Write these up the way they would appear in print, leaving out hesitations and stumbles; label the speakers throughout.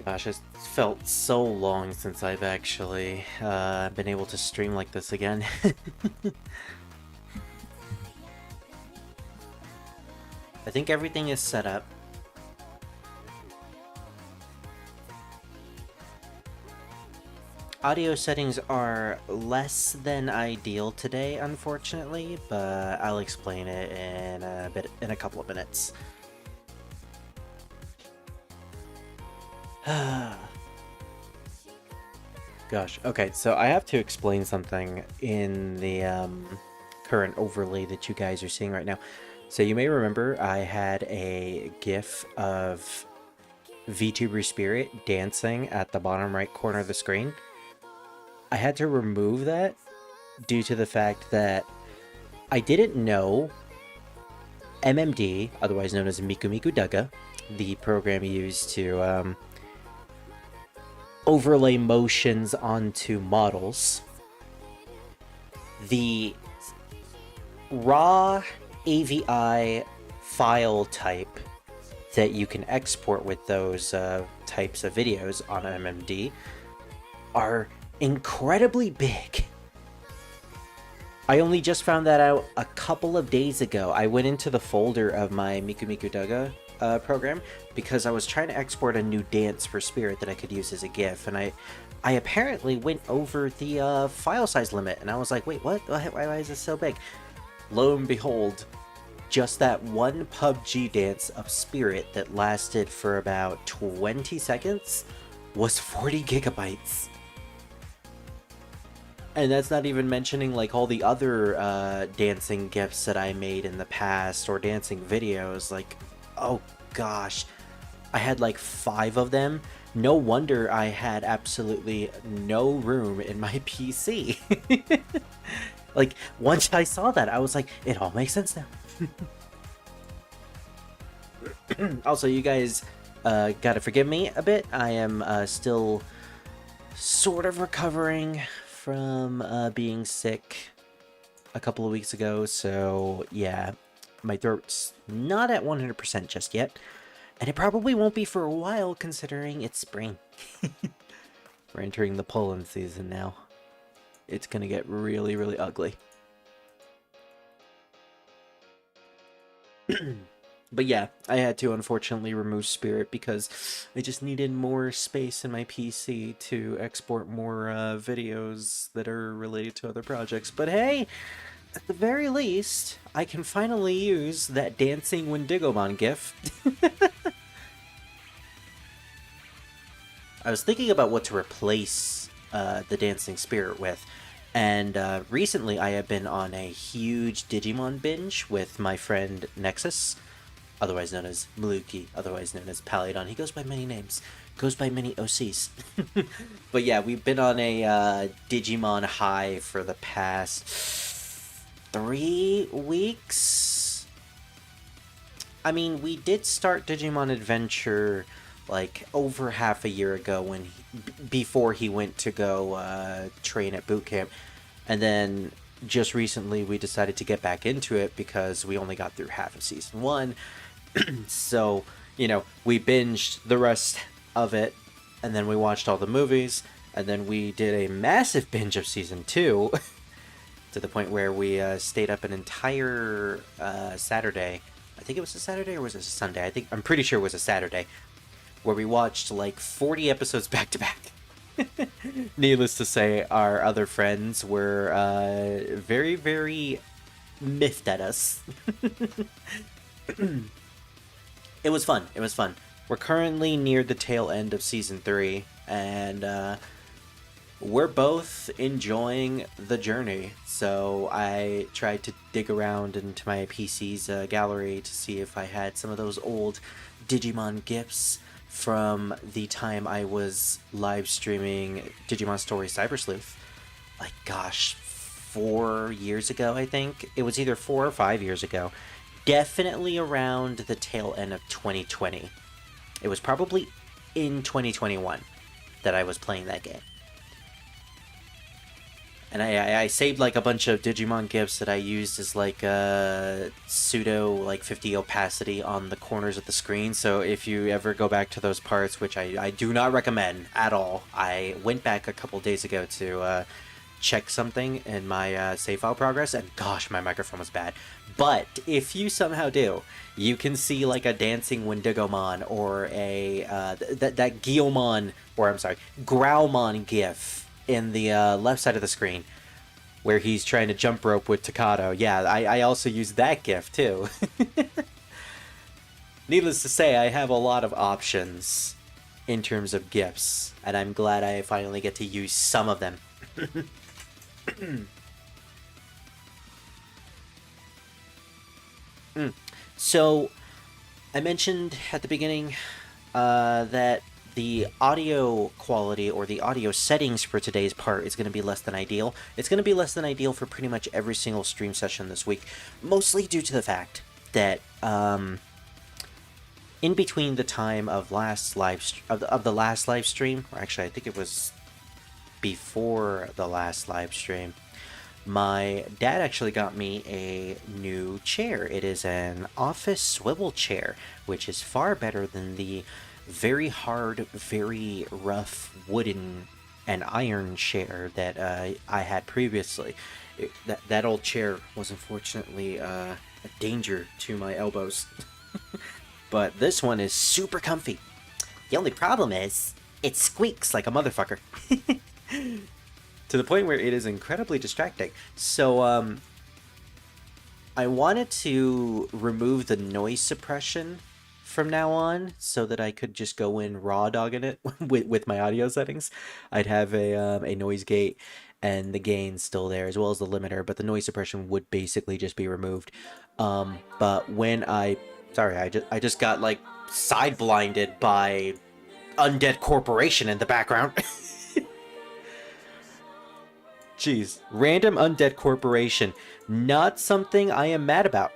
Speaker 1: Gosh, it's felt so long since I've actually been able to stream like this again. I think everything is set up. Audio settings are less than ideal today, unfortunately, but I'll explain it in a couple of minutes. Gosh, okay, so I have to explain something in the current overlay that you guys are seeing right now. So you may remember I had a GIF of VTuber Spirit dancing at the bottom right corner of the screen. I had to remove that due to the fact that I didn't know MMD, otherwise known as Miku Miku Daga, the program used to overlay motions onto models. The raw AVI file type that you can export with those types of videos on MMD are incredibly big. I only just found that out a couple of days ago. I went into the folder of my Miku Miku Daga program because I was trying to export a new dance for Spirit that I could use as a GIF, and I apparently went over the file size limit, and I was like, wait, what? Why is this so big? Lo and behold, just that one PUBG dance of Spirit that lasted for about 20 seconds was 40 gigabytes. And that's not even mentioning like all the other dancing GIFs that I made in the past, or dancing videos. Like, oh gosh, I had like 5 of them. No wonder I had absolutely no room in my PC. Like, once I saw that, I was like, it all makes sense now. Also, you guys gotta forgive me a bit. I am still sort of recovering from being sick a couple of weeks ago, so yeah, my throat's not at 100% just yet, and it probably won't be for a while considering it's spring. We're entering the pollen season now. It's gonna get really, really ugly. But yeah, I had to unfortunately remove Spirit because I just needed more space in my PC to export more videos that are related to other projects. But hey, at the very least, I can finally use that dancing Wendigomon GIF. I was thinking about what to replace the dancing Spirit with, and recently I have been on a huge Digimon binge with my friend Nexus, otherwise known as Maluki, otherwise known as Palidon. He goes by many names, goes by many OCs. But yeah, we've been on a Digimon high for the past 3 weeks. I mean, we did start Digimon Adventure like over half a year ago when before he went to go train at boot camp, and then just recently we decided to get back into it because we only got through half of season 1. So, you know, we binged the rest of it, and then we watched all the movies, and then we did a massive binge of season 2 to the point where we stayed up an entire Saturday. I think it was a Saturday, or was it a Sunday? I'm pretty sure it was a Saturday, where we watched like 40 episodes back to back. Needless to say, our other friends were very, very miffed at us. It was fun. It was fun. We're currently near the tail end of season 3, and we're both enjoying the journey. So I tried to dig around into my PC's gallery to see if I had some of those old Digimon GIFs from the time I was live streaming Digimon Story Cyber Sleuth. Like, gosh, 4 years ago, I think. It was either 4 or 5 years ago. Definitely around the tail end of 2020. It was probably in 2021 that I was playing that game. And I saved like a bunch of Digimon GIFs that I used as like pseudo like 50 opacity on the corners of the screen. So if you ever go back to those parts, which I do not recommend at all, I went back a couple days ago to check something in my save file progress, and gosh, my microphone was bad. But if you somehow do, you can see like a dancing Wendigomon or a that Guilmon, or I'm sorry, Growlmon GIF in the left side of the screen where he's trying to jump rope with Takato. Yeah, I also use that GIF too. Needless to say, I have a lot of options in terms of GIFs, and I'm glad I finally get to use some of them. So, I mentioned at the beginning that the audio quality or the audio settings for today's part is going to be less than ideal. It's going to be less than ideal for pretty much every single stream session this week, mostly due to the fact that in between the time of the last live stream, or actually I think it was before the last live stream, my dad actually got me a new chair. It is an office swivel chair, which is far better than the very hard, very rough wooden and iron chair that I had previously. That old chair was unfortunately a danger to my elbows. But this one is super comfy. The only problem is, it squeaks like a motherfucker. To the point where it is incredibly distracting. So, I wanted to remove the noise suppression from now on so that I could just go in raw dogging it with my audio settings. I'd have a noise gate and the gain still there, as well as the limiter, but the noise suppression would basically just be removed. But when I just got like side blinded by Undead Corporation in the background. Jeez, random Undead Corporation, not something I am mad about.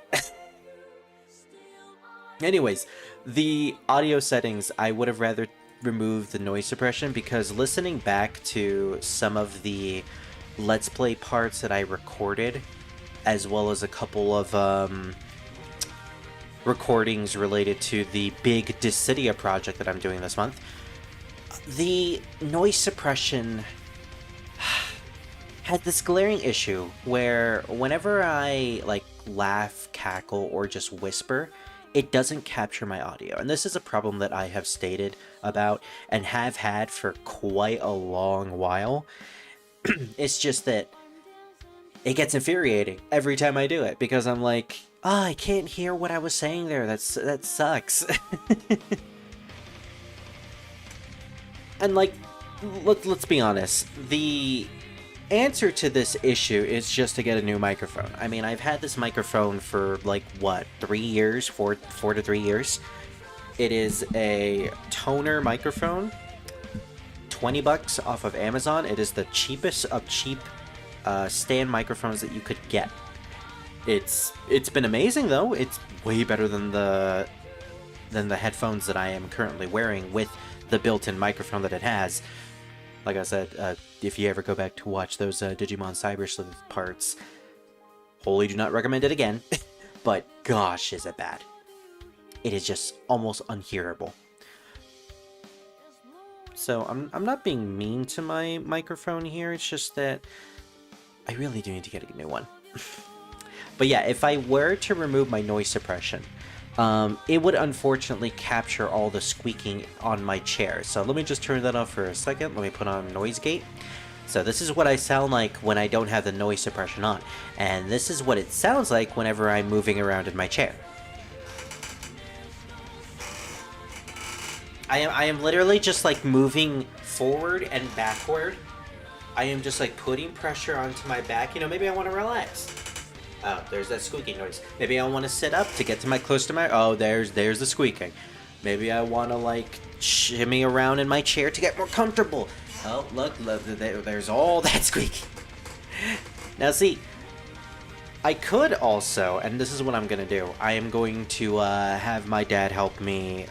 Speaker 1: Anyways, the audio settings, I would have rather removed the noise suppression, because listening back to some of the Let's Play parts that I recorded, as well as a couple of recordings related to the big Dissidia project that I'm doing this month, the noise suppression had this glaring issue where whenever I like laugh, cackle, or just whisper, it doesn't capture my audio. And this is a problem that I have stated about and have had for quite a long while. It's just that it gets infuriating every time I do it, because I'm like, oh, I can't hear what I was saying there. That sucks. And like, let's be honest, the answer to this issue is just to get a new microphone. I mean, I've had this microphone for like, what, 3 years? 4 to 3 years? It is a toner microphone, $20 off of Amazon. It is the cheapest of cheap stand microphones that you could get. It's been amazing though. It's way better than the headphones that I am currently wearing with the built-in microphone that it has. Like I said, if you ever go back to watch those Digimon Cyber Sleuth parts, wholly do not recommend it again. But gosh, is it bad. It is just almost unhearable. So I'm not being mean to my microphone here, it's just that I really do need to get a new one. But yeah, if I were to remove my noise suppression, it would unfortunately capture all the squeaking on my chair. So let me just turn that off for a second. Let me put on noise gate. So this is what I sound like when I don't have the noise suppression on. And this is what it sounds like whenever I'm moving around in my chair. I am literally just like moving forward and backward. I am just like putting pressure onto my back. You know, maybe I want to relax. Oh, there's that squeaking noise. Maybe I want to sit up to get to close to my... Oh, there's the squeaking. Maybe I want to, like, shimmy around in my chair to get more comfortable. Oh, look, there's all that squeaking. Now, see, I could also, and this is what I'm going to do. I am going to have my dad help me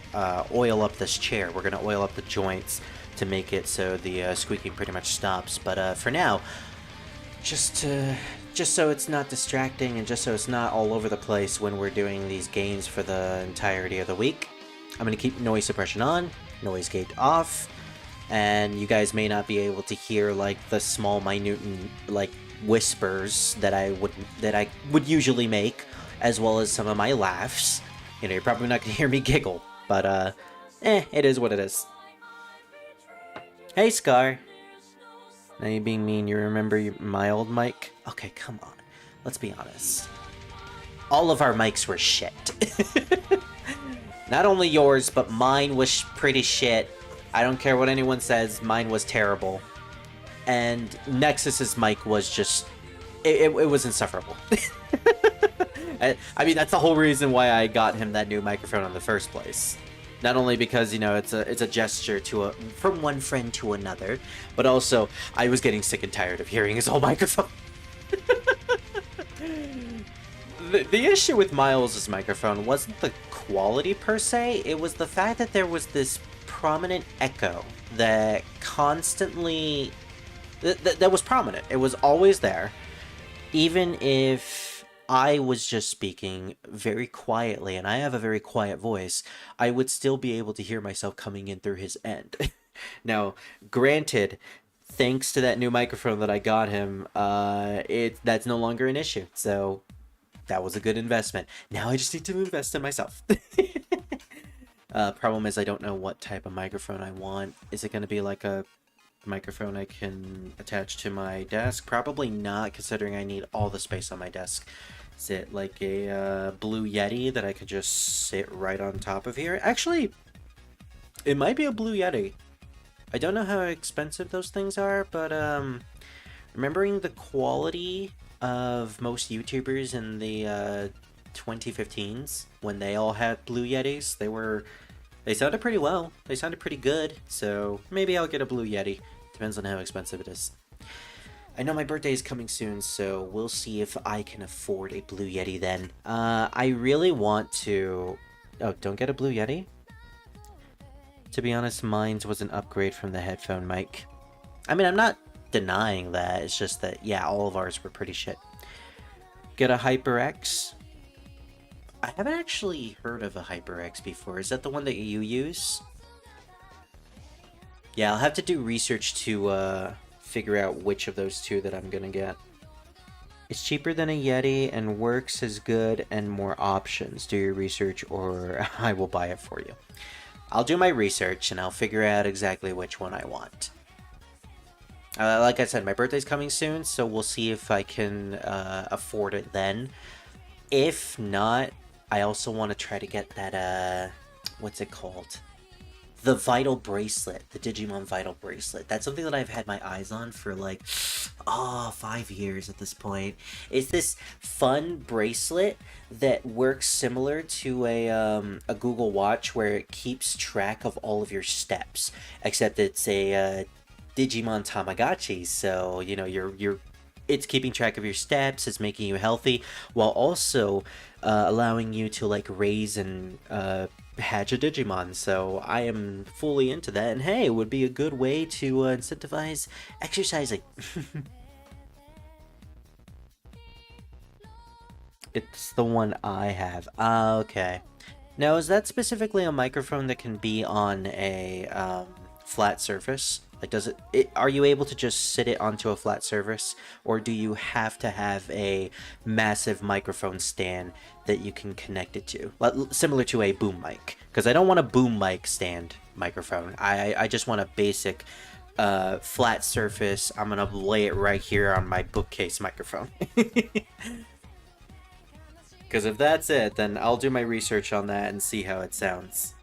Speaker 1: oil up this chair. We're going to oil up the joints to make it so the squeaking pretty much stops. But for now, just so it's not distracting and just so it's not all over the place when we're doing these games for the entirety of the week, I'm going to keep noise suppression on, noise gate off, and you guys may not be able to hear like the small minute like whispers that I would usually make, as well as some of my laughs. You know, you're probably not going to hear me giggle, but it is what it is. Hey, Scar. Now you being mean, you remember my old mic? Okay, come on. Let's be honest. All of our mics were shit. Not only yours, but mine was pretty shit. I don't care what anyone says, mine was terrible. And Nexus's mic was just... It was insufferable. I mean, that's the whole reason why I got him that new microphone in the first place. Not only because, you know, it's a gesture from one friend to another, but also I was getting sick and tired of hearing his whole microphone. The issue with Miles' microphone wasn't the quality per se, it was the fact that there was this prominent echo that constantly... that was prominent. It was always there. Even if I was just speaking very quietly, and I have a very quiet voice, I would still be able to hear myself coming in through his end. Now, granted, thanks to that new microphone that I got him, that's no longer an issue, so that was a good investment. Now I just need to invest in myself. Problem is I don't know what type of microphone I want. Is it going to be like a microphone I can attach to my desk? Probably not, considering I need all the space on my desk. Is it like a Blue Yeti that I could just sit right on top of here? Actually, it might be a Blue Yeti. I don't know how expensive those things are, but remembering the quality of most YouTubers in the 2015s, when they all had Blue Yetis, they sounded pretty well. They sounded pretty good, so maybe I'll get a Blue Yeti. Depends on how expensive it is. I know my birthday is coming soon, so we'll see if I can afford a Blue Yeti then. I really want to... Oh, don't get a Blue Yeti? To be honest, mine was an upgrade from the headphone mic. I mean, I'm not denying that, it's just that, yeah, all of ours were pretty shit. Get a HyperX? I haven't actually heard of a HyperX before. Is that the one that you use? Yeah, I'll have to do research to figure out which of those two that I'm gonna get. It's cheaper than a Yeti and works as good and more options. Do your research or I will buy it for you. I'll do my research and I'll figure out exactly which one I want. Like I said, my birthday's coming soon, so we'll see if I can afford it then. If not, I also want to try to get that, what's it called? The Vital Bracelet, the Digimon Vital Bracelet. That's something that I've had my eyes on for like, 5 years at this point. It's this fun bracelet that works similar to a Google Watch where it keeps track of all of your steps, except it's a Digimon Tamagotchi, so, you know, it's keeping track of your steps, it's making you healthy, while also allowing you to, like, raise and hatch a Digimon, so I am fully into that, and hey, it would be a good way to incentivize exercising. It's the one I have. Okay. Now, is that specifically a microphone that can be on a flat surface? Like, are you able to just sit it onto a flat surface, or do you have to have a massive microphone stand that you can connect it to, similar to a boom mic? Because I don't want a boom mic stand microphone. I just want a basic flat surface. I'm gonna lay it right here on my bookcase microphone. Because if that's it, then I'll do my research on that and see how it sounds.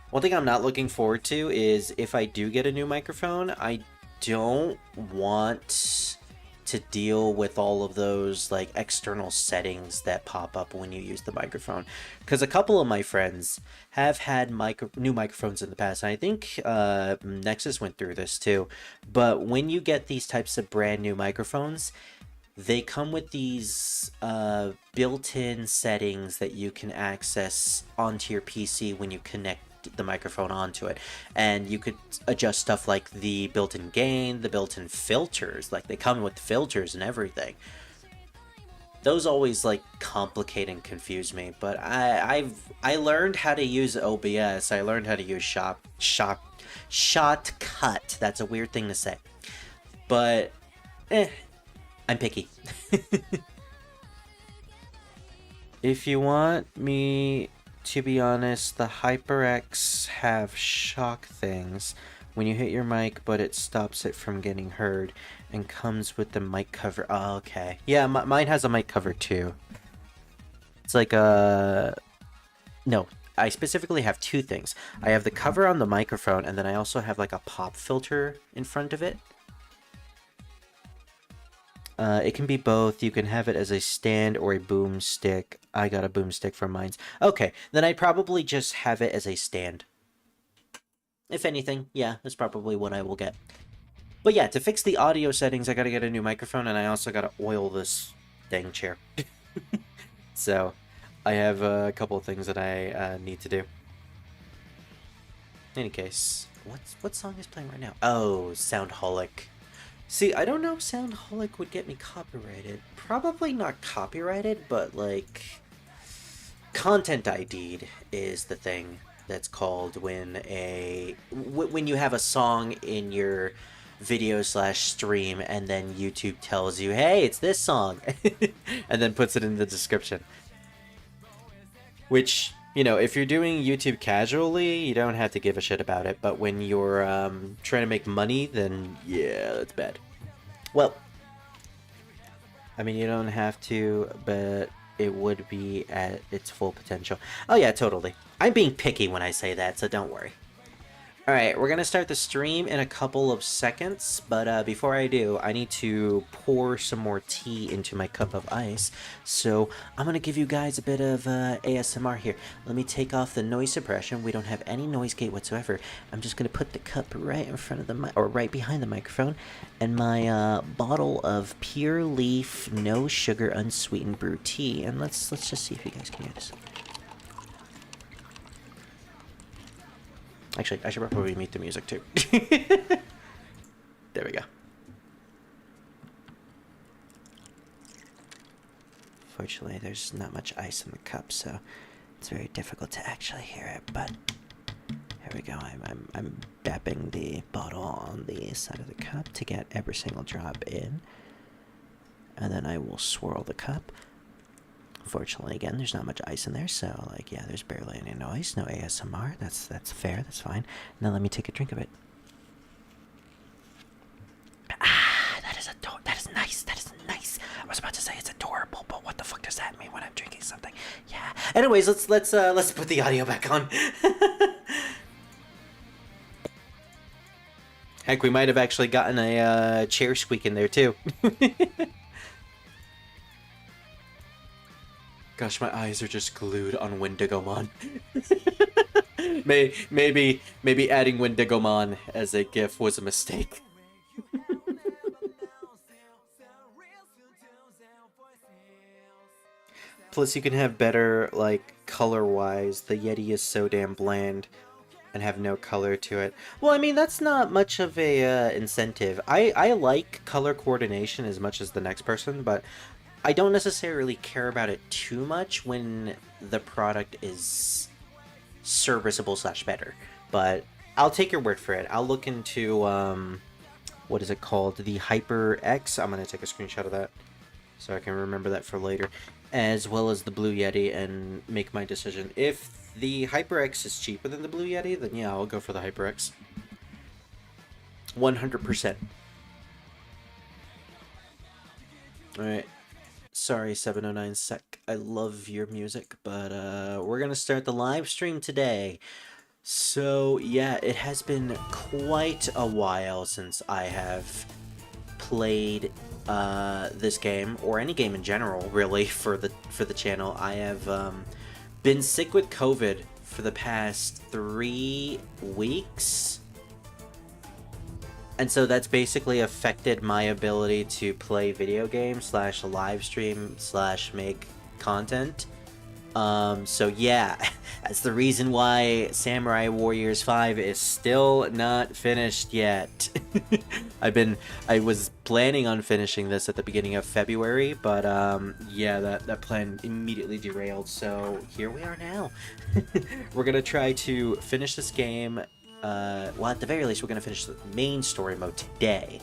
Speaker 1: One thing I'm not looking forward to is if I do get a new microphone, I don't want to deal with all of those like external settings that pop up when you use the microphone. Because a couple of my friends have had new microphones in the past, and I think Nexus went through this too. But when you get these types of brand new microphones, they come with these built-in settings that you can access onto your PC when you connect the microphone onto it. And you could adjust stuff like the built-in gain, the built-in filters, like they come with filters and everything. Those always like complicate and confuse me, but I learned how to use OBS. I learned how to use Shotcut. That's a weird thing to say, but I'm picky. If you want me to be honest, the HyperX have shock things when you hit your mic, but it stops it from getting heard and comes with the mic cover. Oh, okay. Yeah, mine has a mic cover too. It's like a... No, I specifically have two things. I have the cover on the microphone, and then I also have like a pop filter in front of it. It can be both. You can have it as a stand or a boom stick. I got a boom stick for mine. Okay, then I'd probably just have it as a stand. If anything, yeah, that's probably what I will get. But yeah, to fix the audio settings, I gotta get a new microphone, and I also gotta oil this dang chair. So, I have a couple of things that I need to do. In any case, what song is playing right now? Oh, Soundholic. See, I don't know if Soundholic would get me copyrighted. Probably not copyrighted, but like... Content ID'd is the thing that's called when when you have a song in your video/stream and then YouTube tells you, hey, it's this song, and then puts it in the description. Which, you know, if you're doing YouTube casually, you don't have to give a shit about it, but when you're trying to make money, then yeah, that's bad. Well, I mean, you don't have to, but it would be at its full potential. Oh yeah, totally. I'm being picky when I say that, so don't worry. Alright, we're gonna start the stream in a couple of seconds, but before I do, I need to pour some more tea into my cup of ice. So I'm gonna give you guys a bit of ASMR here. Let me take off the noise suppression. We don't have any noise gate whatsoever. I'm just gonna put the cup right in front of the or right behind the microphone, and my bottle of Pure Leaf, no sugar, unsweetened brewed tea. And let's just see if you guys can hear this. Actually, I should probably mute the music too. There we go. Fortunately, there's not much ice in the cup, so it's very difficult to actually hear it. But here we go. I'm dapping the bottle on the side of the cup to get every single drop in, and then I will swirl the cup. Unfortunately, again, there's not much ice in there, so, like, yeah, there's barely any noise, no ASMR, that's fair, that's fine. Now let me take a drink of it. Ah, that is nice, that is nice. I was about to say it's adorable, but what the fuck does that mean when I'm drinking something? Yeah. Anyways, let's put the audio back on. Heck, we might have actually gotten a chair squeak in there, too. Gosh, my eyes are just glued on Wendigomon. Maybe adding Wendigomon as a GIF was a mistake. Plus, you can have better, like, color-wise. The Yeti is so damn bland and have no color to it. Well, I mean, that's not much of a incentive. I like color coordination as much as the next person, but I don't necessarily care about it too much when the product is serviceable / better. But I'll take your word for it. I'll look into, what is it called? The HyperX. I'm going to take a screenshot of that so I can remember that for later. As well as the Blue Yeti and make my decision. If the HyperX is cheaper than the Blue Yeti, then yeah, I'll go for the HyperX. 100%. Alright. Sorry, 709 Sec. I love your music, but we're gonna start the live stream today. So yeah, it has been quite a while since I have played this game, or any game in general, really, for the channel. I have been sick with COVID for the past 3 weeks. And so that's basically affected my ability to play video games / live stream / make content. So yeah, that's the reason why Samurai Warriors 5 is still not finished yet. I was planning on finishing this at the beginning of February, but yeah, that plan immediately derailed, so here we are now. We're gonna try to finish this game, well, at the very least, we're gonna finish the main story mode today.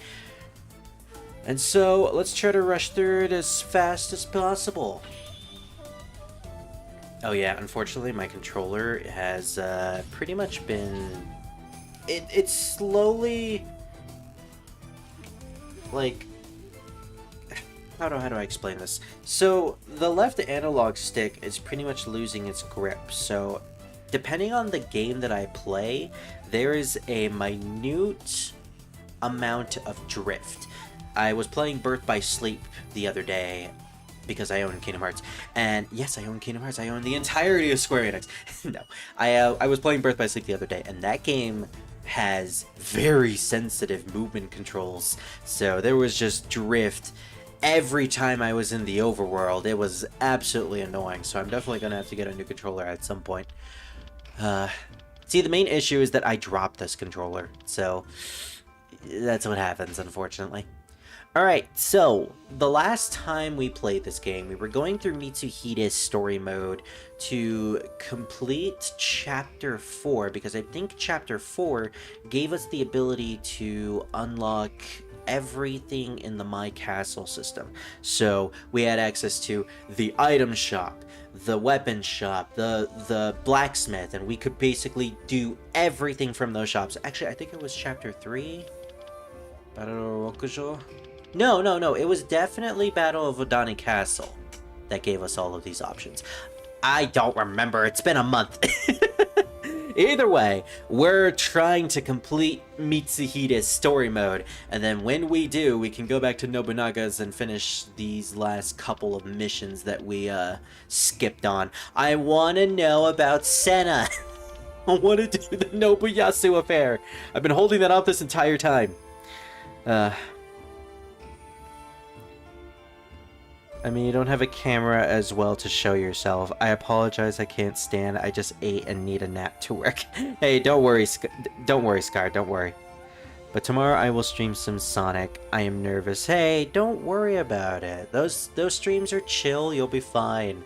Speaker 1: And so, let's try to rush through it as fast as possible. Oh yeah, unfortunately my controller has pretty much been... It's slowly... Like... How do I explain this? So, the left analog stick is pretty much losing its grip, so depending on the game that I play, there is a minute amount of drift. I was playing Birth by Sleep the other day, because I own Kingdom Hearts, and yes, I own Kingdom Hearts, I own the entirety of Square Enix. No, I was playing Birth by Sleep the other day, and that game has very sensitive movement controls, so there was just drift every time I was in the overworld. It was absolutely annoying, so I'm definitely gonna have to get a new controller at some point. See, the main issue is that I dropped this controller, so that's what happens, unfortunately. Alright, so, the last time we played this game, we were going through Mitsuhide's story mode to complete Chapter 4, because I think Chapter 4 gave us the ability to unlock everything in the My Castle system. So, we had access to the item shop, the weapon shop, the blacksmith, and we could basically do everything from those shops. Actually, I think it was Chapter 3? Battle Rokujo? No, it was definitely Battle of Odani Castle that gave us all of these options. I don't remember, it's been a month. Either way, we're trying to complete Mitsuhide's story mode, and then when we do, we can go back to Nobunaga's and finish these last couple of missions that we skipped on. I want to know about Senna. I want to do the Nobuyasu affair. I've been holding that up this entire time. I mean, you don't have a camera as well to show yourself. I apologize, I can't stand. I just ate and need a nap to work. Hey, don't worry, Scar, don't worry. But tomorrow I will stream some Sonic. I am nervous. Hey, don't worry about it. Those streams are chill, you'll be fine.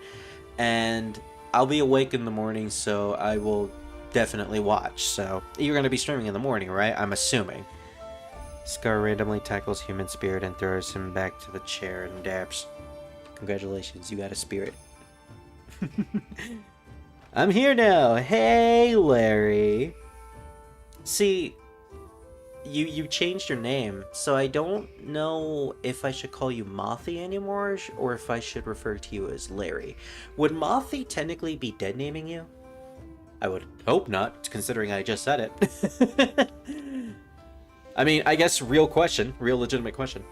Speaker 1: And I'll be awake in the morning, so I will definitely watch. So, you're going to be streaming in the morning, right? I'm assuming. Scar randomly tackles Human Spirit and throws him back to the chair and dabs. Congratulations, you got a spirit. I'm here now. Hey, Larry. See, you changed your name, so I don't know if I should call you Mothy anymore, or if I should refer to you as Larry. Would Mothy technically be dead naming you? I would hope not, considering I just said it. I mean, I guess real legitimate question.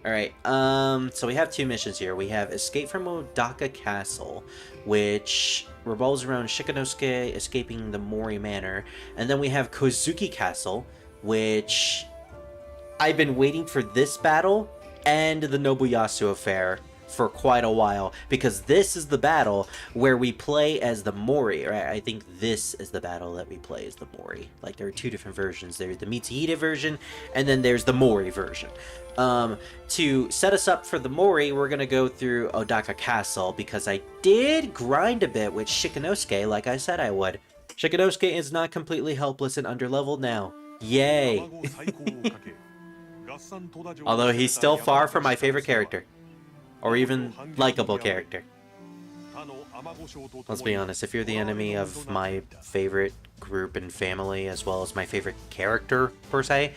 Speaker 1: Alright, so we have two missions here. We have Escape from Odaka Castle, which revolves around Shikanosuke escaping the Mori Manor. And then we have Kozuki Castle, which I've been waiting for this battle and the Nobuyasu affair for quite a while, because this is the battle where we play as the Mori, right? I think this is the battle that we play as the Mori. Like, there are two different versions. There's the Mitsuhide version, and then there's the Mori version. To set us up for the Mori, we're gonna go through Odaka Castle, because I did grind a bit with Shikanosuke, like I said I would. Shikanosuke is not completely helpless and underleveled now. Yay! Although he's still far from my favorite character. Or even likable character. Let's be honest, if you're the enemy of my favorite group and family, as well as my favorite character, per se,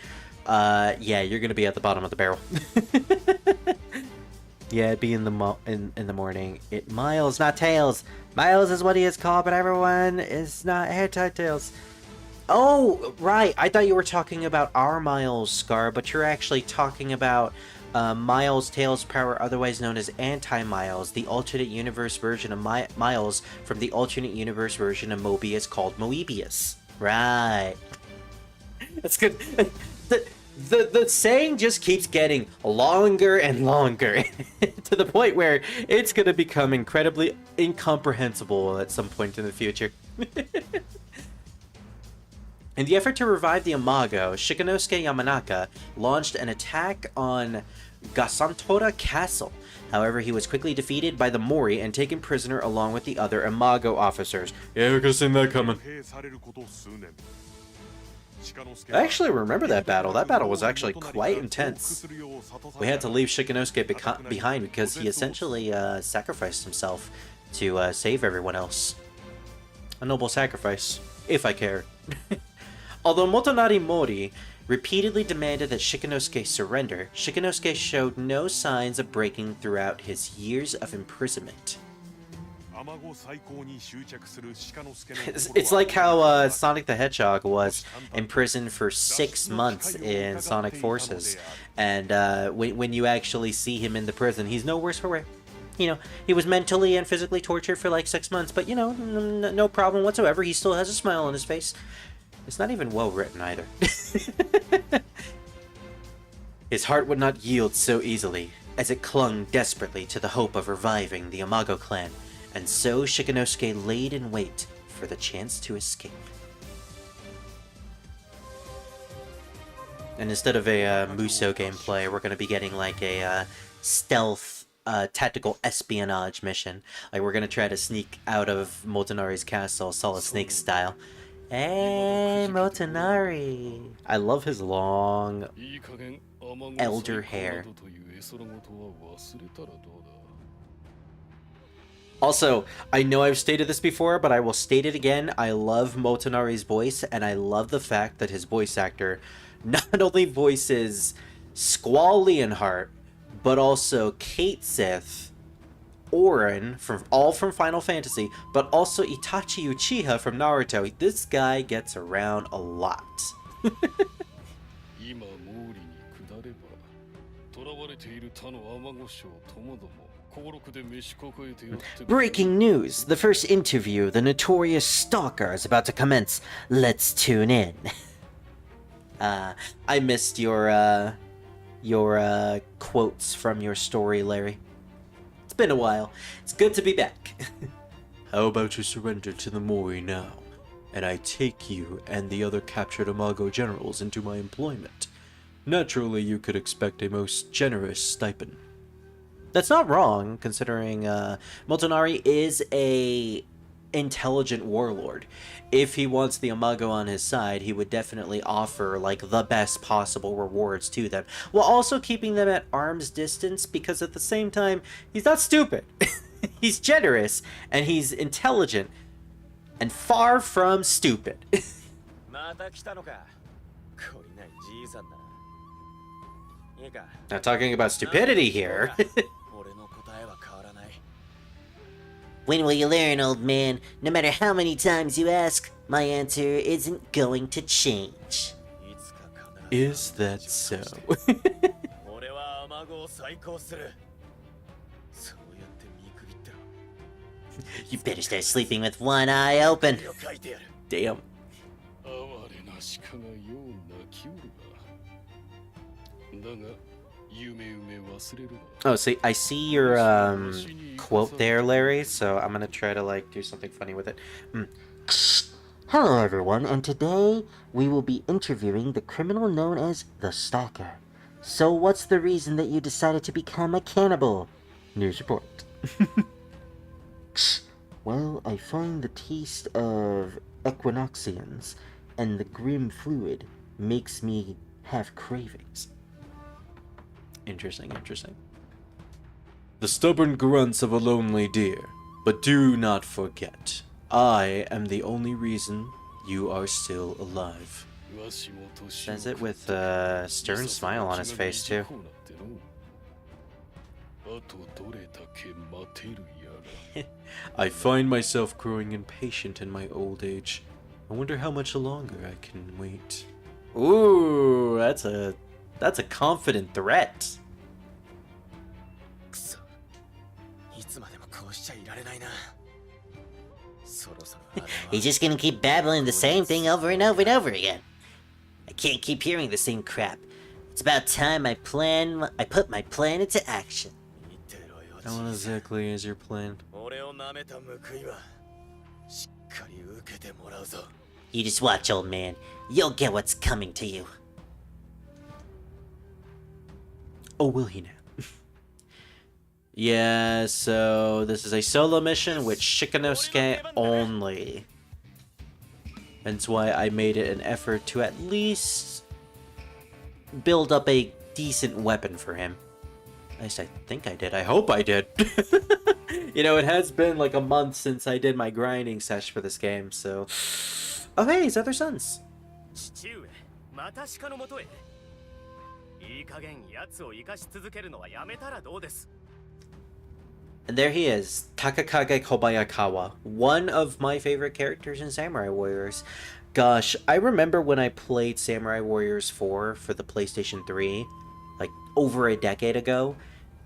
Speaker 1: yeah, you're gonna be at the bottom of the barrel. Yeah, it'd be in the morning. Miles, not Tails! Miles is what he is called, but everyone is not Hair-Tied Tails. Oh, right, I thought you were talking about our Miles, Scar, but you're actually talking about Miles Tails Power, otherwise known as Anti-Miles, the alternate universe version of Miles from the alternate universe version of Mobius called Moebius. Right. That's good. The saying just keeps getting longer and longer to the point where it's gonna become incredibly incomprehensible at some point in the future. In the effort to revive the Imago, Shikanosuke Yamanaka launched an attack on Gasantora Castle. However, he was quickly defeated by the Mori and taken prisoner along with the other Imago officers. Yeah, we could have seen that coming. I actually remember that battle. That battle was actually quite intense. We had to leave Shikanosuke behind because he essentially sacrificed himself to save everyone else. A noble sacrifice, if I care. Although Motonari Mori repeatedly demanded that Shikanosuke surrender, Shikanosuke showed no signs of breaking throughout his years of imprisonment. It's like how Sonic the Hedgehog was imprisoned for 6 months in Sonic Forces, and when you actually see him in the prison, he's no worse for wear. You know, he was mentally and physically tortured for like 6 months, but you know, no problem whatsoever. He still has a smile on his face. It's not even well written either. His heart would not yield so easily, as it clung desperately to the hope of reviving the Imago clan, and so Shikanosuke laid in wait for the chance to escape. And instead of a Musou gameplay, we're going to be getting like a stealth tactical espionage mission. Like we're going to try to sneak out of Motonari's castle, Solid Snake style. Hey, Motonari! I love his long elder hair. Also, I know I've stated this before, but I will state it again. I love Motonari's voice, and I love the fact that his voice actor not only voices Squall Leonhardt, but also Kate Sith, Orin, from Final Fantasy, but also Itachi Uchiha from Naruto. This guy gets around a lot. Breaking news! The first interview of the notorious stalker is about to commence. Let's tune in. I missed your quotes from your story, Larry. It's been a while. It's good to be back. How about you surrender to the Mori now, and I take you and the other captured Imago generals into my employment. Naturally, you could expect a most generous stipend. That's not wrong, considering Motonari is a intelligent warlord. If he wants the Imago on his side, he would definitely offer like the best possible rewards to them, while also keeping them at arm's distance, because at the same time, he's not stupid. He's generous, and he's intelligent, and far from stupid. Not talking about stupidity here. When will you learn, old man? No matter how many times you ask, my answer isn't going to change. Is that so? You better start sleeping with one eye open. Damn. Oh, see, I see your quote there, Larry, so I'm gonna try to like do something funny with it. Hello everyone, and today we will be interviewing the criminal known as the Stalker. So what's the reason that you decided to become a cannibal? News report. Well, I find the taste of equinoxians and the grim fluid makes me have cravings. Interesting. The stubborn grunts of a lonely deer. But do not forget, I am the only reason you are still alive. Says it with a stern smile on his face, too. I find myself growing impatient in my old age. I wonder how much longer I can wait. Ooh, that's a confident threat. He's just gonna keep babbling the same thing over and over and over again. I can't keep hearing the same crap. It's about time I put my plan into action. What exactly is your plan? You just watch, old man. You'll get what's coming to you. Oh, will he now? Yeah, so this is a solo mission with Shikanosuke only. That's why I made it an effort to at least build up a decent weapon for him. At least I think I did. I hope I did. You know, it has been like a month since I did my grinding sesh for this game, so... Oh hey, his other sons! And there he is, Takakage Kobayakawa, one of my favorite characters in Samurai Warriors. Gosh, I remember when I played Samurai Warriors 4 for the PlayStation 3, like over a decade ago,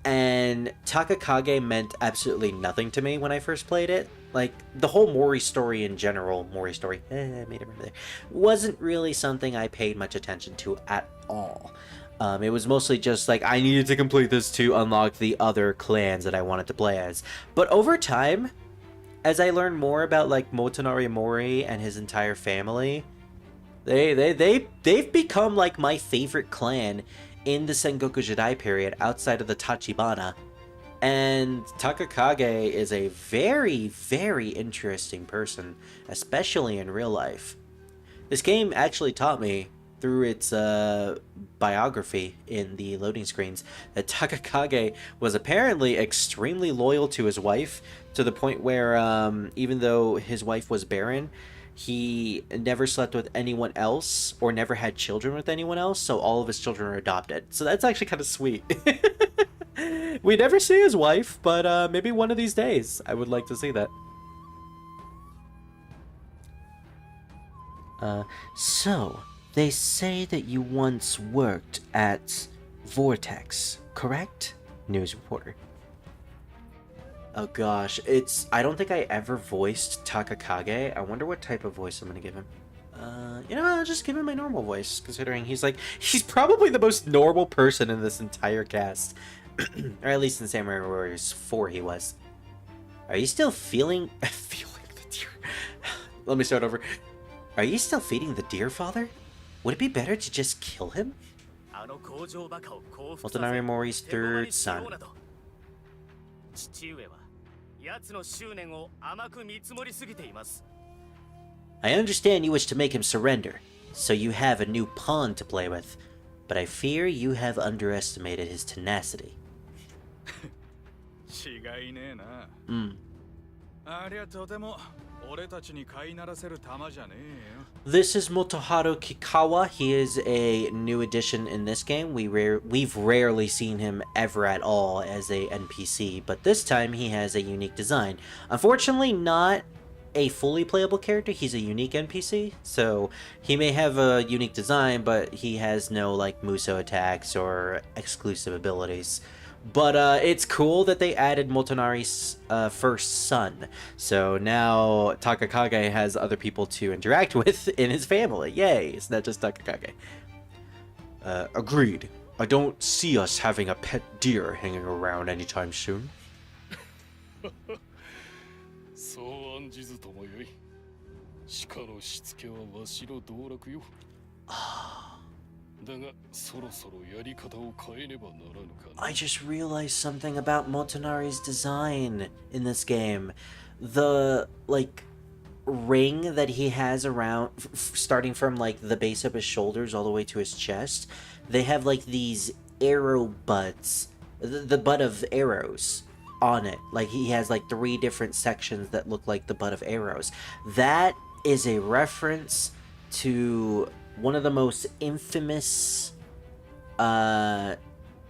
Speaker 1: and Takakage meant absolutely nothing to me when I first played it. Like, the whole Mori story in general, I made it remember there, wasn't really something I paid much attention to at all. It was mostly just like, I needed to complete this to unlock the other clans that I wanted to play as. But over time, as I learned more about, like, Motonari Mori and his entire family, they've become, like, my favorite clan in the Sengoku Jidai period outside of the Tachibana. And Takakage is a very, very interesting person, especially in real life. This game actually taught me, through its biography in the loading screens, that Takakage was apparently extremely loyal to his wife, to the point where even though his wife was barren, he never slept with anyone else or never had children with anyone else, so all of his children are adopted. So that's actually kind of sweet. We never see his wife, but maybe one of these days I would like to see that. So, they say that you once worked at Vortex, correct? News reporter. Oh gosh, I don't think I ever voiced Takakage. I wonder what type of voice I'm gonna give him. You know, I'll just give him my normal voice, considering he's probably the most normal person in this entire cast. Or at least in Samurai Warriors 4 he was. Are you still feeling the deer? Let me start over. Are you still feeding the deer, father? Would it be better to just kill him? Motonari Mori's third son. I understand you wish to make him surrender, so you have a new pawn to play with, but I fear you have underestimated his tenacity. This is Motoharu Kikawa. He is a new addition in this game. We've rarely seen him ever at all as a NPC, but this time he has a unique design. Unfortunately, not a fully playable character. He's a unique NPC, so he may have a unique design, but he has no, like, Musou attacks or exclusive abilities. But it's cool that they added Motonari's first son. So now Takakage has other people to interact with in his family. Yay, it's not just Takakage. Agreed. I don't see us having a pet deer hanging around anytime soon. I just realized something about Motonari's design in this game. The, like, ring that he has around, starting from, like, the base of his shoulders all the way to his chest, they have, like, these arrow butts, the butt of arrows on it. Like, he has, like, 3 different sections that look like the butt of arrows. That is a reference to one of the most infamous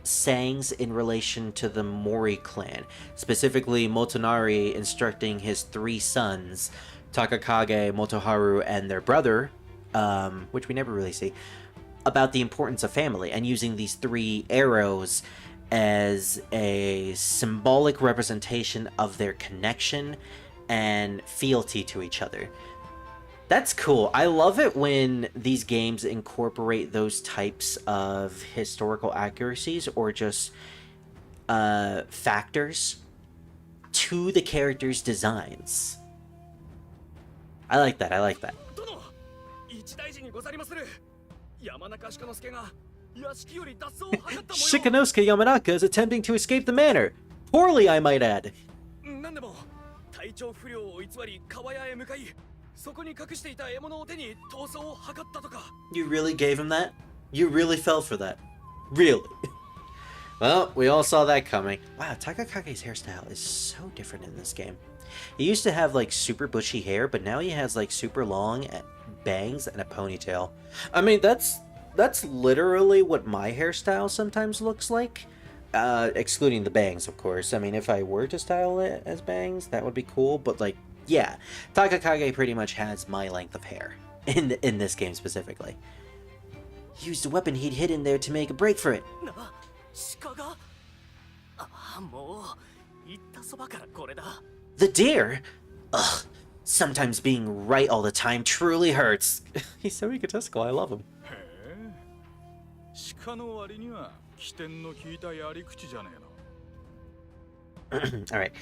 Speaker 1: sayings in relation to the Mori clan, specifically Motonari instructing his 3 sons, Takakage, Motoharu, and their brother, which we never really see, about the importance of family, and using these 3 arrows as a symbolic representation of their connection and fealty to each other. That's cool. I love it when these games incorporate those types of historical accuracies or just factors to the characters' designs. I like that. I like that. Shikanosuke Yamanaka is attempting to escape the manor. Poorly, I might add. You really gave him that? You really fell for that? Really? Well, we all saw that coming. Wow, Takakage's hairstyle is so different in this game. He used to have like super bushy hair, but now he has like super long bangs and a ponytail. I mean, that's literally what my hairstyle sometimes looks like. Excluding the bangs, of course. I mean, if I were to style it as bangs, that would be cool, but like, yeah, Takakage pretty much has my length of hair in this game specifically. He used a weapon he'd hidden there to make a break for it. The deer? Ugh, sometimes being right all the time truly hurts. He's so egotistical, I love him. Alright.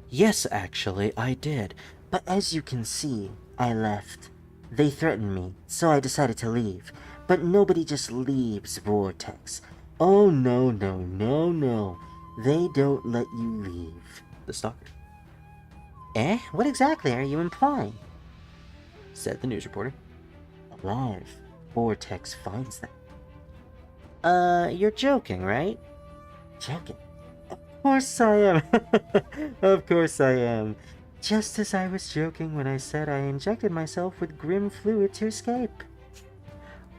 Speaker 1: Yes, actually, I did. But as you can see, I left. They threatened me, so I decided to leave. But nobody just leaves Vortex. Oh, no, no, no, no. They don't let you leave. The stalker. Eh? What exactly are you implying? Said the news reporter. Alive. Vortex finds them. You're joking, right? Joking? Of course I am. Of course I am. Just as I was joking when I said I injected myself with grim fluid to escape.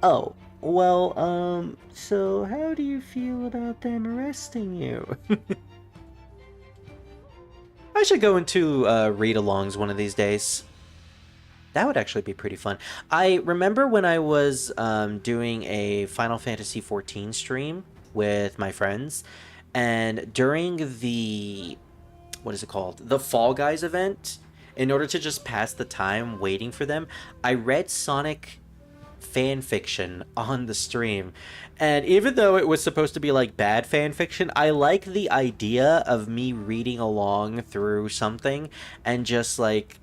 Speaker 1: Oh, well, so how do you feel about them arresting you? I should go into read-alongs one of these days. That would actually be pretty fun. I remember when I was doing a Final Fantasy XIV stream with my friends, and during the, what is it called? The Fall Guys event, in order to just pass the time waiting for them, I read Sonic fan fiction on the stream. And even though it was supposed to be like bad fan fiction, I like the idea of me reading along through something and just like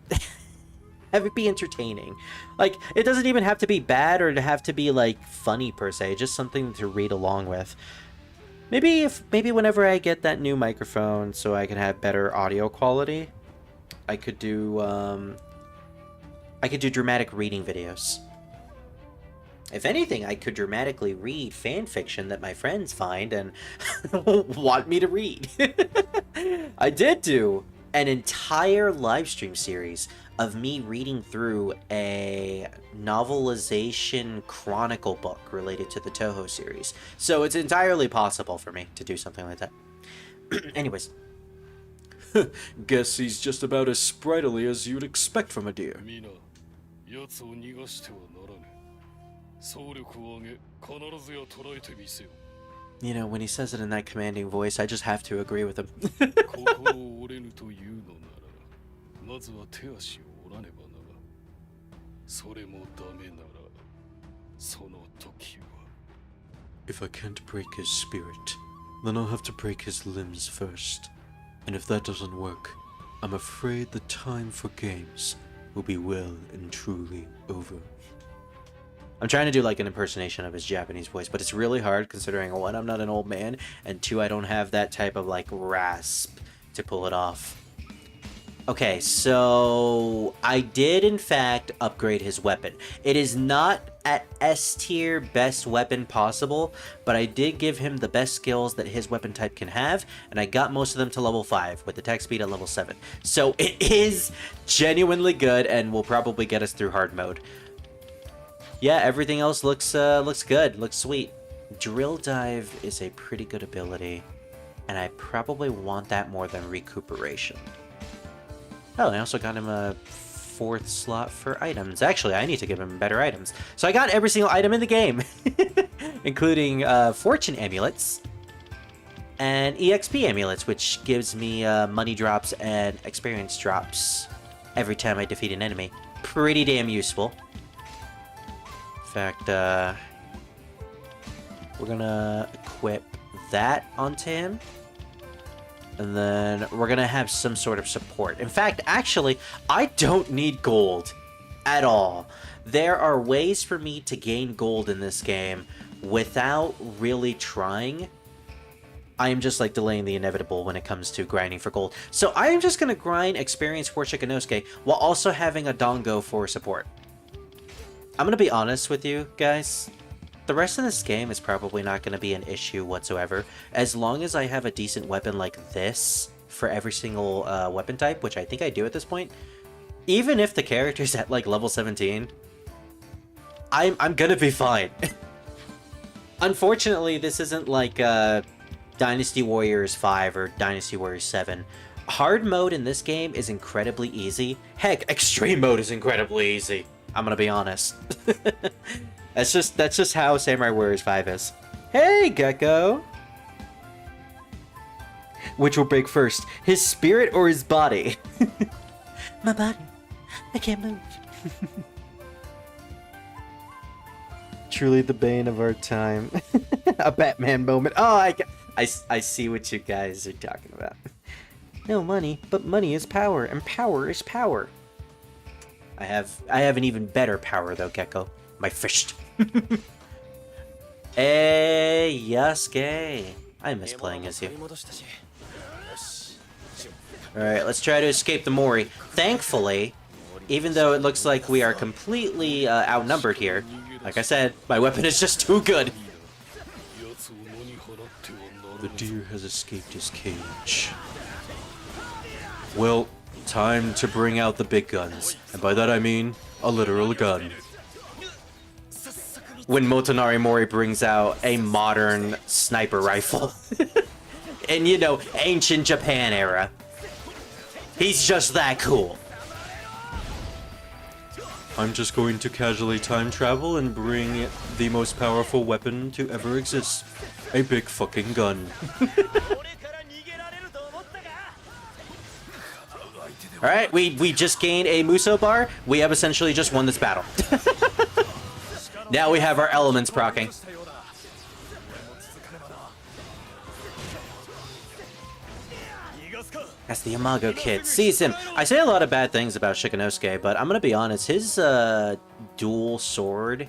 Speaker 1: have it be entertaining. Like, it doesn't even have to be bad or to have to be like funny per se, just something to read along with. Maybe whenever I get that new microphone so I can have better audio quality, I could do dramatic reading videos. If anything, I could dramatically read fan fiction that my friends find and want me to read. I did do an entire live stream series of me reading through a novelization chronicle book related to the Toho series. So it's entirely possible for me to do something like that. Anyways. Guess he's just about as sprightly as you'd expect from a deer. You know, when he says it in that commanding voice, I just have to agree with him. If I can't break his spirit, then I'll have to break his limbs first. And if that doesn't work, I'm afraid the time for games will be well and truly over. I'm trying to do like an impersonation of his Japanese voice, but it's really hard considering, one, I'm not an old man, and two, I don't have that type of like rasp to pull it off. Okay, so I did in fact upgrade his weapon. It is not at S tier best weapon possible, but I did give him the best skills that his weapon type can have, and I got most of them to level 5 with attack speed at level 7. So it is genuinely good and will probably get us through hard mode. Yeah, everything else looks good, looks sweet. Drill Dive is a pretty good ability, and I probably want that more than Recuperation. Oh, and I also got him a 4th slot for items. Actually, I need to give him better items. So I got every single item in the game, including Fortune Amulets and EXP Amulets, which gives me money drops and experience drops every time I defeat an enemy. pretty damn useful. In fact, we're gonna equip that onto him. And then we're gonna have some sort of support. In fact, actually, I don't need gold at all. There are ways for me to gain gold in this game without really trying. I am just like delaying the inevitable when it comes to grinding for gold. So I am just gonna grind experience for Shikanosuke while also having a Dongo for support. I'm gonna be honest with you guys. The rest of this game is probably not going to be an issue whatsoever, as long as I have a decent weapon like this for every single weapon type, which I think I do at this point. Even if the character's at like level 17, I'm gonna be fine. Unfortunately, this isn't like Dynasty Warriors 5 or Dynasty Warriors 7. Hard mode in this game is incredibly easy. Heck, extreme mode is incredibly easy. I'm gonna be honest. That's just how Samurai Warriors 5 is. Hey, Gecko! Which will break first, his spirit or his body? My body. I can't move. Truly the bane of our time. A Batman moment. Oh, I see what you guys are talking about. No money, but money is power, and power is power. I have an even better power though, Gecko. My fist. Hey, Yasuke. I miss playing as you. Alright, let's try to escape the Mori. Thankfully, even though it looks like we are completely outnumbered here, like I said, my weapon is just too good. The deer has escaped his cage. Well, time to bring out the big guns. And by that I mean a literal gun. When Motonari Mori brings out a modern sniper rifle. And you know, ancient Japan era. He's just that cool. I'm just going to casually time travel and bring the most powerful weapon to ever exist. A big fucking gun. Alright, we just gained a Musou bar. We have essentially just won this battle. Now we have our elements proccing. That's the Imago kid. Sees him. I say a lot of bad things about Shikanosuke, but I'm gonna be honest. His dual sword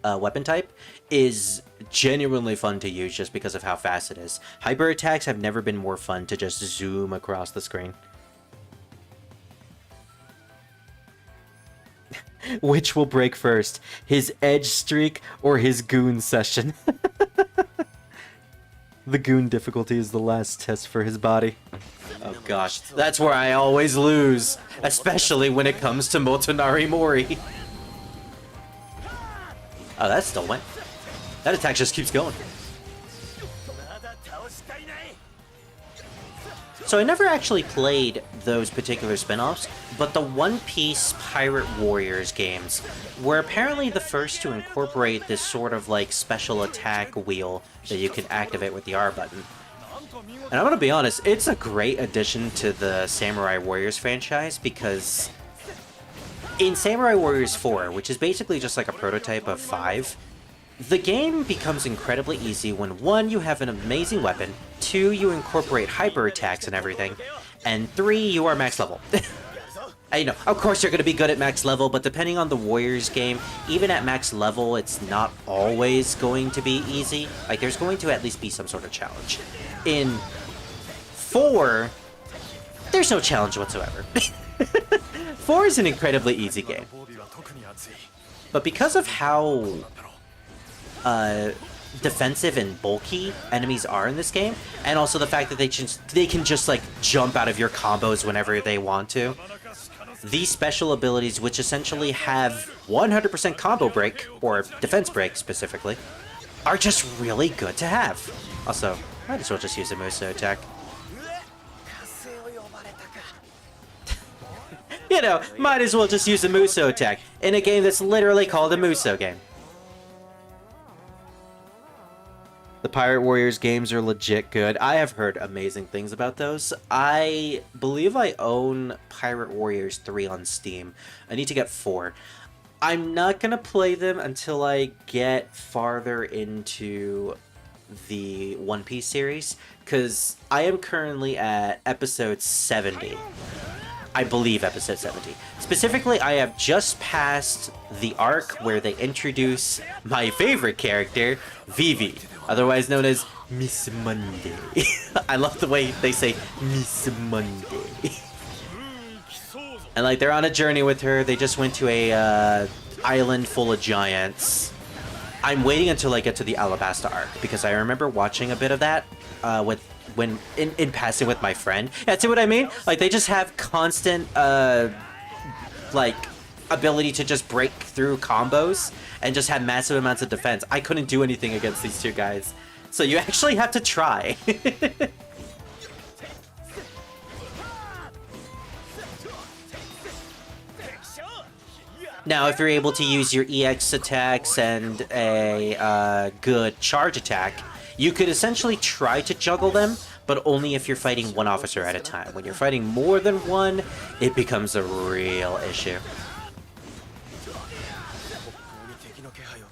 Speaker 1: weapon type is genuinely fun to use just because of how fast it is. Hyper attacks have never been more fun to just zoom across the screen. Which will break first? His edge streak or his goon session? The goon difficulty is the last test for his body. Oh gosh, that's where I always lose. Especially when it comes to Motonari Mori. Oh, that still went. That attack just keeps going. So I never actually played those particular spin-offs, but the One Piece Pirate Warriors games were apparently the first to incorporate this sort of like special attack wheel that you can activate with the R button. And I'm gonna be honest, it's a great addition to the Samurai Warriors franchise because in Samurai Warriors 4, which is basically just like a prototype of 5, the game becomes incredibly easy when 1, you have an amazing weapon, 2, you incorporate hyper attacks and everything, and 3, you are max level. You know, of course you're going to be good at max level, but depending on the Warriors game, even at max level, it's not always going to be easy. Like, there's going to at least be some sort of challenge. In 4, there's no challenge whatsoever. 4 is an incredibly easy game. But because of how defensive and bulky enemies are in this game, and also the fact that they can just like jump out of your combos whenever they want to, these special abilities, which essentially have 100% combo break, or defense break specifically, are just really good to have. Also, might as well just use a Musou attack. You know, might as well just use a Musou attack in a game that's literally called a Musou game. The Pirate Warriors games are legit good. I have heard amazing things about those. I believe I own Pirate Warriors 3 on Steam. I need to get 4. I'm not going to play them until I get farther into the One Piece series, because I am currently at episode 70. I believe episode 70. Specifically, I have just passed the arc where they introduce my favorite character, Vivi, otherwise known as Miss Monday. I love the way they say Miss Monday. And like, they're on a journey with her. They just went to a island full of giants. I'm waiting until I get to the Alabasta arc, because I remember watching a bit of that when in passing with my friend. Yeah, see what I mean? Like, they just have constant like ability to just break through combos and just have massive amounts of defense. I couldn't do anything against these two guys, so you actually have to try. Now, if you're able to use your EX attacks and a good charge attack, you could essentially try to juggle them, but only if you're fighting one officer at a time. When you're fighting more than one, it becomes a real issue.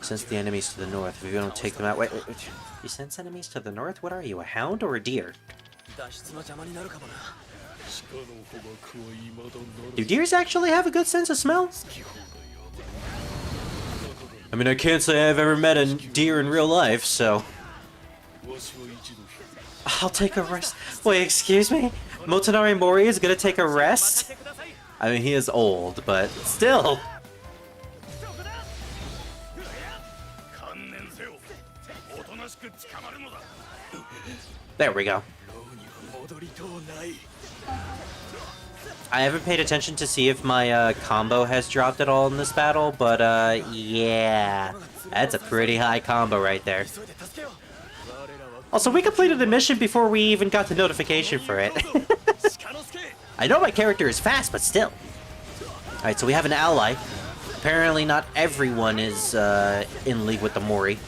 Speaker 1: Sense the enemies to the north. If you don't take them out... Wait. You sense enemies to the north? What are you, a hound or a deer? Do deers actually have a good sense of smell? I mean, I can't say I've ever met a deer in real life, so... I'll take a rest. Wait, excuse me? Motonari Mori is gonna take a rest? I mean, he is old, but still. There we go. I haven't paid attention to see if my combo has dropped at all in this battle, but yeah. That's a pretty high combo right there. Also, we completed the mission before we even got the notification for it. I know my character is fast, but still. Alright, so we have an ally. Apparently not everyone is in league with the Mori.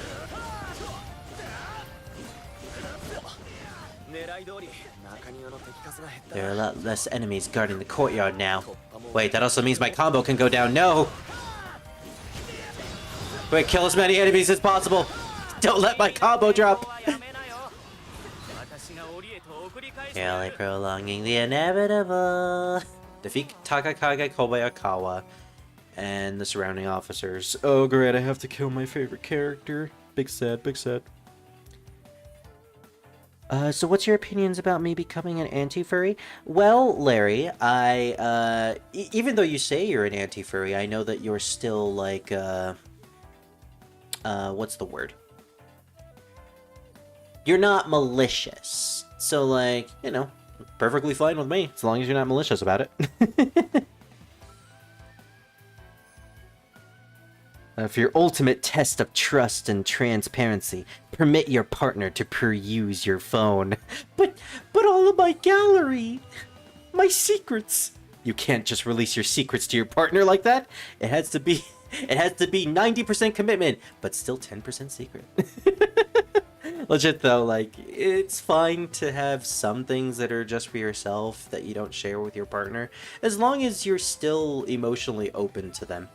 Speaker 1: There are a lot less enemies guarding the courtyard now. Wait, that also means my combo can go down. No! Wait, kill as many enemies as possible! Don't let my combo drop! Really prolonging the inevitable. Defeat Takakage Kobayakawa and the surrounding officers. Oh great, I have to kill my favorite character. Big sad, big sad. So what's your opinions about me becoming an anti-furry? Well, Larry, even though you say you're an anti-furry, I know that you're still, like, what's the word? You're not malicious. So, like, you know, perfectly fine with me, as long as you're not malicious about it. For your ultimate test of trust and transparency, permit your partner to peruse your phone. But all of my gallery! My secrets! You can't just release your secrets to your partner like that. It has to be 90% commitment, but still 10% secret. Legit though, like, it's fine to have some things that are just for yourself that you don't share with your partner, as long as you're still emotionally open to them.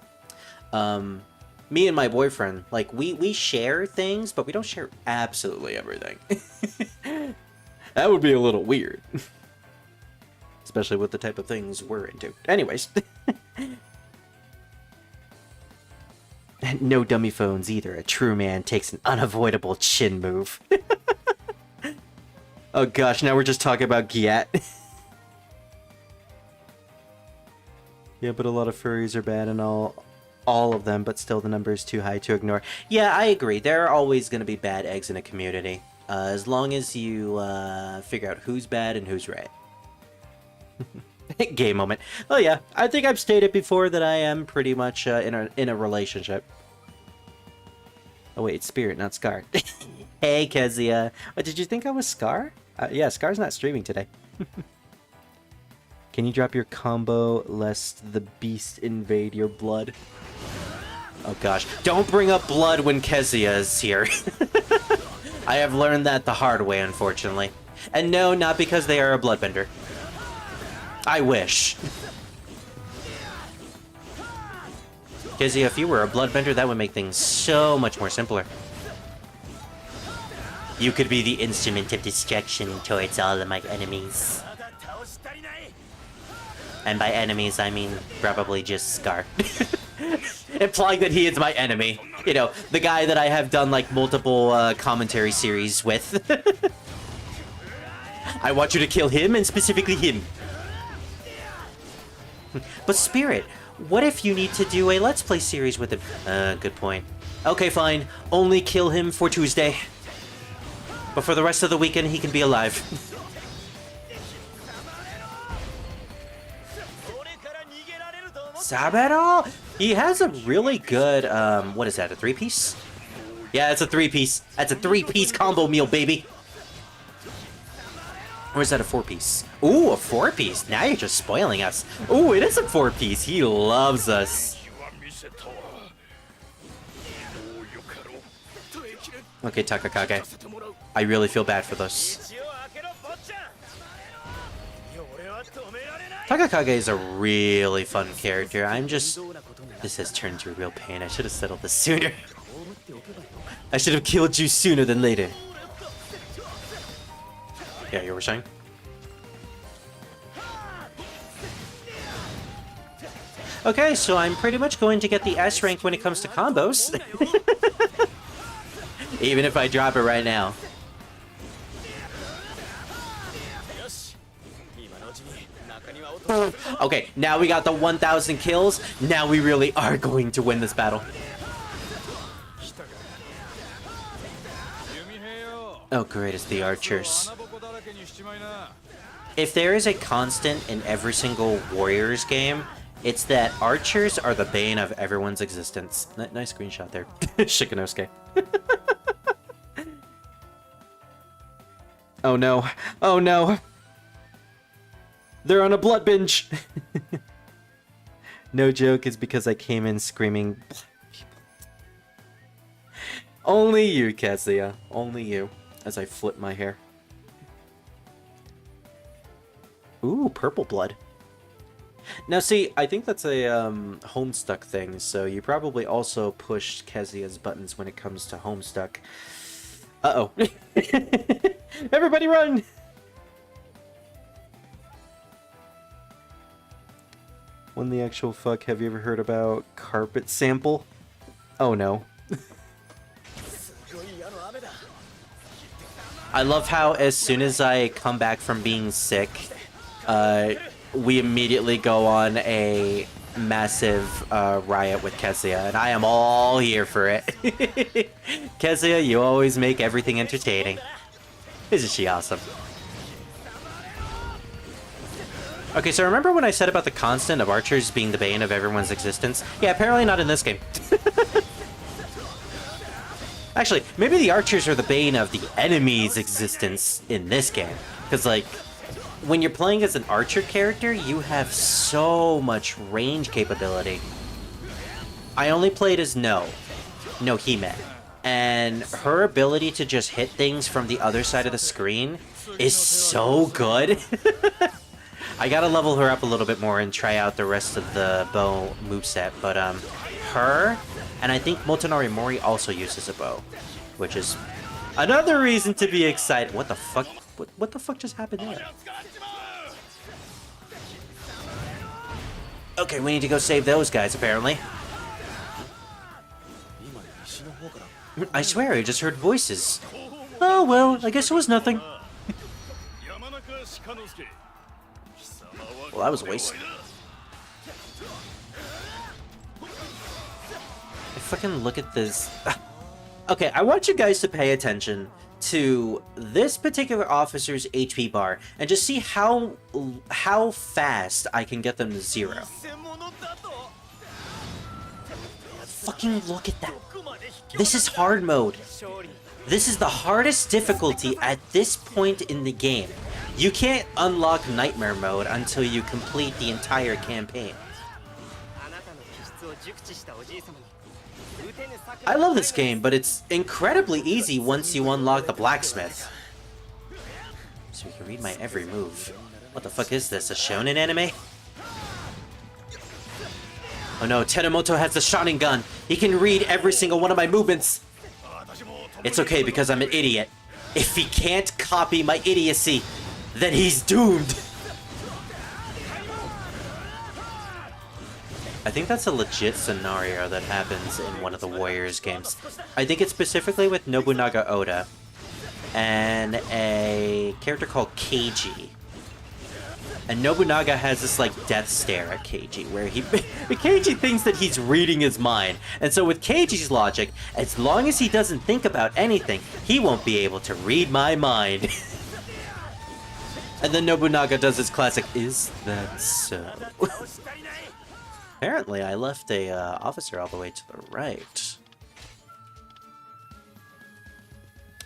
Speaker 1: Me and my boyfriend, like, we share things, but we don't share absolutely everything. That would be a little weird. Especially with the type of things we're into. Anyways. No dummy phones either. A true man takes an unavoidable chin move. Oh gosh, now we're just talking about Gyat. Yeah, but a lot of furries are bad and all of them, but still the number is too high to ignore. Yeah, I agree. There are always going to be bad eggs in a community. As long as you figure out who's bad and who's right. Gay moment. Oh yeah, I think I've stated before that I am pretty much in a relationship. Oh wait, it's Spirit, not Scar. Hey Kezia. What, did you think I was Scar? Yeah, Scar's not streaming today. Can you drop your combo lest the beast invade your blood? Oh gosh, don't bring up blood when Kezia is here. I have learned that the hard way, unfortunately. And no, not because they are a bloodbender. I wish. Because if you were a bloodbender, that would make things so much more simpler. You could be the instrument of destruction towards all of my enemies. And by enemies, I mean probably just Scar. Implying that he is my enemy. You know, the guy that I have done like multiple commentary series with. I want you to kill him, and specifically him. But Spirit, what if you need to do a Let's Play series with him? Good point. Okay, fine. Only kill him for Tuesday. But for the rest of the weekend, he can be alive. Sabero? He has a really good, what is that, a 3-piece? Yeah, it's a 3-piece. That's a 3-piece combo meal, baby. Or is that a 4-piece? Ooh, a 4-piece. Now you're just spoiling us. Ooh, it is a 4-piece. He loves us. Okay, Takakage. I really feel bad for this. Takakage is a really fun character. This has turned to a real pain. I should have settled this sooner. I should have killed you sooner than later. Yeah, you were saying? Okay, so I'm pretty much going to get the S rank when it comes to combos. Even if I drop it right now. Okay, now we got the 1,000 kills. Now we really are going to win this battle. Oh great, it's the archers. If there is a constant in every single Warriors game, it's that archers are the bane of everyone's existence. Nice screenshot there. Shikanosuke. Oh no. Oh no. They're on a blood binge. No joke, it's because I came in screaming black people. Only you, Kazuya. Only you. As I flip my hair. Ooh, purple blood. Now see, I think that's a Homestuck thing, so you probably also push Kazuya's buttons when it comes to Homestuck. Uh-oh. Everybody run! When the actual fuck have you ever heard about carpet sample? Oh no. I love how as soon as I come back from being sick, we immediately go on a massive riot with Kazuya, and I am all here for it. Kazuya, you always make everything entertaining. Isn't she awesome? Okay, so remember when I said about the constant of archers being the bane of everyone's existence? Yeah, apparently not in this game. Actually, maybe the archers are the bane of the enemy's existence in this game. Because, like, when you're playing as an archer character, you have so much range capability. I only played as Nohime. And her ability to just hit things from the other side of the screen is so good. I gotta level her up a little bit more and try out the rest of the bow moveset, but her, and I think Motonari Mori also uses a bow, which is another reason to be excited. What the fuck? What the fuck just happened there? Okay, we need to go save those guys, apparently. I swear, I just heard voices. Oh well, I guess it was nothing. Well, that was a waste. I fucking look at this. Okay, I want you guys to pay attention to this particular officer's HP bar and just see how fast I can get them to 0. Fucking look at that. This is hard mode. This is the hardest difficulty at this point in the game. You can't unlock Nightmare Mode until you complete the entire campaign. I love this game, but it's incredibly easy once you unlock the blacksmith. So you can read my every move. What the fuck is this, a shonen anime? Oh no, Terumoto has the Sharingan. He can read every single one of my movements. It's okay because I'm an idiot. If he can't copy my idiocy, then he's doomed. I think that's a legit scenario that happens in one of the Warriors games. I think it's specifically with Nobunaga Oda and a character called Keiji. And Nobunaga has this like death stare at Keiji where Keiji thinks that he's reading his mind. And so with Keiji's logic, as long as he doesn't think about anything, he won't be able to read my mind. And then Nobunaga does his classic, "Is that so?" Apparently, I left a officer all the way to the right.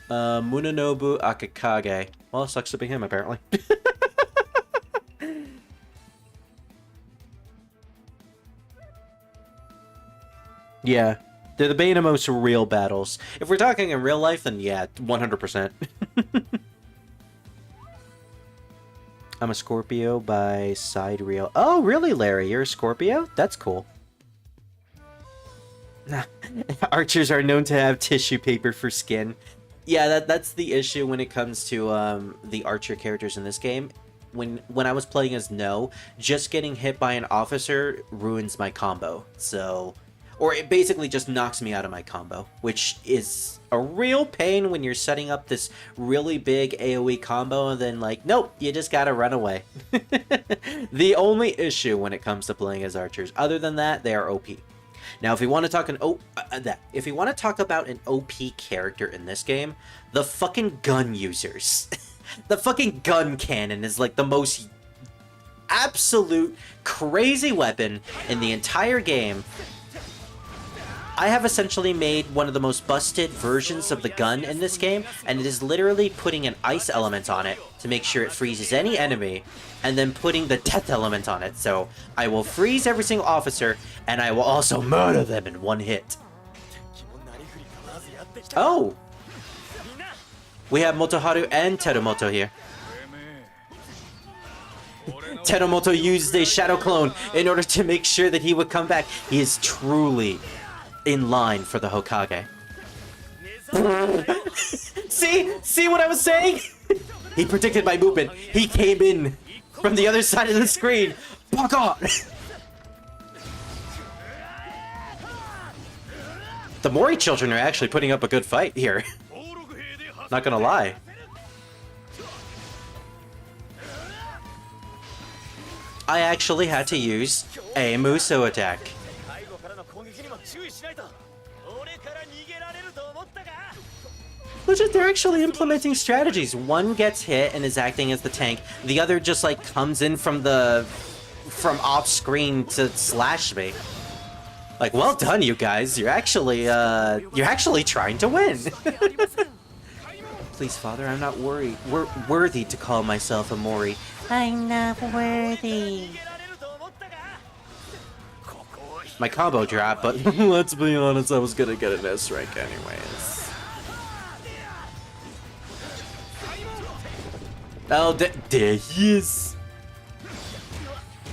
Speaker 1: Munenobu Akakage. Well, it sucks to be him, apparently. Yeah, they're the bane of most real battles. If we're talking in real life, then yeah, 100%. I'm a Scorpio by sidereal. Oh, really, Larry? You're a Scorpio? That's cool. Archers are known to have tissue paper for skin. Yeah, that's the issue when it comes to the archer characters in this game. When I was playing as No, just getting hit by an officer ruins my combo. So, or it basically just knocks me out of my combo, which is a real pain when you're setting up this really big AoE combo and then like, nope, you just gotta run away. The only issue when it comes to playing as archers, other than that, they are OP. Now, if we want to talk if we want to talk about an OP character in this game, the fucking gun users. The fucking gun cannon is like the most absolute crazy weapon in the entire game. I have essentially made one of the most busted versions of the gun in this game, and it is literally putting an ice element on it to make sure it freezes any enemy, and then putting the death element on it. So I will freeze every single officer, and I will also murder them in one hit. Oh! We have Motoharu and Terumoto here. Terumoto used a shadow clone in order to make sure that he would come back. He is truly in line for the Hokage. See what I was saying? He predicted my movement. He came in from the other side of the screen. Fuck off! The Mori children are actually putting up a good fight here. Not gonna lie. I actually had to use a Musou attack. Legit, they're actually implementing strategies. One gets hit and is acting as the tank. The other just like comes in from off screen to slash me. Like, well done, you guys. You're actually trying to win. Please, Father, I'm not worthy to call myself a Mori. I'm not worthy. My combo dropped, but let's be honest, I was gonna get an S rank anyways. Oh, there he is.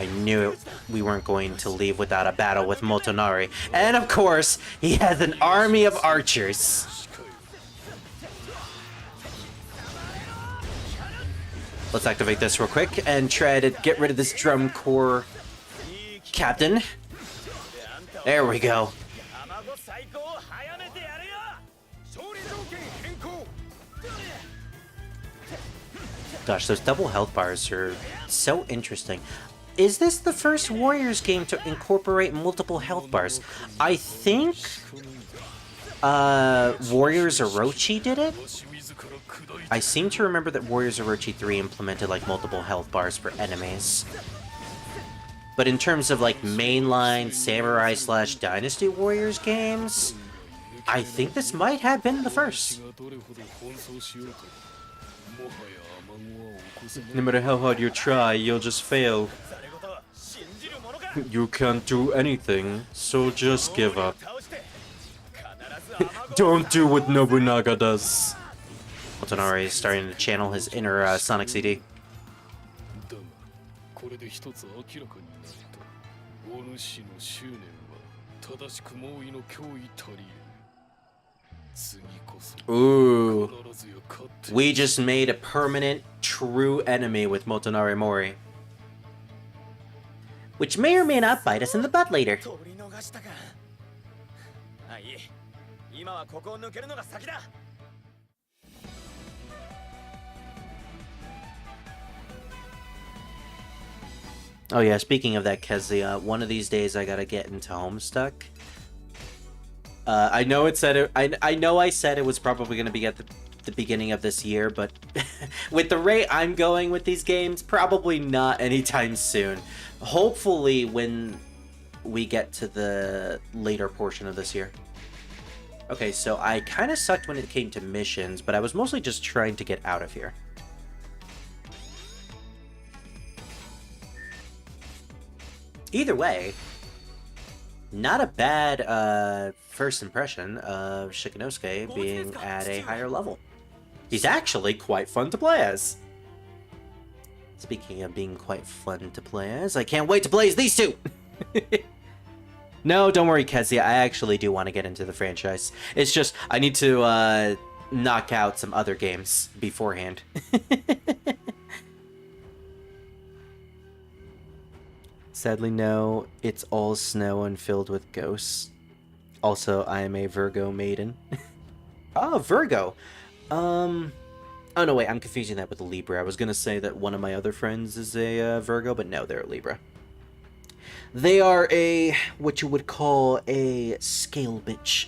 Speaker 1: I knew we weren't going to leave without a battle with Motonari. And of course, he has an army of archers. Let's activate this real quick and try to get rid of this drum corps captain. There we go. Gosh, those double health bars are so interesting. Is this the first Warriors game to incorporate multiple health bars? I think Warriors Orochi did it? I seem to remember that Warriors Orochi 3 implemented like multiple health bars for enemies. But in terms of like mainline Samurai / Dynasty Warriors games, I think this might have been the first. No matter how hard you try, you'll just fail. You can't do anything, so just give up. Don't do what Nobunaga does. Motonari is starting to channel his inner Sonic CD. Ooh. We just made a permanent, true enemy with Motonari Mori. Which may or may not bite us in the butt later. Oh yeah, speaking of that, Kezia, one of these days I gotta get into Homestuck. I know it said it. I know I said it was probably gonna be at the beginning of this year, but with the rate I'm going with these games, probably not anytime soon. Hopefully when we get to the later portion of this year. Okay, so I kind of sucked when it came to missions, but I was mostly just trying to get out of here. Either way, not a bad first impression of Shikanosuke being at a higher level. He's actually quite fun to play as. Speaking of being quite fun to play as, I can't wait to play as these two! No, don't worry, Kezia, I actually do want to get into the franchise. It's just, I need to knock out some other games beforehand. Sadly, no, it's all snow and filled with ghosts. Also, I am a Virgo maiden. Oh, Virgo! Oh no, wait, I'm confusing that with a Libra. I was gonna say that one of my other friends is a Virgo, but no, they're a Libra. They are a, what you would call a scale bitch.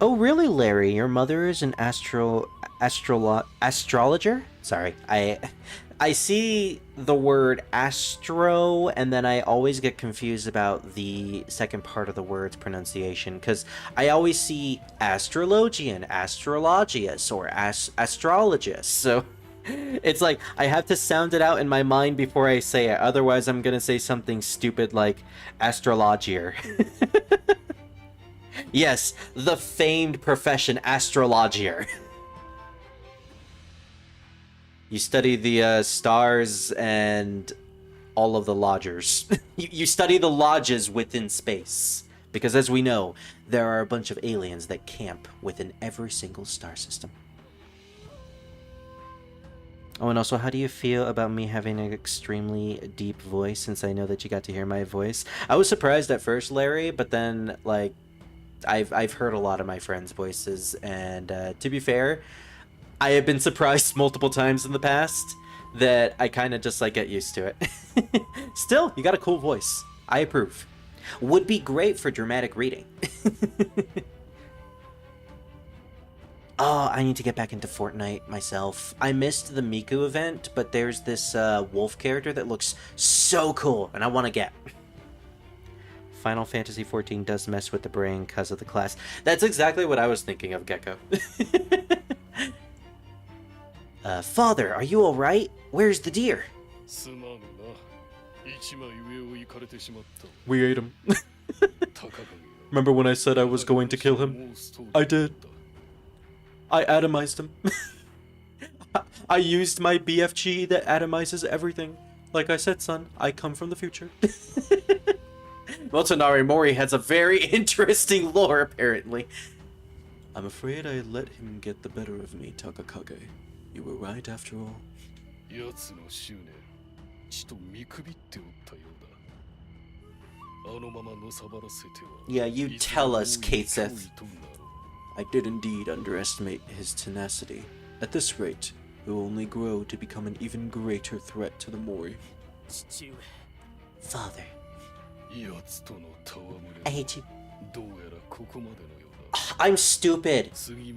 Speaker 1: Oh really, Larry? Your mother is an astrologer? Sorry, I see the word astro, and then I always get confused about the second part of the word's pronunciation, because I always see astrologian, astrologius, or astrologist, so it's like, I have to sound it out in my mind before I say it, otherwise I'm gonna say something stupid like astrologier. Yes, the famed profession astrologier. You study the stars and all of the lodgers. You study the lodges within space. Because as we know, there are a bunch of aliens that camp within every single star system. Oh, and also, how do you feel about me having an extremely deep voice, since I know that you got to hear my voice? I was surprised at first, Larry, but then, like, I've heard a lot of my friends' voices, and to be fair, I have been surprised multiple times in the past that I kind of just, like, get used to it. Still, you got a cool voice. I approve. Would be great for dramatic reading. Oh, I need to get back into Fortnite myself. I missed the Miku event, but there's this wolf character that looks so cool, and I want to get. Final Fantasy XIV does mess with the brain because of the class. That's exactly what I was thinking of, Gecko. Father, are you alright? Where's the deer? We ate him. Remember when I said I was going to kill him? I did. I atomized him. I used my BFG that atomizes everything. Like I said, son, I come from the future. Motonari Mori has a very interesting lore, apparently. I'm afraid I let him get the better of me, Takakage. You were right after all. Yeah, you tell us, Katseth. I did indeed underestimate his tenacity. At this rate, he will only grow to become an even greater threat to the Mori. Father. I hate you. I'm stupid.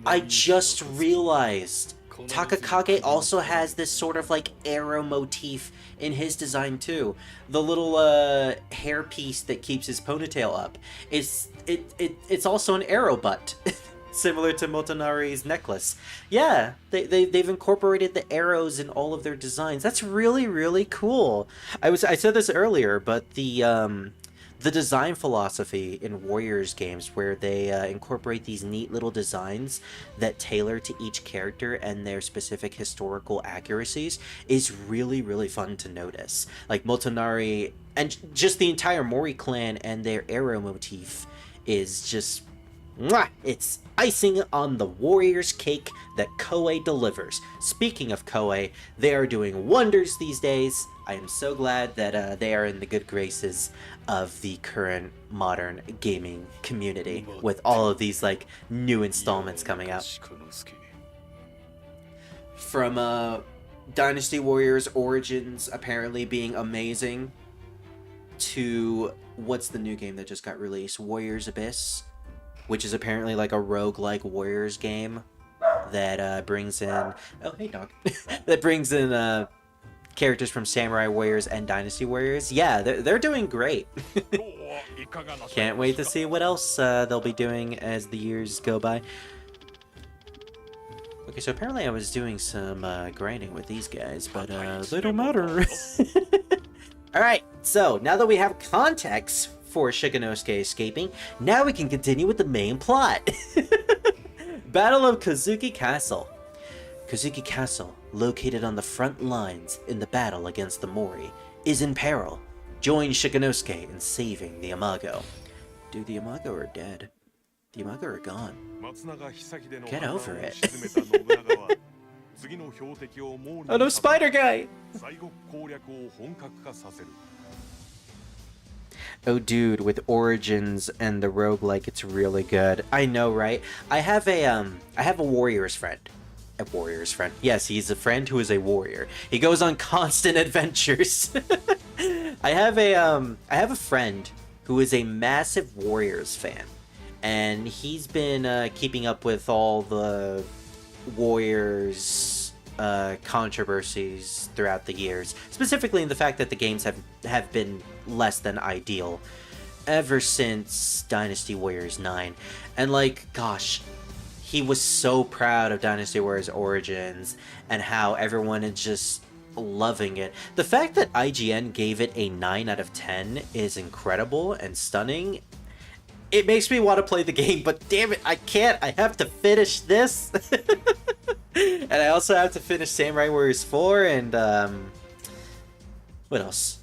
Speaker 1: I just realized Takakage also has this sort of like arrow motif in his design too. The little hair piece that keeps his ponytail up. It's also an arrow butt. Similar to Motonari's necklace. Yeah, they've incorporated the arrows in all of their designs. That's really, really cool. I said this earlier, but the design philosophy in Warriors games where they incorporate these neat little designs that tailor to each character and their specific historical accuracies is really, really fun to notice. Like Motonari and just the entire Mori clan and their arrow motif is just... Mwah! It's icing on the Warriors cake that Koei delivers. Speaking of Koei, they are doing wonders these days. I am so glad that they are in the good graces of the current modern gaming community with all of these like new installments coming out. From Dynasty Warriors Origins apparently being amazing to what's the new game that just got released? Warriors Abyss, which is apparently like a roguelike Warriors game that brings in... Oh, hey, dog. That brings in characters from Samurai Warriors and Dynasty Warriors. Yeah, they're doing great. Can't wait to see what else they'll be doing as the years go by. Okay, so apparently I was doing some grinding with these guys, but they don't matter. Alright, so now that we have context for Shiganosuke escaping, now we can continue with the main plot. Battle of Kazuki Castle. Kazuki Castle, located on the front lines in the battle against the Mori, is in peril. Join Shiganosuke in saving the Imago. Dude, the Imago are dead. The Imago are gone. Get over it. Oh no, Spider Guy! Oh dude, with Origins and the roguelike, it's really good. I know, right? I have a Warriors friend. A Warriors friend. Yes, he's a friend who is a warrior. He goes on constant adventures. I have a friend who is a massive Warriors fan. And he's been keeping up with all the Warriors controversies throughout the years, specifically in the fact that the games have been less than ideal ever since Dynasty Warriors 9. And like, gosh, he was so proud of Dynasty Warriors Origins and how everyone is just loving it. The fact that IGN gave it a 9 out of 10 is incredible and stunning. It makes me want to play the game, but damn it, I can't. I have to finish this. And I also have to finish Samurai Warriors 4 and, what else?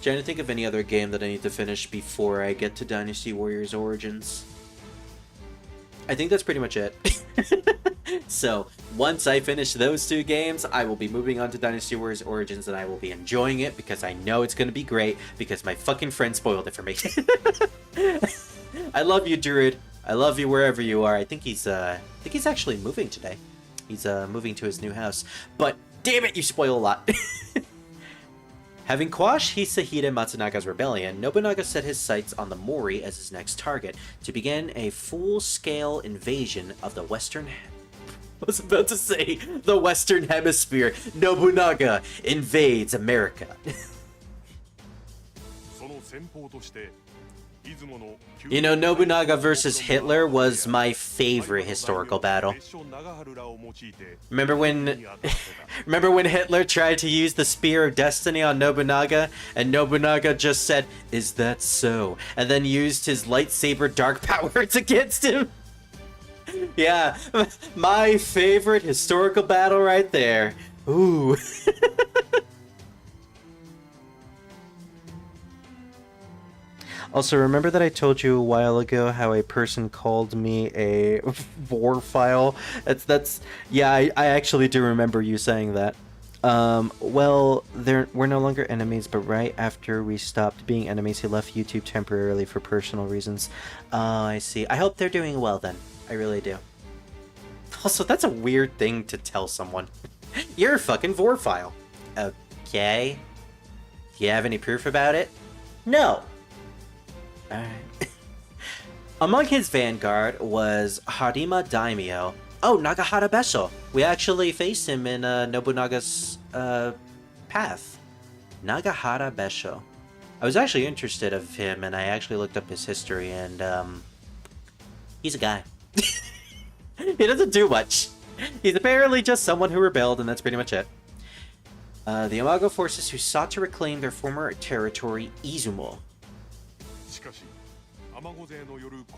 Speaker 1: Trying to think of any other game that I need to finish before I get to Dynasty Warriors Origins. I think that's pretty much it. So, once I finish those two games, I will be moving on to Dynasty Warriors Origins and I will be enjoying it because I know it's going to be great because my fucking friend spoiled it for me. I love you, Druid. I love you wherever you are. I think he's actually moving today. He's moving to his new house. But damn it, you spoil a lot. Having quashed Hisahide Matsunaga's rebellion, Nobunaga set his sights on the Mori as his next target to begin a full-scale invasion of the Western... I was about to say the Western Hemisphere. Nobunaga invades America. You know, Nobunaga versus Hitler was my favorite historical battle. Remember when Hitler tried to use the Spear of Destiny on Nobunaga, and Nobunaga just said, "Is that so?" and then used his lightsaber dark powers against him? Yeah, my favorite historical battle right there. Ooh. Also, remember that I told you a while ago how a person called me a war file? Yeah, I actually do remember you saying that. Well, we're no longer enemies, but right after we stopped being enemies, he left YouTube temporarily for personal reasons. Oh, I see. I hope they're doing well then. I really do. Also, that's a weird thing to tell someone. You're a fucking vor file. Okay. Do you have any proof about it? No. Alright. Among his vanguard was Harima Daimyo. Oh, Nagahara Besho. We actually faced him in Nobunaga's path. Nagahara Besho. I was actually interested of him, and I actually looked up his history, and he's a guy. He doesn't do much. He's apparently just someone who rebelled, and that's pretty much it. The Imago forces who sought to reclaim their former territory, Izumo.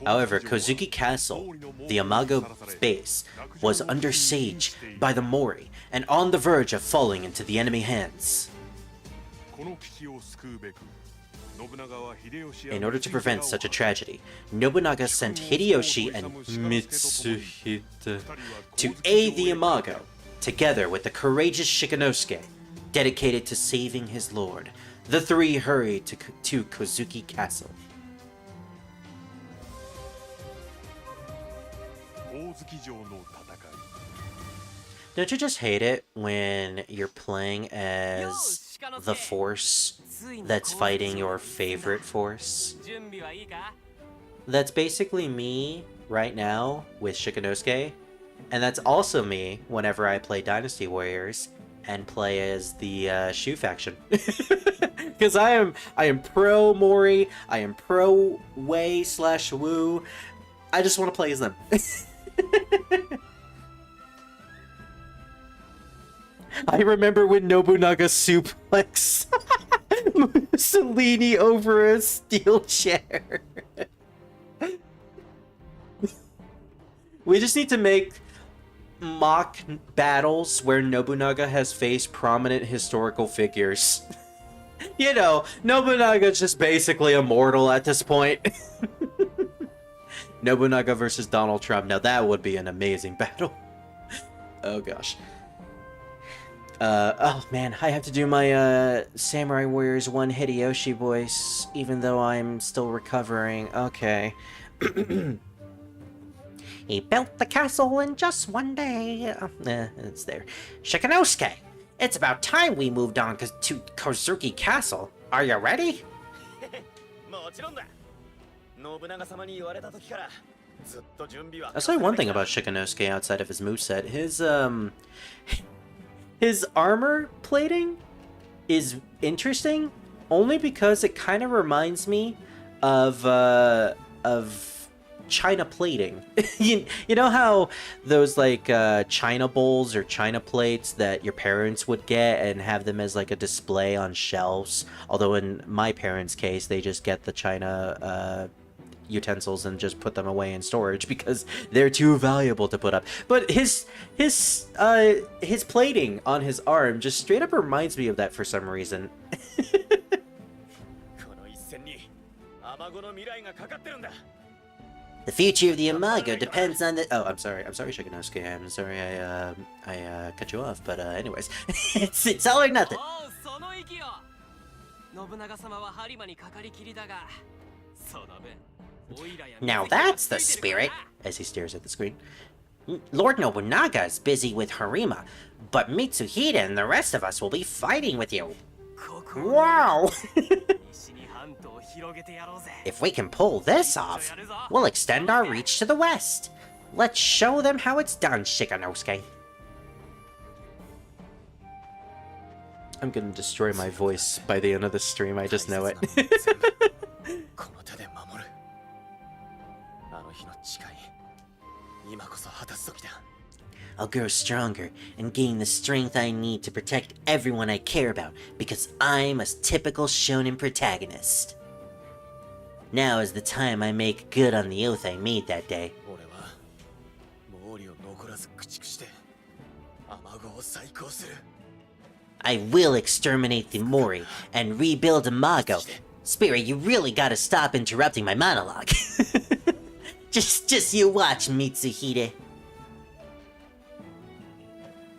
Speaker 1: However, Kozuki Castle, the Imago base, was under siege by the Mori and on the verge of falling into the enemy hands. In order to prevent such a tragedy, Nobunaga sent Hideyoshi and Mitsuhide to aid the Imago, together with the courageous Shikanosuke, dedicated to saving his lord. The three hurried to Kozuki Castle. Don't you just hate it when you're playing as the force that's fighting your favorite force? That's basically me right now with Shikanosuke, and that's also me whenever I play Dynasty Warriors and play as the Shu faction. Because I am pro Mori, I am pro Wei/Wu. I just want to play as them. I remember when Nobunaga suplexed Mussolini over a steel chair. We just need to make mock battles where Nobunaga has faced prominent historical figures. You know, Nobunaga's just basically immortal at this point. Nobunaga versus Donald Trump. Now that would be an amazing battle. Oh gosh. Oh man, I have to do my Samurai Warriors 1 Hideyoshi voice, even though I'm still recovering. Okay. He built the castle in just one day. It's there. Shikanosuke, it's about time we moved on to Kozuki Castle. Are you ready? I'll say one thing about Shikanosuke outside of his moveset. His armor plating is interesting only because it kind of reminds me of China plating. you know how those like China bowls or China plates that your parents would get and have them as like a display on shelves, although in my parents' case they just get the China utensils and just put them away in storage because they're too valuable to put up. But his plating on his arm just straight up reminds me of that for some reason. The future of the Imago depends on the... Oh, I'm sorry, Shikanosuke. I'm sorry I cut you off, but anyways. it's all or nothing. Now that's the spirit, as he stares at the screen. Lord Nobunaga is busy with Harima, but Mitsuhide and the rest of us will be fighting with you. Wow! If we can pull this off, we'll extend our reach to the west. Let's show them how it's done, Shikanosuke. I'm gonna destroy my voice by the end of the stream, I just know it. I'll grow stronger and gain the strength I need to protect everyone I care about, because I'm a typical shonen protagonist. Now is the time I make good on the oath I made that day. I will exterminate the Mori and rebuild Imago. Spirit, you really gotta stop interrupting my monologue. Just you watch, Mitsuhide.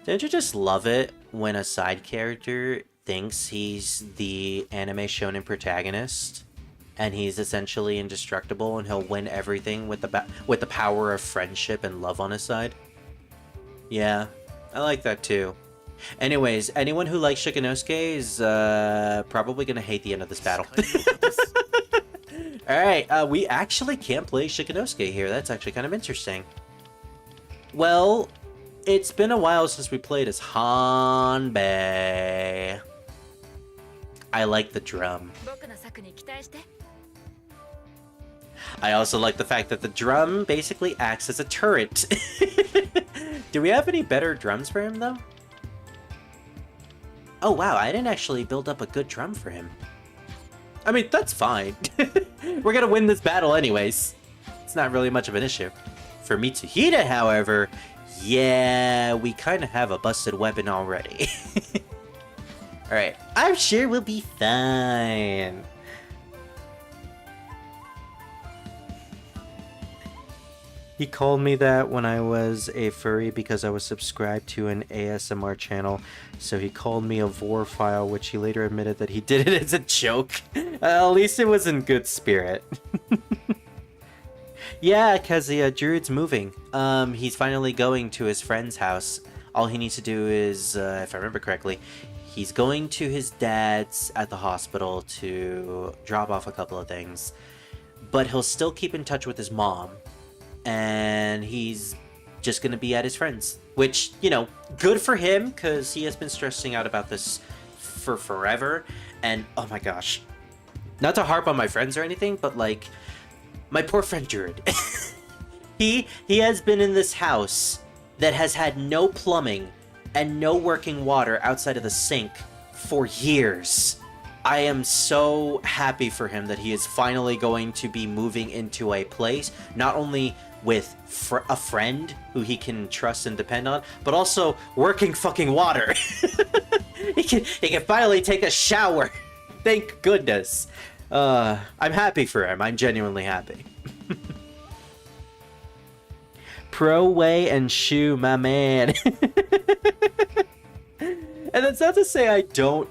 Speaker 1: Don't you just love it when a side character thinks he's the anime shonen protagonist, and he's essentially indestructible, and he'll win everything with the power of friendship and love on his side? Yeah, I like that too. Anyways, anyone who likes Shikanosuke is probably gonna hate the end of this battle. Alright, we actually can't play Shikanosuke here. That's actually kind of interesting. Well, it's been a while since we played as Hanbei. I like the drum. I also like the fact that the drum basically acts as a turret. Do we have any better drums for him, though? Oh, wow, I didn't actually build up a good drum for him. I mean, that's fine. We're gonna win this battle anyways. It's not really much of an issue. For Mitsuhide, however, yeah, we kind of have a busted weapon already. Alright, I'm sure we'll be fine. He called me that when I was a furry because I was subscribed to an ASMR channel, so he called me a vorphile, which he later admitted that he did it as a joke. At least it was in good spirit. Yeah, because the druid's moving. He's finally going to his friend's house. All he needs to do is, if I remember correctly, he's going to his dad's at the hospital to drop off a couple of things, but he'll still keep in touch with his mom. And he's just gonna be at his friend's, which, you know, good for him, because he has been stressing out about this for forever. And oh my gosh, not to harp on my friends or anything, but like, my poor friend Druid. he has been in this house that has had no plumbing and no working water outside of the sink for years. I am so happy for him that he is finally going to be moving into a place, not only with a friend who he can trust and depend on, but also working fucking water. he can finally take a shower. Thank goodness. I'm happy for him. I'm genuinely happy. Pro Way and Shu, my man. And that's not to say I don't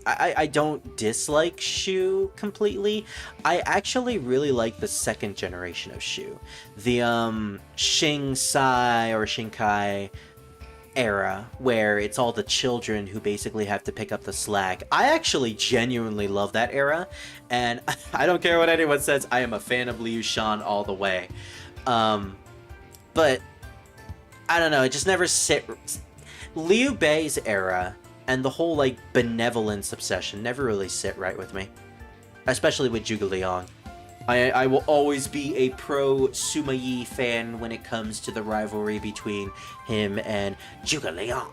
Speaker 1: I don't dislike Shu completely. I actually really like the second generation of Shu. The Shinsai or Shinkai era, where it's all the children who basically have to pick up the slack. I actually genuinely love that era, and I don't care what anyone says, I am a fan of Liu Shan all the way. But I don't know, it just never Liu Bei's era and the whole, like, benevolence obsession never really sit right with me. Especially with Zhuge Liang. I will always be a pro Sima Yi fan when it comes to the rivalry between him and Zhuge Liang.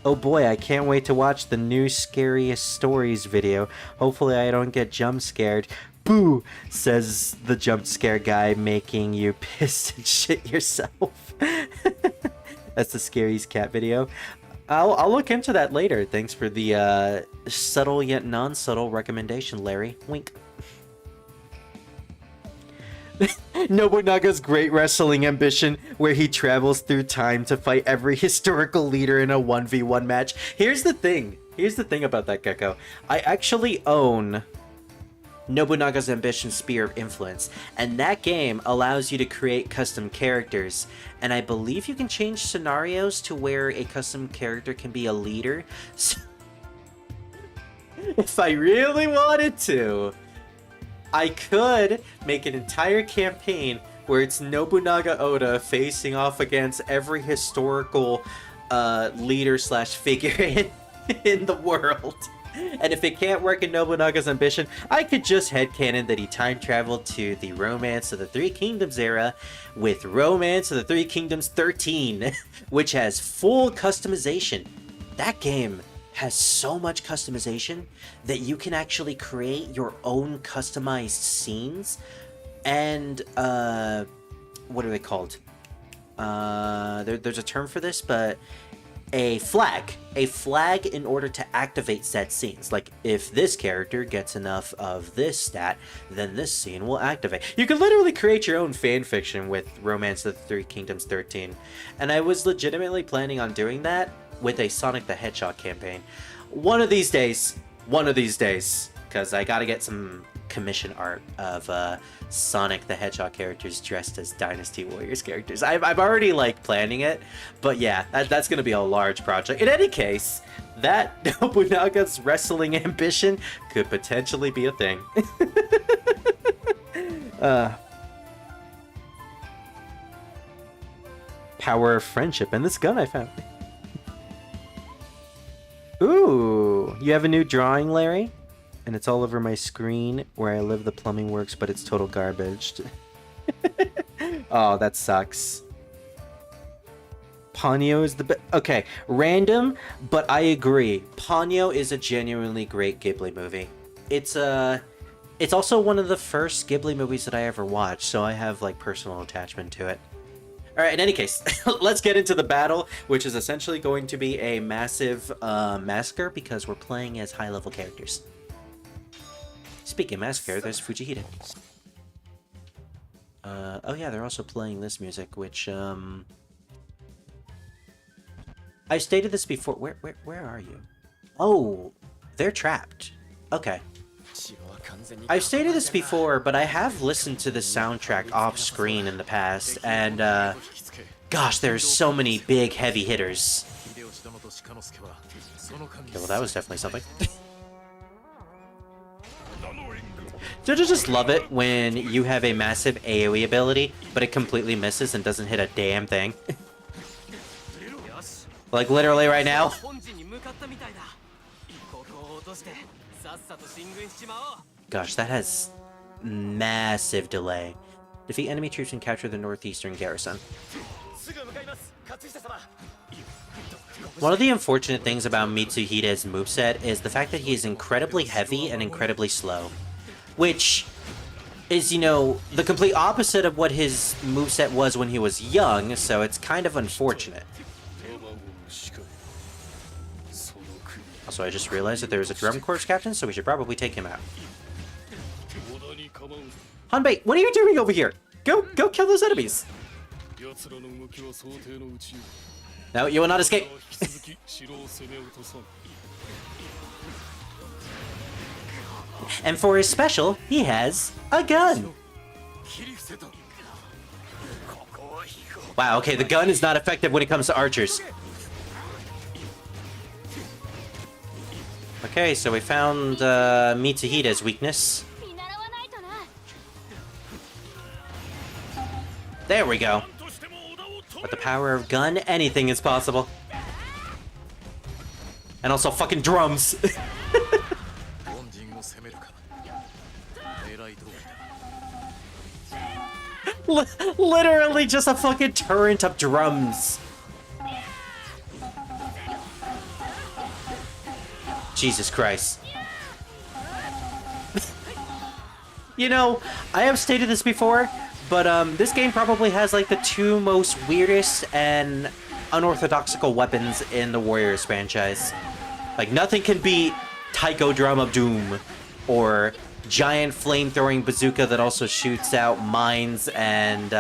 Speaker 1: Oh boy, I can't wait to watch the new Scariest Stories video. Hopefully I don't get jump scared. Boo, says the jump scare guy, making you piss and shit yourself. That's the Scariest Cat video. I'll look into that later. Thanks for the subtle yet non-subtle recommendation, Larry. Wink. Nobunaga's great wrestling ambition, where he travels through time to fight every historical leader in a 1v1 match. Here's the thing about that, Gecko. I actually own Nobunaga's Ambition Spear of Influence, and that game allows you to create custom characters, and I believe you can change scenarios to where a custom character can be a leader. So if I really wanted to, I could make an entire campaign where it's Nobunaga Oda facing off against every historical leader slash figure in the world. And if it can't work in Nobunaga's Ambition, I could just headcanon that he time traveled to the Romance of the Three Kingdoms era with Romance of the Three Kingdoms 13, which has full customization. That game has so much customization that you can actually create your own customized scenes and, what are they called? There's a term for this, but a flag in order to activate said scenes. Like, if this character gets enough of this stat, then this scene will activate. You can literally create your own fan fiction with Romance of the Three Kingdoms 13, and I was legitimately planning on doing that with a Sonic the Hedgehog campaign. One of these days, because I gotta get some commission art of Sonic the Hedgehog characters dressed as Dynasty Warriors characters. I'm already, like, planning it, but yeah, that's gonna be a large project. In any case, that Nobunaga's wrestling ambition could potentially be a thing. Power of friendship, and this gun I found. Ooh, you have a new drawing, Larry? And it's all over my screen where I live the plumbing works, but it's total garbage. Oh, that sucks. Ponyo is the best. Okay, random, but I agree. Ponyo is a genuinely great Ghibli movie. It's also one of the first Ghibli movies that I ever watched, so I have like personal attachment to it. All right, in any case, let's get into the battle, which is essentially going to be a massive massacre because we're playing as high-level characters. Speaking of massacre, there's Fujihide. Oh yeah, they're also playing this music, which I've stated this before. Where are you? Oh, they're trapped. Okay. I've stated this before, but I have listened to the soundtrack off screen in the past, and gosh, there's so many big heavy hitters. Okay, well that was definitely something. Don't you just love it when you have a massive AoE ability, but it completely misses and doesn't hit a damn thing? Like literally right now. Gosh, that has massive delay. Defeat enemy troops and capture the northeastern garrison. One of the unfortunate things about Mitsuhide's moveset is the fact that he is incredibly heavy and incredibly slow. Which is, you know, the complete opposite of what his moveset was when he was young, so it's kind of unfortunate. Also, I just realized that there's a drum corps captain, so we should probably take him out. Hanbei, what are you doing over here? Go kill those enemies! No, you will not escape! And for his special, he has a gun! Wow, okay, the gun is not effective when it comes to archers. Okay, so we found Mitsuhide's weakness. There we go. With the power of gun, anything is possible. And also fucking drums. Literally just a fucking torrent of drums. Jesus Christ. You know, I have stated this before, but this game probably has like the two most weirdest and unorthodoxical weapons in the Warriors franchise. Like nothing can beat Taiko Drum of Doom or giant flame-throwing bazooka that also shoots out mines and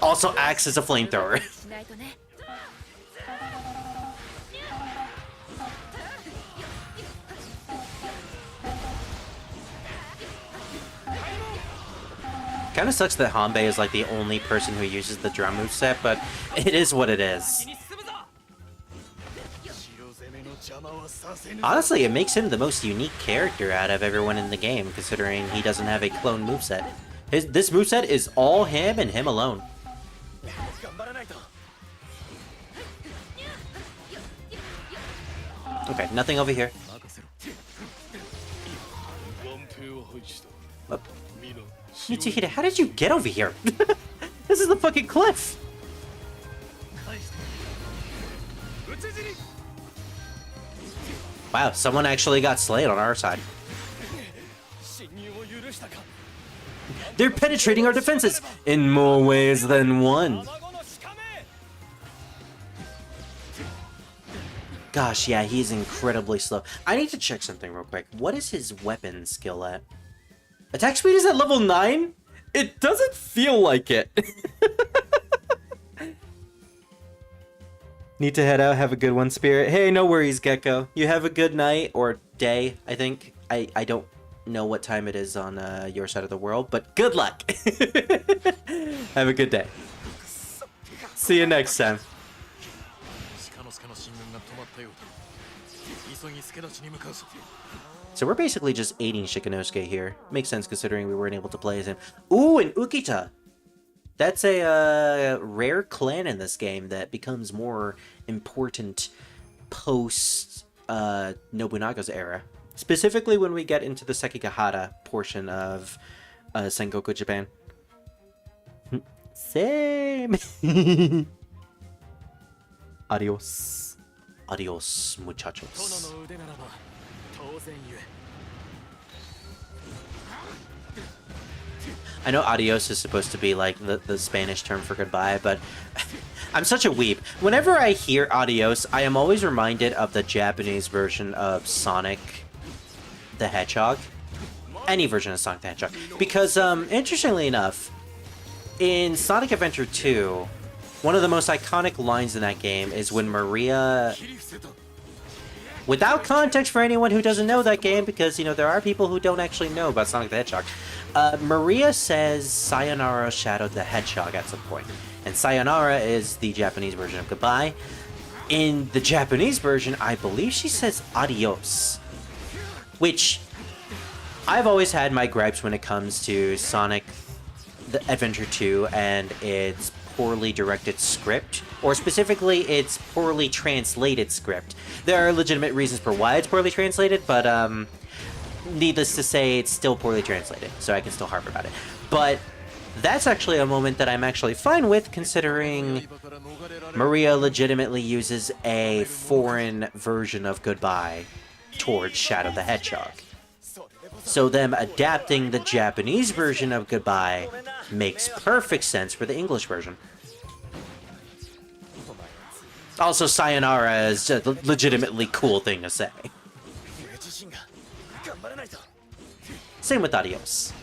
Speaker 1: also acts as a flamethrower. Kind of sucks that Hanbei is like the only person who uses the drum moveset, but it is what it is. Honestly, it makes him the most unique character out of everyone in the game, considering he doesn't have a clone moveset. This moveset is all him and him alone. Okay, nothing over here. Oh. Mitsuhide, how did you get over here? This is the fucking cliff! Wow, someone actually got slayed on our side. They're penetrating our defenses in more ways than one. Gosh, yeah, he's incredibly slow. I need to check something real quick. What is his weapon skill at? Attack speed is at level 9? It doesn't feel like it. Need to head out. Have a good one, Spirit. Hey, no worries, Gecko. You have a good night or day, I think. I don't know what time it is on your side of the world, but good luck. Have a good day. See you next time. So we're basically just aiding Shikanosuke here. Makes sense considering we weren't able to play as him. Ooh, and Ukita! That's a rare clan in this game that becomes more important post Nobunaga's era. Specifically when we get into the Sekigahara portion of Sengoku Japan. Same! Adios. Adios, muchachos. I know adios is supposed to be like the Spanish term for goodbye, but I'm such a weeb. Whenever I hear adios, I am always reminded of the Japanese version of Sonic the Hedgehog. Any version of Sonic the Hedgehog. Because, interestingly enough, in Sonic Adventure 2, one of the most iconic lines in that game is when Maria... Without context for anyone who doesn't know that game, because, you know, there are people who don't actually know about Sonic the Hedgehog. Maria says Sayonara Shadow the Hedgehog at some point. And Sayonara is the Japanese version of goodbye. In the Japanese version, I believe she says adios. Which, I've always had my gripes when it comes to Sonic the Adventure 2 and its poorly directed script, or specifically its poorly translated script. There are legitimate reasons for why it's poorly translated, but needless to say, it's still poorly translated, so I can still harp about it. But that's actually a moment that I'm actually fine with, considering Maria legitimately uses a foreign version of goodbye towards Shadow the Hedgehog. So them adapting the Japanese version of goodbye makes perfect sense for the English version. Also, sayonara is a legitimately cool thing to say. Same with adios.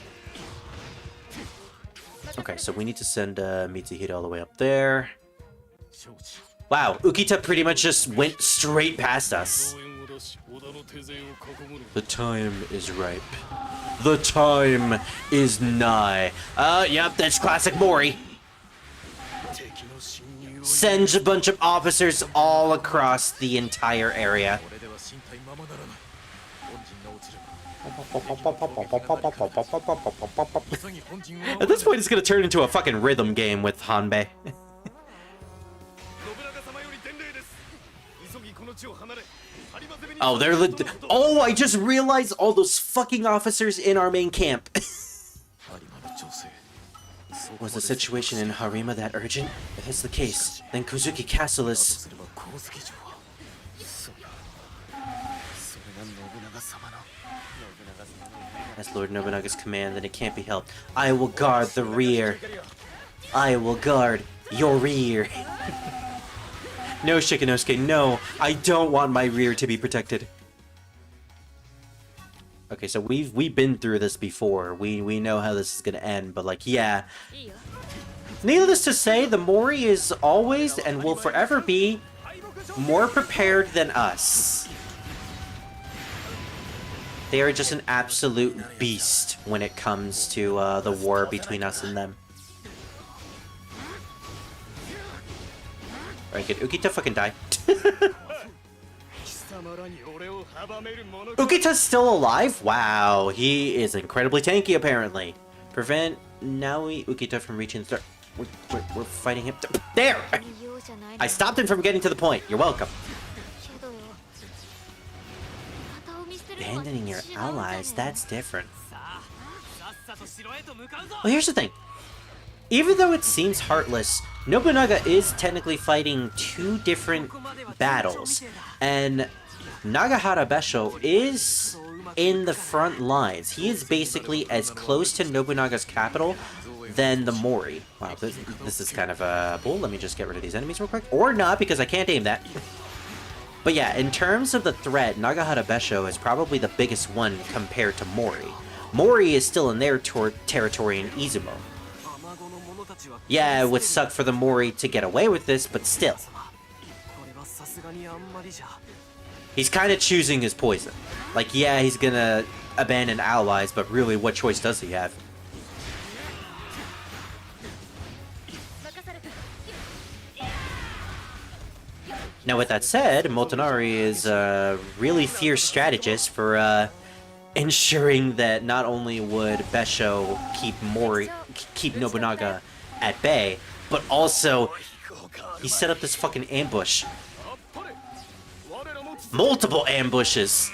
Speaker 1: Okay, so we need to send Mitsuhide all the way up there. Wow, Ukita pretty much just went straight past us. The time is ripe. The time is nigh. Yep, that's classic Mori. Sends a bunch of officers all across the entire area. At this point, it's gonna turn into a fucking rhythm game with Hanbei. Oh, oh, I just realized all those fucking officers in our main camp. Was the situation in Harima that urgent? If that's the case, then Kozuki Castle is... That's Lord Nobunaga's command, then it can't be helped. I will guard the rear. I will guard your rear. No, Shikanosuke, no. I don't want my rear to be protected. Okay, so we've been through this before. We know how this is gonna end, but like, yeah. Needless to say, the Mori is always and will forever be more prepared than us. They are just an absolute beast when it comes to the war between us and them. Alright, good. Ukita fucking die. Ukita's still alive? Wow, he is incredibly tanky apparently. Prevent Naoi Ukita from reaching the start. We're fighting him. There! I stopped him from getting to the point. You're welcome. Abandoning your allies, that's different. Well, here's the thing. Even though it seems heartless, Nobunaga is technically fighting two different battles, and Nagahara Besho is in the front lines. He is basically as close to Nobunaga's capital than the Mori. Wow, this is kind of a bull. Let me just get rid of these enemies real quick. Or not, because I can't aim that. But yeah, in terms of the threat, Nagahara Besho is probably the biggest one compared to Mori. Mori is still in their territory in Izumo. Yeah, it would suck for the Mori to get away with this, but still. He's kind of choosing his poison. Like, yeah, he's gonna abandon allies, but really, what choice does he have? Now, with that said, Motonari is a really fierce strategist for ensuring that not only would Besho keep Nobunaga at bay, but also he set up this fucking ambush. Multiple ambushes!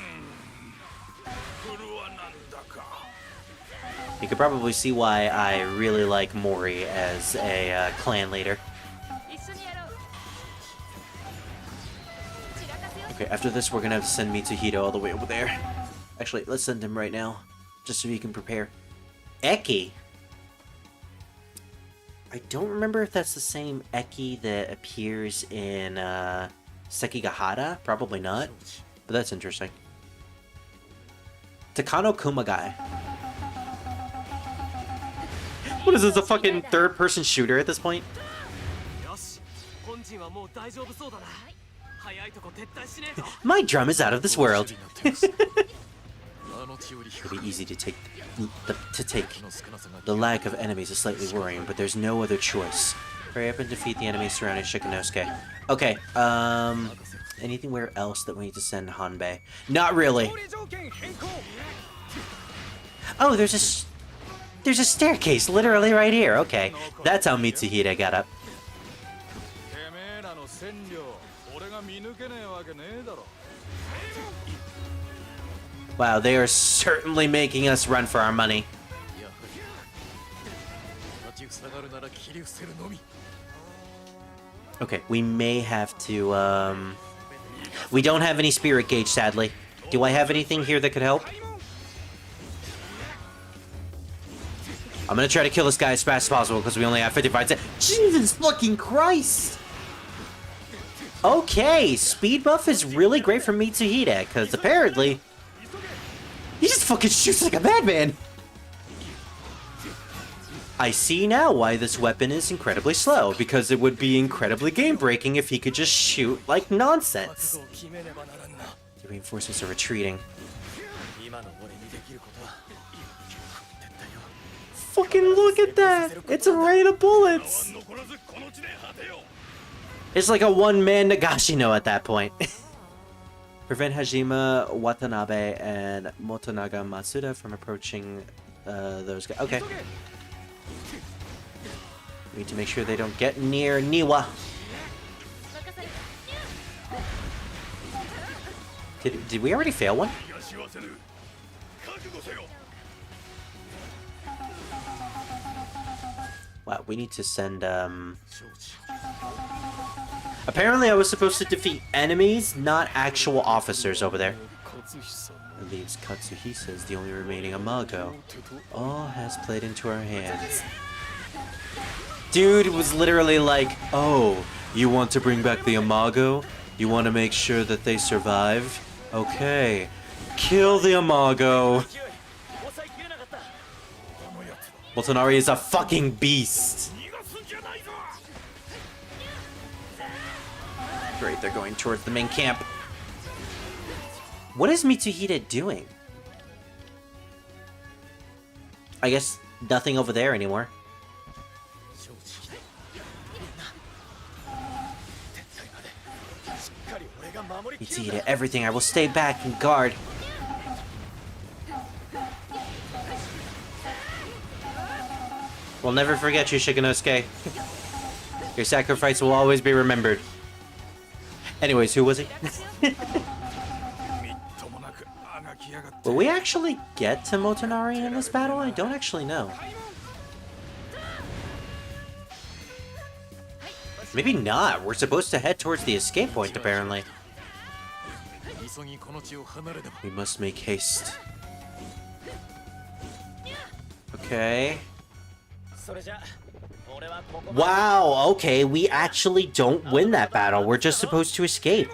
Speaker 1: You could probably see why I really like Mori as a clan leader. Okay, after this we're gonna have to send Mitsuhito all the way over there. Actually, let's send him right now, just so he can prepare. Eki! I don't remember if that's the same Eki that appears in Sekigahara. Probably not, but that's interesting. Takano Kumagai. What is this, a fucking third-person shooter at this point? My drum is out of this world. It'll be easy to take the lack of enemies is slightly worrying, but there's no other choice. Hurry up and defeat the enemies surrounding Shikanosuke. Okay, anywhere else that we need to send Hanbei? Not really. Oh, there's a staircase literally right here. Okay, that's how Mitsuhide got up. Wow, they are certainly making us run for our money. Okay, we may have to, we don't have any spirit gauge, sadly. Do I have anything here that could help? I'm gonna try to kill this guy as fast as possible because we only have 55 seconds. Jesus fucking Christ! Okay, speed buff is really great for Mitsuhide because apparently he just fucking shoots like a madman. I see now why this weapon is incredibly slow, because it would be incredibly game-breaking if he could just shoot like nonsense. The reinforcements are retreating. Fucking look at that! It's a rain of bullets! It's like a one-man Nagashino at that point. Prevent Hajime, Watanabe, and Motonaga Matsuda from approaching those guys. Okay. We need to make sure they don't get near Niwa. Did we already fail one? Wow, we need to send, Apparently I was supposed to defeat enemies, not actual officers over there. It leaves Katsuhisa as the only remaining Amago. All has played into our hands. Dude was literally like, oh, you want to bring back the Amago? You want to make sure that they survive? Okay. Kill the Amago. Motonari is a fucking beast. Great, they're going towards the main camp. What is Mitsuhide doing? I guess nothing over there anymore. Mitsuhide, everything. I will stay back and guard. We'll never forget you, Shikanosuke. Your sacrifice will always be remembered. Anyways, who was he? Will we actually get to Motonari in this battle? I don't actually know. Maybe not. We're supposed to head towards the escape point, apparently. We must make haste. Okay. Wow, okay, we actually don't win that battle. We're just supposed to escape.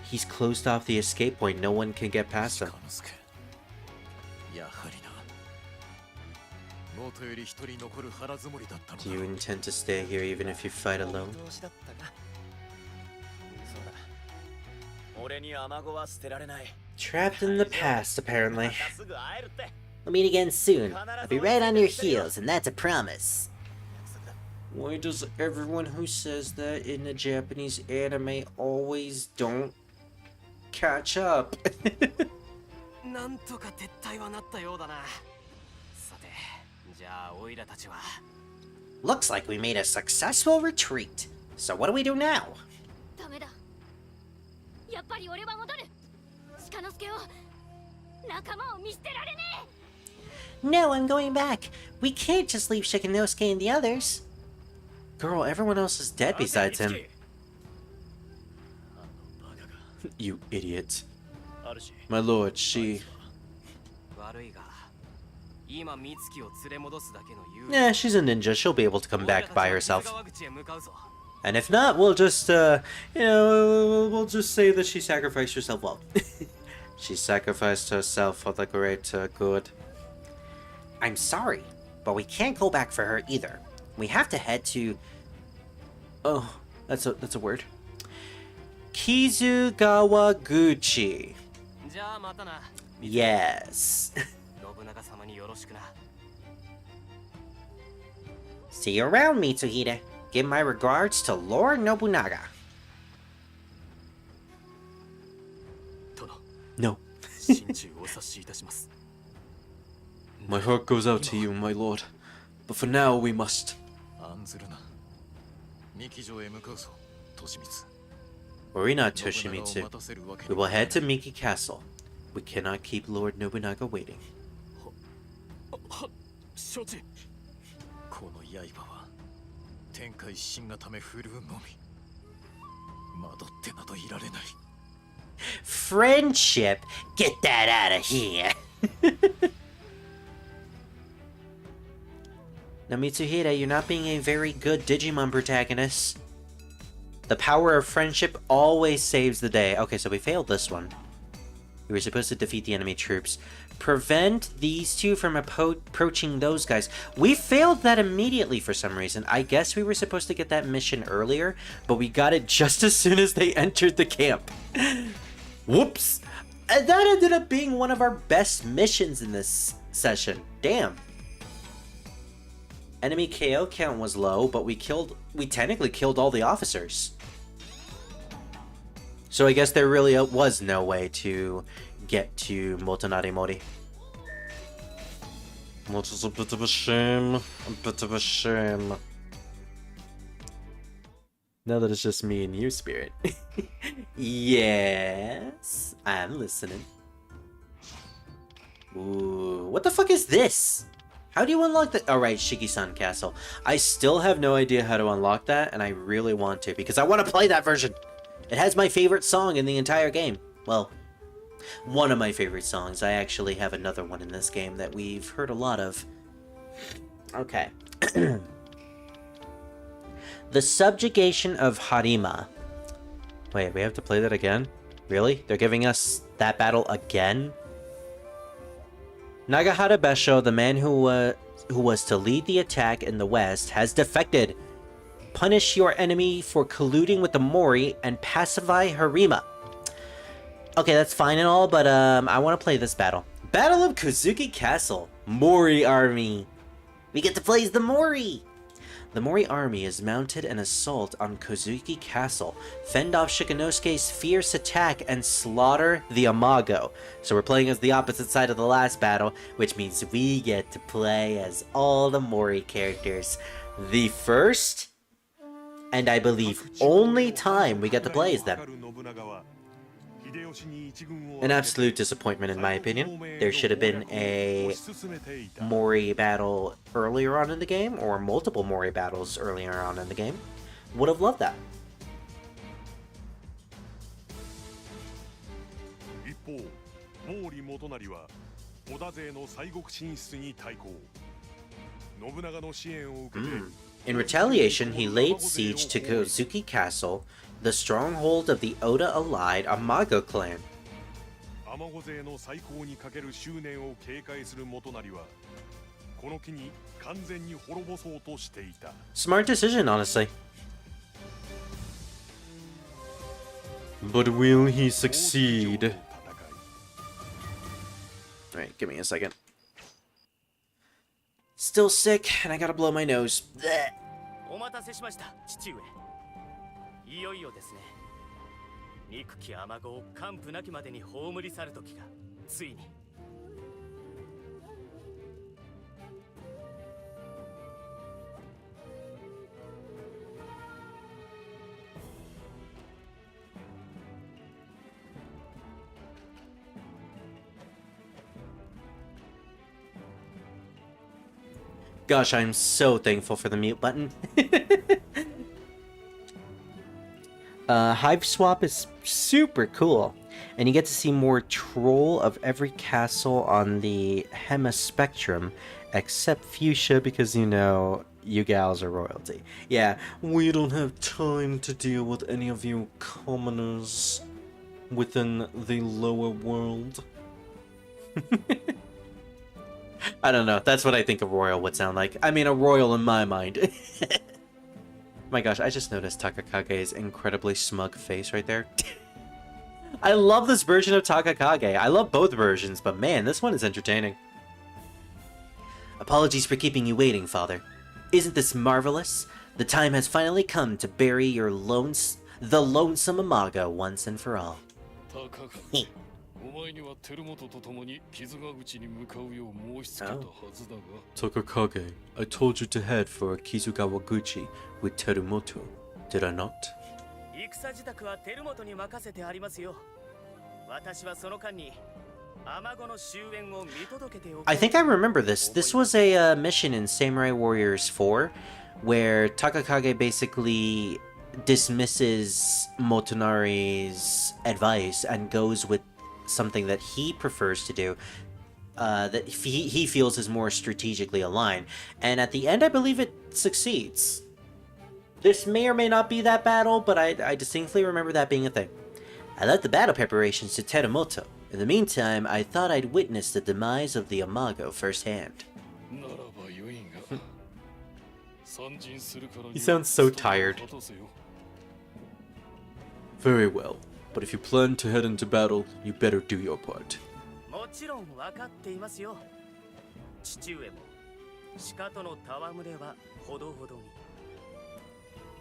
Speaker 1: He's closed off the escape point. No one can get past him. Do you intend to stay here even if you fight alone? Trapped in the past, apparently. We'll meet again soon. I'll be right on your heels, and that's a promise. Why does everyone who says that in a Japanese anime always don't catch up? Looks like we made a successful retreat. So what do we do now? No, I'm going back. We can't just leave Shikanosuke and the others. Girl, everyone else is dead besides him. You idiot. My lord, she... Nah, she's a ninja. She'll be able to come back by herself. And if not, we'll just, we'll just say that she sacrificed herself. Well, she sacrificed herself for the greater good. I'm sorry, but we can't go back for her either. We have to head to... Oh, that's a word. Kizugawaguchi. Yes. See you around, Mitsuhide. Give my regards to Lord Nobunaga. No. My heart goes out to you, my lord. But for now, we must. Worry not, Toshimitsu. We will head to Miki Castle. We cannot keep Lord Nobunaga waiting. Friendship? Get that out of here! Now, Mitsuhide, you're not being a very good Digimon protagonist. The power of friendship always saves the day. Okay, so we failed this one. We were supposed to defeat the enemy troops. Prevent these two from approaching those guys. We failed that immediately for some reason. I guess we were supposed to get that mission earlier, but we got it just as soon as they entered the camp. Whoops! And that ended up being one of our best missions in this session. Damn. Enemy KO count was low, but we technically killed all the officers. So I guess there really was no way to get to Motonari Mori. Which is a bit of a shame. A bit of a shame. Now that it's just me and you, Spirit. Yes, I'm listening. Ooh, what the fuck is this? How do you unlock that? Alright, Shiki-san Castle. I still have no idea how to unlock that, and I really want to, because I want to play that version! It has my favorite song in the entire game. Well, one of my favorite songs. I actually have another one in this game that we've heard a lot of. Okay. The Subjugation of Harima. Wait, we have to play that again? Really? They're giving us that battle again? Nagahara Besho, the man who was to lead the attack in the west, has defected. Punish your enemy for colluding with the Mori and pacify Harima. Okay, that's fine and all, but I want to play this battle. Battle of Kozuki Castle. Mori Army. We get to play as the Mori. The Mori army is mounted an assault on Kozuki Castle, fend off Shikanosuke's fierce attack, and slaughter the Amago. So we're playing as the opposite side of the last battle, which means we get to play as all the Mori characters. The first, and I believe only time we get to play as them. An absolute disappointment in my opinion. There should have been a Mori battle earlier on in the game, or multiple Mori battles earlier on in the game. Would have loved that. In retaliation, he laid siege to Kozuki Castle, the stronghold of the Oda-allied Amago clan. Smart decision, honestly. But will he succeed? Alright, give me a second. Still sick, and I gotta blow my nose. Blech. いよいよですね。憎きアマゴを完膚なきまでに葬り去る時がついに。Gosh, I'm so thankful for the mute button. Hive Swap is super cool. And you get to see more troll of every castle on the Hema spectrum, except Fuchsia, because, you know, you gals are royalty. Yeah, we don't have time to deal with any of you commoners within the lower world. I don't know, that's what I think a royal would sound like. I mean, a royal in my mind. My gosh, I just noticed Takakage's incredibly smug face right there. I love this version of Takakage. I love both versions, but man, this one is entertaining. Apologies for keeping you waiting, Father. Isn't this marvelous? The time has finally come to bury your the lonesome Imago once and for all. Takakage, I told you to head for Kizugawaguchi with Terumoto, did I not? I think I remember this. This was a mission in Samurai Warriors 4 where Takakage basically dismisses Motonari's advice and goes with something that he prefers to do, that he feels is more strategically aligned. And at the end, I believe it succeeds. This may or may not be that battle, but I distinctly remember that being a thing. I led the battle preparations to Terumoto. In the meantime, I thought I'd witness the demise of the Imago firsthand. He sounds so tired. Very well, but if you plan to head into battle, you better do your part.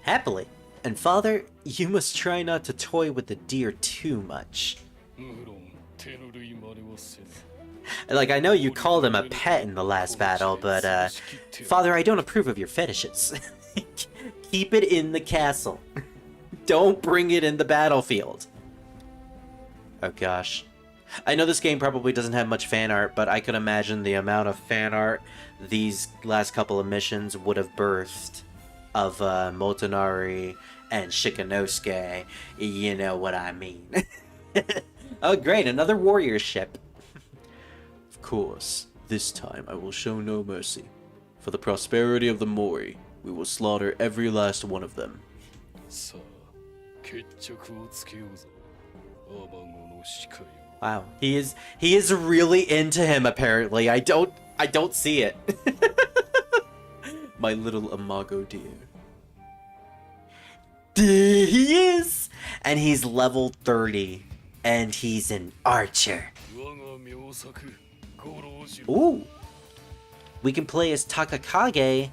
Speaker 1: Happily. And Father, you must try not to toy with the deer too much. Like, I know you called him a pet in the last battle, but, Father, I don't approve of your fetishes. Keep it in the castle. Don't bring it in the battlefield. Oh gosh. I know this game probably doesn't have much fan art, but I could imagine the amount of fan art these last couple of missions would have birthed of Motonari and Shikanosuke. You know what I mean. Oh great, another warrior ship. Of course, this time I will show no mercy. For the prosperity of the Mori, we will slaughter every last one of them. Wow, he is really into him apparently. I don't see it. My little Imago dear. He is! And he's level 30. And he's an archer. Ooh. We can play as Takakage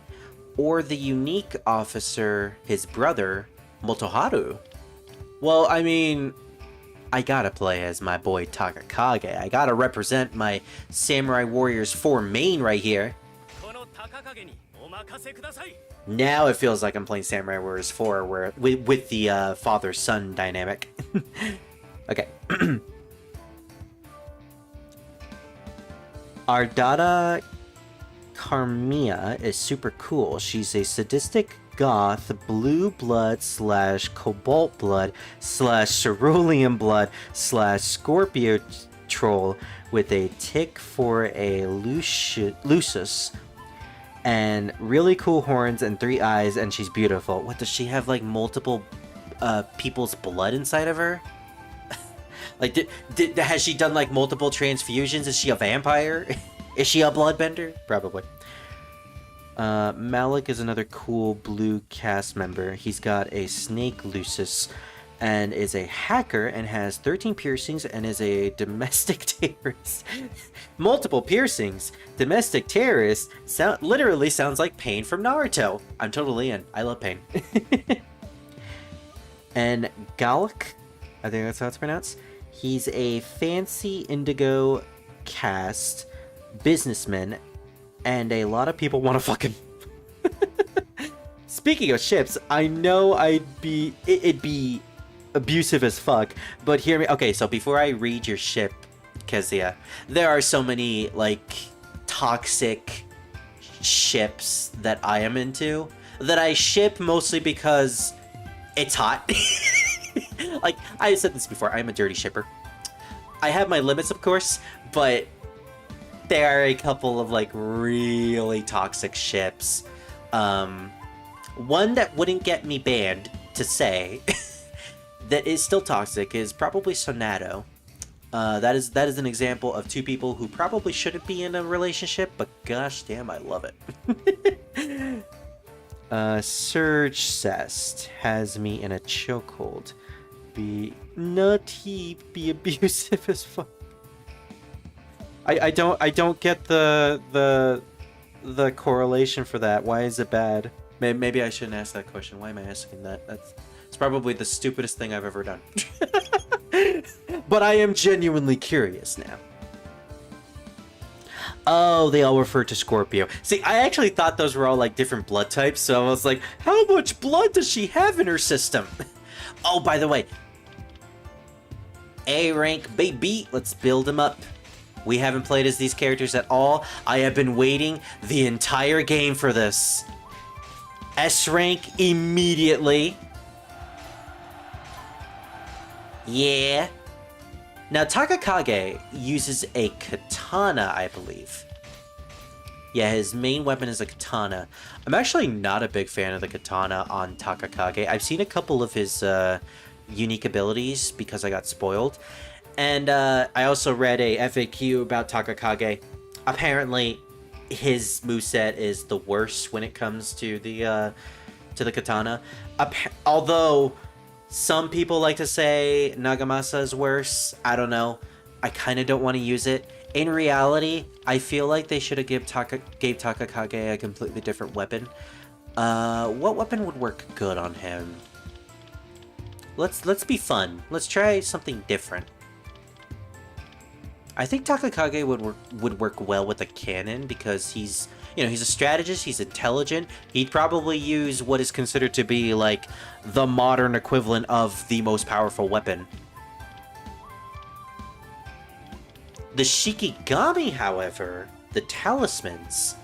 Speaker 1: or the unique officer, his brother, Motoharu. Well, I mean, I gotta play as my boy Takakage. I gotta represent my Samurai Warriors 4 main right here. Now it feels like I'm playing Samurai Warriors 4 where with the father-son dynamic. Okay. Ardata Carmia is super cool. She's a sadistic goth, blue blood / cobalt blood / cerulean blood / Scorpio troll with a tick for a Lusus and really cool horns and 3 eyes, and she's beautiful. What, does she have like multiple people's blood inside of her? Like, has she done like multiple transfusions? Is she a vampire? Is she a bloodbender? Probably. Malik is another cool blue cast member. He's got a snake Lucis and is a hacker and has 13 piercings and is a domestic terrorist. Multiple piercings. Domestic terrorist literally sounds like Pain from Naruto. I'm totally in. I love Pain. And Galak, I think that's how it's pronounced. He's a fancy indigo cast businessman, and a lot of people want to fuck him. Speaking of ships, I know it'd be abusive as fuck, but hear me. Okay, so before I read your ship, Kezia, there are so many like toxic ships that I am into, that I ship mostly because it's hot. Like, I said this before, I'm a dirty shipper. I have my limits, of course, but there are a couple of, like, really toxic ships. One that wouldn't get me banned, to say, that is still toxic is probably Sonato. That is an example of two people who probably shouldn't be in a relationship, but gosh damn, I love it. Surge Cest has me in a chokehold. Be nutty, be abusive as fuck. I don't get the correlation for that. Why is it bad? Maybe I shouldn't ask that question. Why am I asking that? It's probably the stupidest thing I've ever done. But I am genuinely curious now. Oh, they all refer to Scorpio. See, I actually thought those were all like different blood types, so I was like, how much blood does she have in her system? Oh, by the way, A rank baby, let's build them up. We haven't played as these characters at all. I have been waiting the entire game for this. S rank immediately. Yeah. Now, Takakage uses a katana, I believe. Yeah, his main weapon is a katana. I'm actually not a big fan of the katana on Takakage. I've seen a couple of his unique abilities because I got spoiled. And I also read a FAQ about Takakage. Apparently, his moveset is the worst when it comes to the katana. Although some people like to say Nagamasa is worse. I don't know. I kind of don't want to use it. In reality, I feel like they should have gave Takakage a completely different weapon. What weapon would work good on him? Let's be fun. Let's try something different. I think Takakage would work well with a cannon because he's a strategist, he's intelligent. He'd probably use what is considered to be like the modern equivalent of the most powerful weapon. The Shikigami, however, the talismans,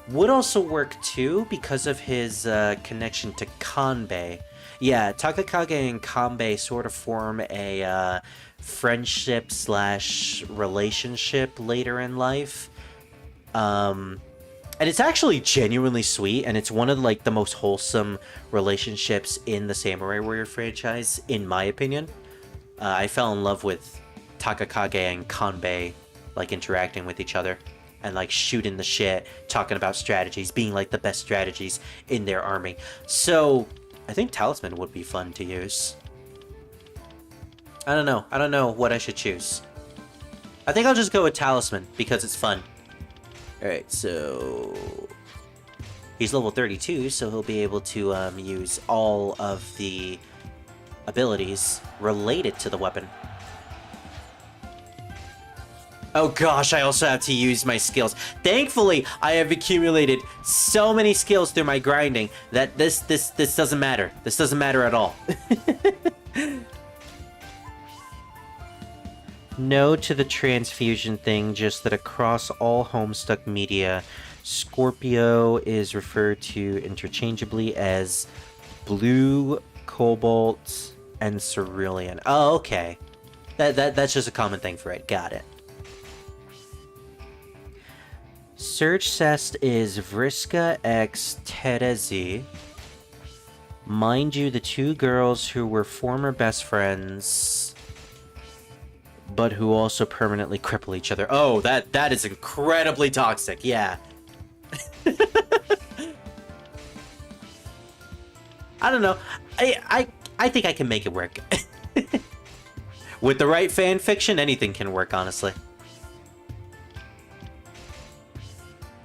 Speaker 1: would also work too because of his connection to Kanbei. Yeah, Takakage and Kanbei sort of form a friendship / relationship later in life. And it's actually genuinely sweet, and it's one of like the most wholesome relationships in the Samurai Warrior franchise, in my opinion. I fell in love with Takakage and Kanbei, like interacting with each other and like shooting the shit, talking about strategies, being like the best strategies in their army. So I think Talisman would be fun to use. I don't know what I should choose. I think I'll just go with Talisman because it's fun. Alright, so he's level 32, so he'll be able to use all of the abilities related to the weapon. Oh gosh, I also have to use my skills. Thankfully, I have accumulated so many skills through my grinding that this doesn't matter. This doesn't matter at all. No to the transfusion thing, just that across all Homestuck media, Scorpio is referred to interchangeably as Blue, Cobalt, and Cerulean. Oh, okay. That's just a common thing for it. Got it. Surge Cest is Vriska x Terezi. Mind you, the two girls who were former best friends, but who also permanently cripple each other. Oh, that is incredibly toxic, yeah. I don't know. I think I can make it work. With the right fan fiction, anything can work, honestly.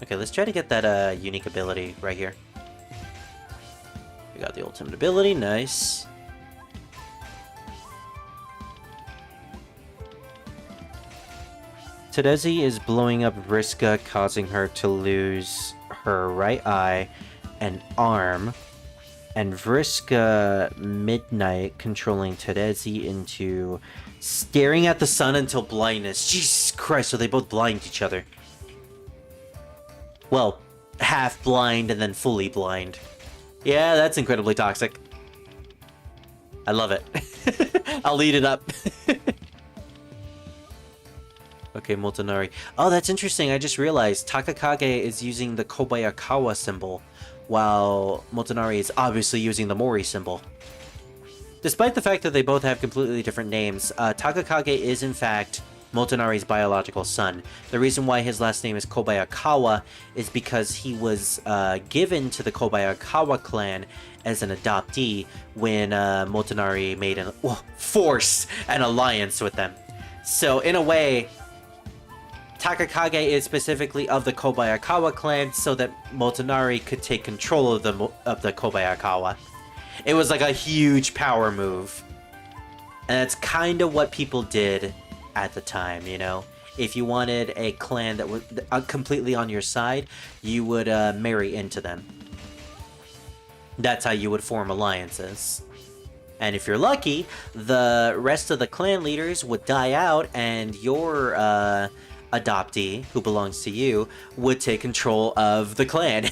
Speaker 1: Okay, let's try to get that unique ability right here. We got the ultimate ability, nice. Tadezi is blowing up Vriska, causing her to lose her right eye and arm. And Vriska Midnight controlling Tadezi into staring at the sun until blindness. Jesus Christ, so they both blind each other. Well, half blind and then fully blind. Yeah, that's incredibly toxic. I love it. I'll eat it up. Okay, Motonari. Oh, that's interesting. I just realized Takakage is using the Kobayakawa symbol, while Motonari is obviously using the Mori symbol. Despite the fact that they both have completely different names, Takakage is in fact Motonari's biological son. The reason why his last name is Kobayakawa is because he was given to the Kobayakawa clan as an adoptee when Motonari made forced an alliance with them. So in a way, Takakage is specifically of the Kobayakawa clan so that Motonari could take control of the Kobayakawa. It was like a huge power move. And that's kind of what people did at the time, you know? If you wanted a clan that was completely on your side, you would marry into them. That's how you would form alliances. And if you're lucky, the rest of the clan leaders would die out and your adoptee, who belongs to you, would take control of the clan.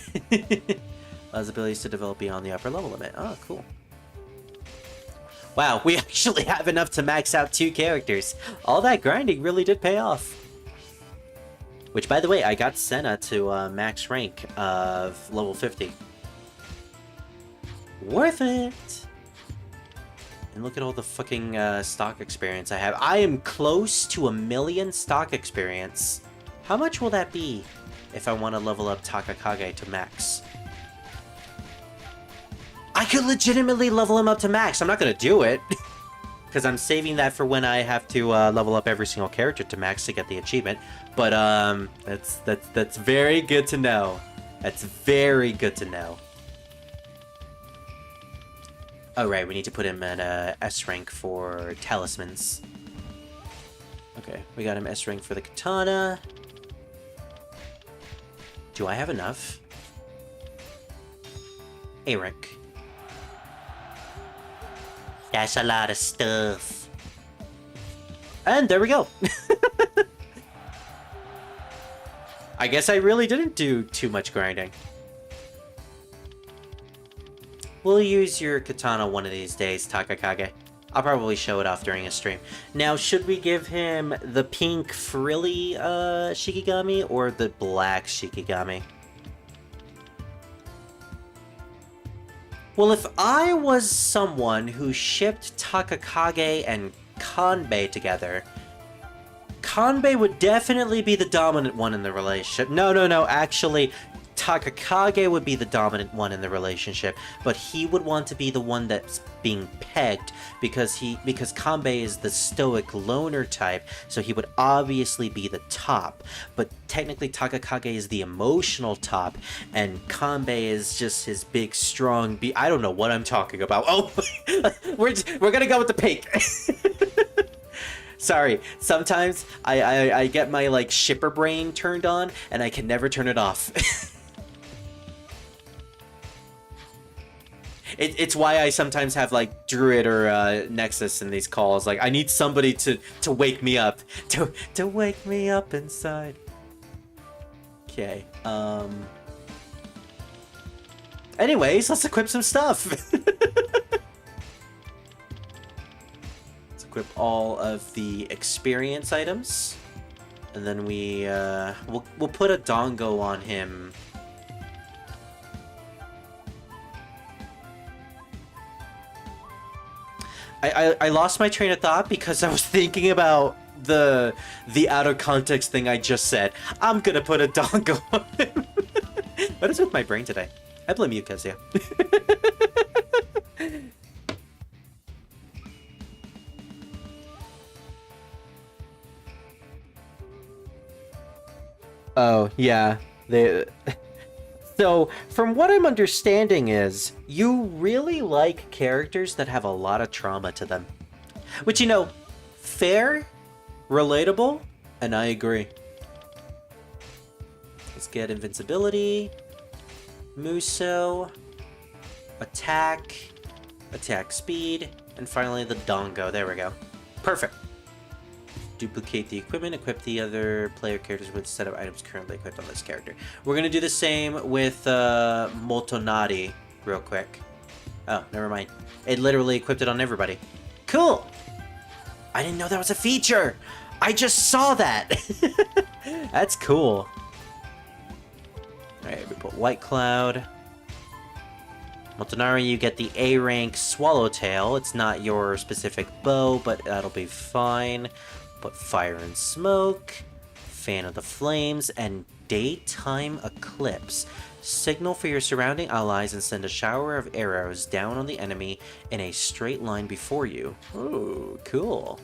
Speaker 1: Allows abilities to develop beyond the upper level limit. Oh, cool. Wow, we actually have enough to max out 2 characters. All that grinding really did pay off. Which, by the way, I got Senna to max rank of level 50. Worth it! And look at all the fucking stock experience I have. I am close to 1 million stock experience. How much will that be if I want to level up Takakage to max? I could legitimately level him up to max. I'm not gonna do it. Because I'm saving that for when I have to level up every single character to max to get the achievement. But that's very good to know. That's very good to know. Oh right, we need to put him at S rank for talismans. Okay, we got him S rank for the katana. Do I have enough? A rank. That's a lot of stuff. And there we go. I guess I really didn't do too much grinding. We'll use your katana one of these days, Takakage. I'll probably show it off during a stream. Now, should we give him the pink frilly Shikigami or the black Shikigami? Well, if I was someone who shipped Takakage and Kanbei together, Kanbei would definitely be the dominant one in the relationship. No, actually, Takakage would be the dominant one in the relationship, but he would want to be the one that's being pegged because Kanbei is the stoic loner type, so he would obviously be the top. But technically Takakage is the emotional top, and Kanbei is just his big, strong I don't know what I'm talking about. Oh, we're gonna go with the pink. Sorry, sometimes I get my like shipper brain turned on, and I can never turn it off. It's why I sometimes have like Druid or Nexus in these calls. Like I need somebody to wake me up, to wake me up inside. Okay. Anyways, let's equip some stuff. Let's equip all of the experience items, and then we'll put a Dongo on him. I lost my train of thought because I was thinking about the out of context thing I just said. I'm gonna put a dongo on him. What is with my brain today? I blame you, Kezia. Oh, yeah. So, from what I'm understanding is, you really like characters that have a lot of trauma to them. Which, you know, fair, relatable, and I agree. Let's get invincibility, Musou, attack speed, and finally the Dongo. There we go. Perfect. duplicate the equipment. Equip the other player characters with a set of items currently equipped on this character. We're going to do the same with Motonari real quick. Oh, never mind. It literally equipped it on everybody. Cool! I didn't know that was a feature! I just saw that! That's cool. Alright, we put White Cloud. Motonari, you get the A rank Swallowtail. It's not your specific bow, but that'll be fine. Put Fire and Smoke, Fan of the Flames, and Daytime Eclipse. Signal for your surrounding allies and send a shower of arrows down on the enemy in a straight line before you. Ooh, cool.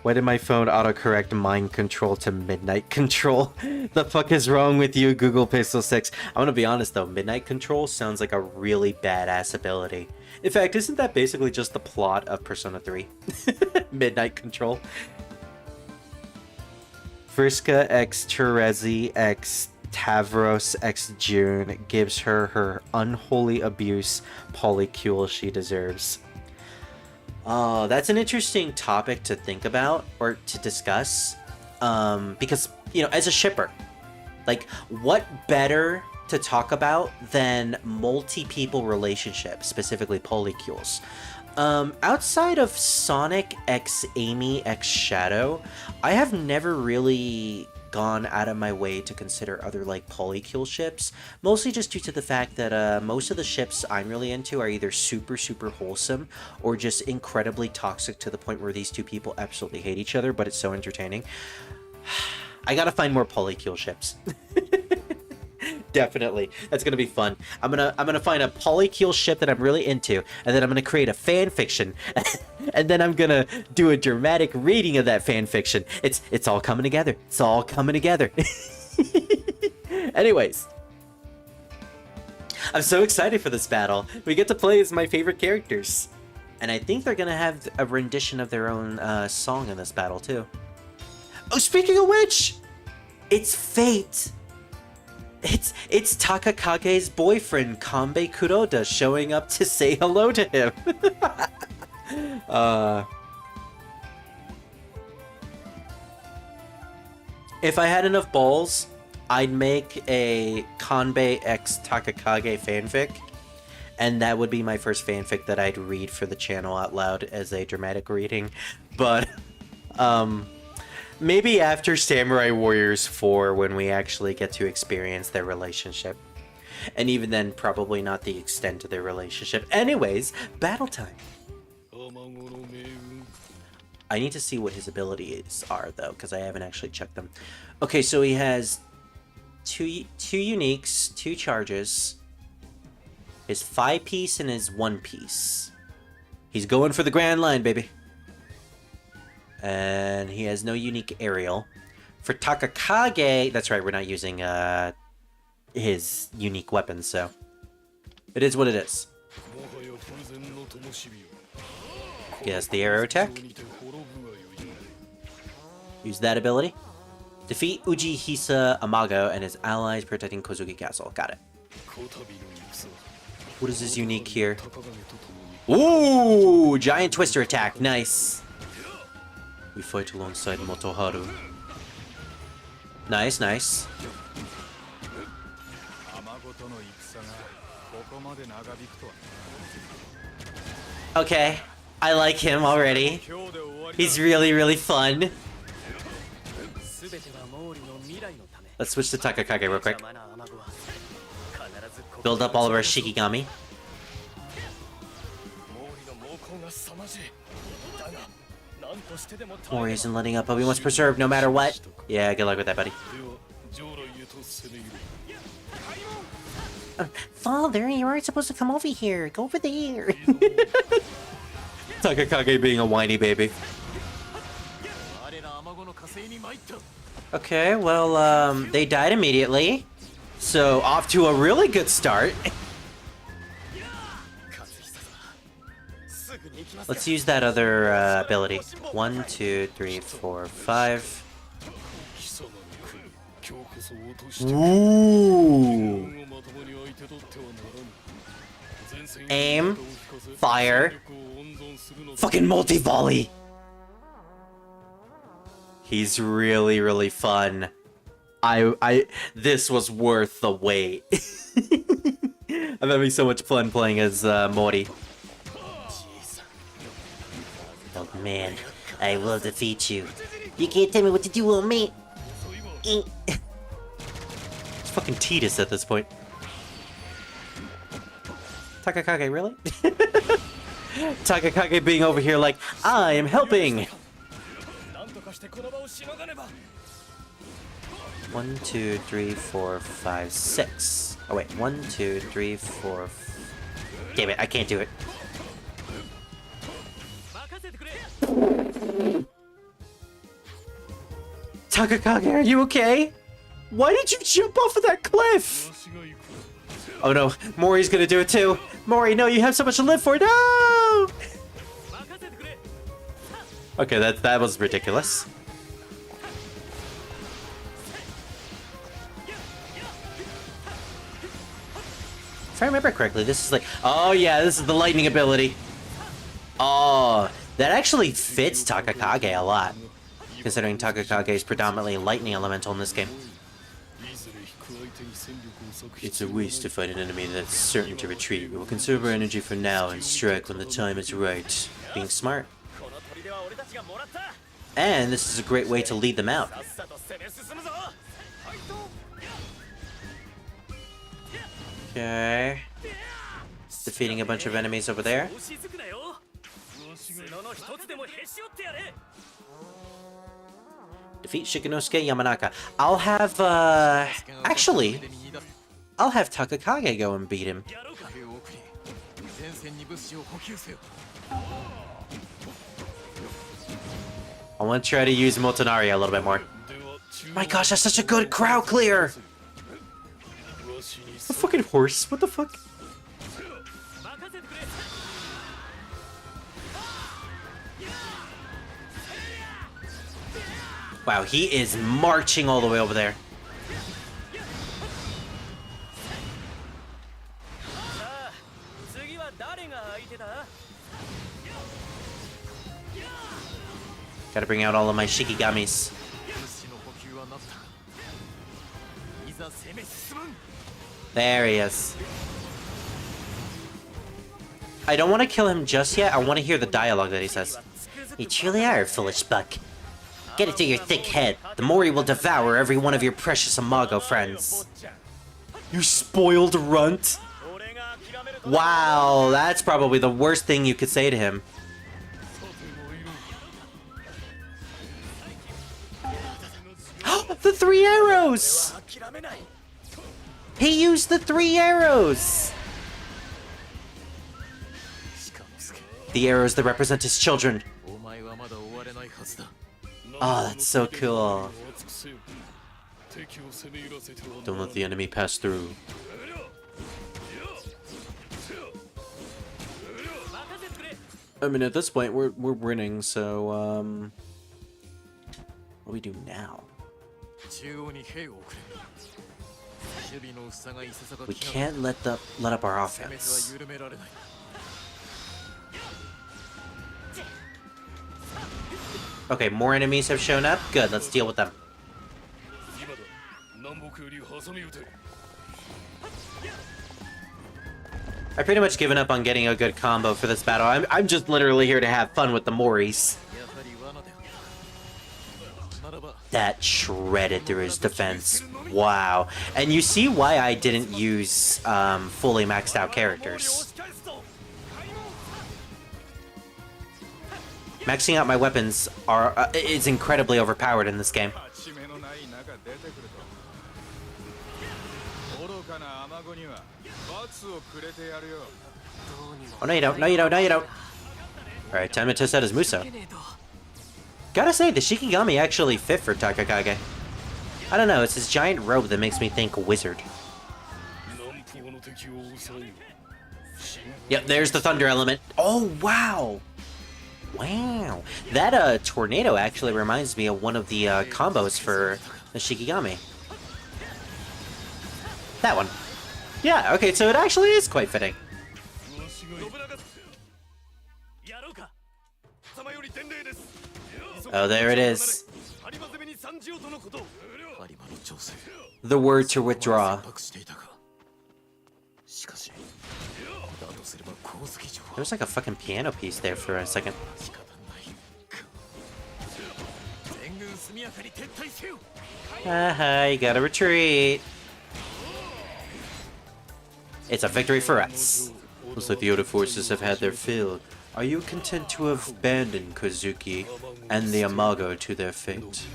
Speaker 1: Why did my phone autocorrect mind control to midnight control? The fuck is wrong with you, Google Pixel 6? I'm gonna be honest though, midnight control sounds like a really badass ability. In fact, isn't that basically just the plot of Persona 3? Midnight control. Friska x Terezi x Tavros x June gives her her unholy abuse polycule she deserves. Oh, that's an interesting topic to think about or to discuss. Because, you know, as a shipper, like, what better to talk about than multi-people relationships, specifically polycules? Outside of Sonic x Amy x Shadow, I have never really gone out of my way to consider other like polycule ships, mostly just due to the fact that most of the ships I'm really into are either super wholesome or just incredibly toxic to the point where these two people absolutely hate each other, but it's so entertaining. I gotta find more polycule ships. Definitely, that's gonna be fun. I'm gonna find a polycule ship that I'm really into, and then I'm gonna create a fan fiction, and then I'm gonna do a dramatic reading of that fan fiction. It's all coming together. It's all coming together. Anyways, I'm so excited for this battle. We get to play as my favorite characters, and I think they're gonna have a rendition of their own song in this battle too. Oh, speaking of which, it's Fate. It's Takakage's boyfriend, Kanbei Kuroda, showing up to say hello to him. If I had enough balls, I'd make a Kanbei x Takakage fanfic, and that would be my first fanfic that I'd read for the channel out loud as a dramatic reading. But, maybe after Samurai Warriors 4 when we actually get to experience their relationship. And even then, probably not the extent of their relationship. Anyways, battle time. I need to see what his abilities are, though, because I haven't actually checked them. Okay, so he has two uniques, 2 charges, his 5-piece, and his 1-piece. He's going for the grand line, baby. And he has no unique aerial. For Takakage, that's right, we're not using his unique weapons, so it is what it is. He has the arrow attack. Use that ability. Defeat Ujihisa Amago and his allies protecting Kozuki Castle. Got it. What is his unique here? Ooh! Giant Twister attack. Nice. We fight alongside Motoharu. Nice, nice. Okay, I like him already. He's really fun. Let's switch to Takakage real quick. Build up all of our Shikigami. Mori isn't letting up, but we must preserve no matter what. Yeah, good luck with that, buddy. Father, you aren't supposed to come over here. Go over there. Takakage being a whiny baby. Okay, well, they died immediately. So, off to a really good start. Let's use that other ability. 1, 2, 3, 4, 5. Ooh. Aim. Fire. Fucking multi-volley! He's really, really fun. This was worth the wait. I'm having so much fun playing as Mori. Oh man, I will defeat you. You can't tell me what to do, old mate. It's fucking Tidus at this point. Takakage, really? Takakage being over here like, I am helping! 1, 2, 3, 4, 5, 6. Oh wait, 1, 2, 3, 4. Damn it, I can't do it. Takakage, are you okay? Why did you jump off of that cliff? Oh no, Mori's gonna do it too. Mori, no, you have so much to live for. No! Okay, that was ridiculous. If I remember correctly, this is like... Oh yeah, this is the lightning ability. Oh, that actually fits Takakage a lot. Considering Takakage is predominantly lightning elemental in this game. It's a waste to fight an enemy that's certain to retreat. We will conserve our energy for now and strike when the time is right. Being smart. And this is a great way to lead them out. Okay. Defeating a bunch of enemies over there. Defeat Shikanosuke Yamanaka. I'll have, actually, I'll have Takakage go and beat him. I want to try to use Motonari a little bit more. My gosh, that's such a good crowd clear! A fucking horse, what the fuck? Wow, he is marching all the way over there. Gotta bring out all of my Shikigamis. There he is. I don't want to kill him just yet. I want to hear the dialogue that he says. You truly are a foolish buck. Get it through your thick head. The Mori will devour every one of your precious Imago friends. You spoiled runt. Wow, that's probably the worst thing you could say to him. The 3 arrows! He used the 3 arrows! The arrows that represent his children. Oh, that's so cool. Don't let the enemy pass through. I mean, at this point, we're winning, so, what do we do now? We can't let up our offense. Okay, more enemies have shown up. Good, let's deal with them. I've pretty much given up on getting a good combo for this battle. I'm just literally here to have fun with the Moris. That shredded through his defense. Wow. And you see why I didn't use fully maxed out characters. Maxing out my weapons is incredibly overpowered in this game. Oh, no you don't, no you don't, no you don't. Alright, time to test out his Musou. Gotta say, the Shikigami actually fit for Takakage. I don't know, it's his giant robe that makes me think wizard. Yep, there's the thunder element. Oh, wow! Wow. That tornado actually reminds me of one of the combos for the Shikigami. That one. Yeah, okay, so it actually is quite fitting. Oh, there it is. The word to withdraw. There's like a fucking piano piece there for a second. You gotta retreat. It's a victory for us. Looks like the other forces have had their fill. Are you content to have abandoned Kozuki and the Amago to their fate?